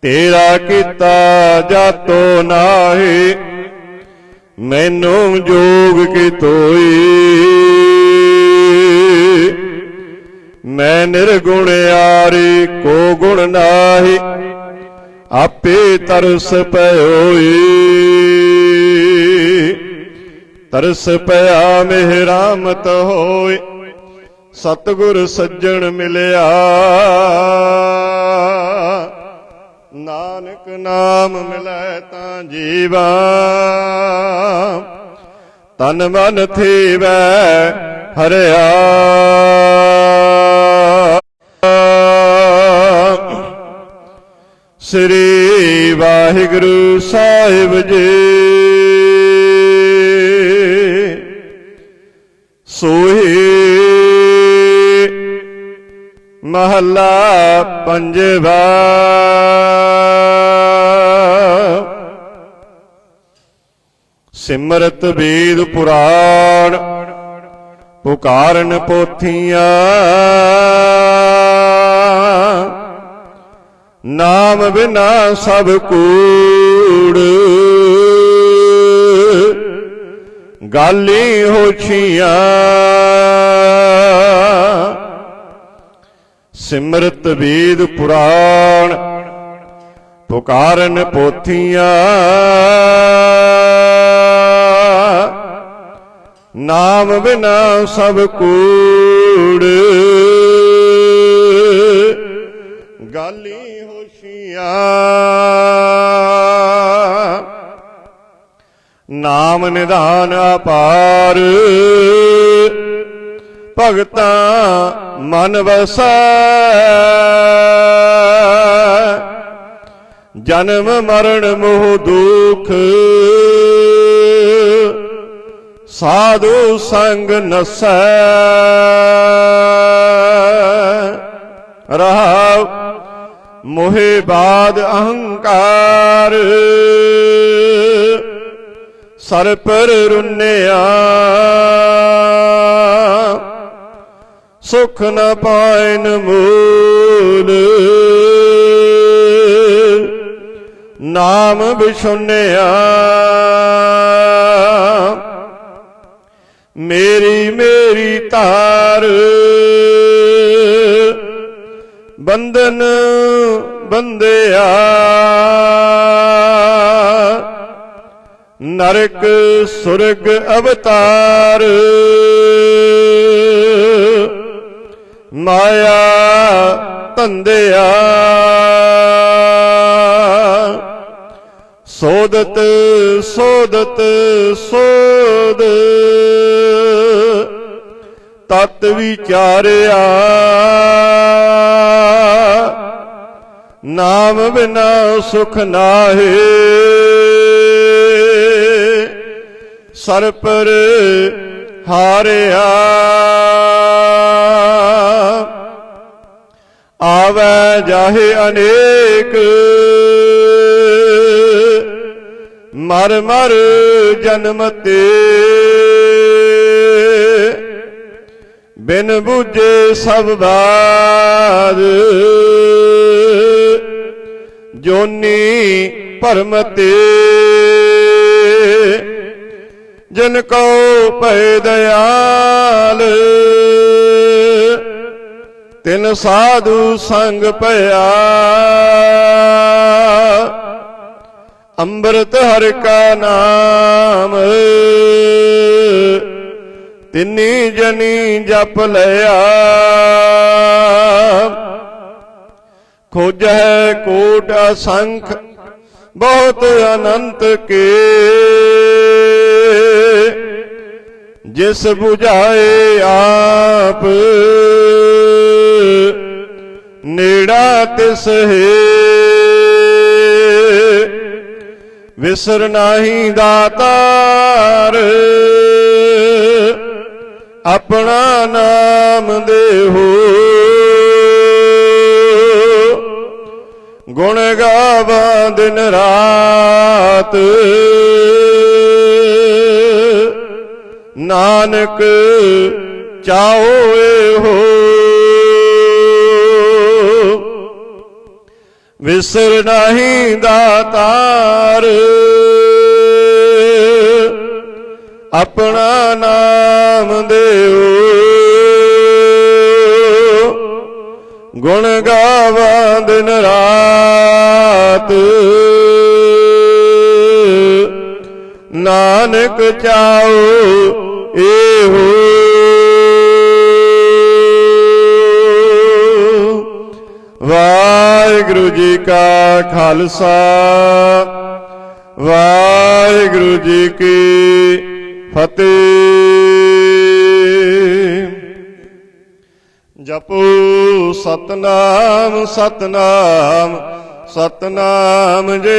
तेरा किता जातो नाहि, मैनू जोग की तोई। मैं निर्गुण यारी को गुण नाहि, आपे तरस पयोई। तरस पया मेहरामत होए, सतगुर सज्जन मिलिया। नानक नाम मिलै तां जीवा, तन मन थीवै हरिया। श्री वाहिगुरु साहिब जी। सोही महला पंजवा। सिमरत वेद पुराण पुकारन पोथियां। नाम बिना सब कूड़, गाली होछियां। सिमरत वेद पुराण पुकारन पोथियां। नाम बिना सब कूड़, गाली होशियां। नाम निधान अपार, भगतां मन वसै। जन्म मरण मोह दुख, साधु संग नसै। रहाव मोहे बाद अहंकार, सर पर रुन्निया। सुख न पाइन मूल, नाम बिछुन्निया। मेरी मेरी तार, बंधन बंदिया। नरक सुरग अवतार, माया धंधिया। सोदत सोदत सोद, तत विचारिया। नाम बिना सुख नाहे, सर पर हारिया। आवे जाहे अनेक, मर मर जन्म ते। बिन बूझे सब बाद, जोनी भरम ते। जिनको पै दयाल, तिन साधु संग पया। अमृत हर का नाम, तिन्नी जनी जप लया। खोज है कोट असंख, बहुत अनंत के। जिस बुझाए आप, नेड़ा तिस है। विसर नाही दातार, अपना नाम देहो। ਗੁਣ ਗਾਵਾਂ ਦਿਨ ਰਾਤ। ਨਾਨਕ ਚਾਓ ਇਹੋ ਵਿਸਰ ਨਹੀਂ ਦਾਤਾਰ। ਆਪਣਾ ਨਾਮ ਦਿਓ ਗੁਣ ਗਾਵਾਂ ਦਿਨ ਰਾਤ। ਨਾਨਕ ਚਾਓ ਇਹੋ ਵਾਹਿਗੁਰੂ ਜੀ ਕਾ ਖਾਲਸਾ ਵਾਹਿਗੁਰੂ ਜੀ ਕੀ ਫਤਿਹ। ਜਪੋ ਸਤਨਾਮ ਸਤਨਾਮ ਸਤਨਾਮ ਜੀ।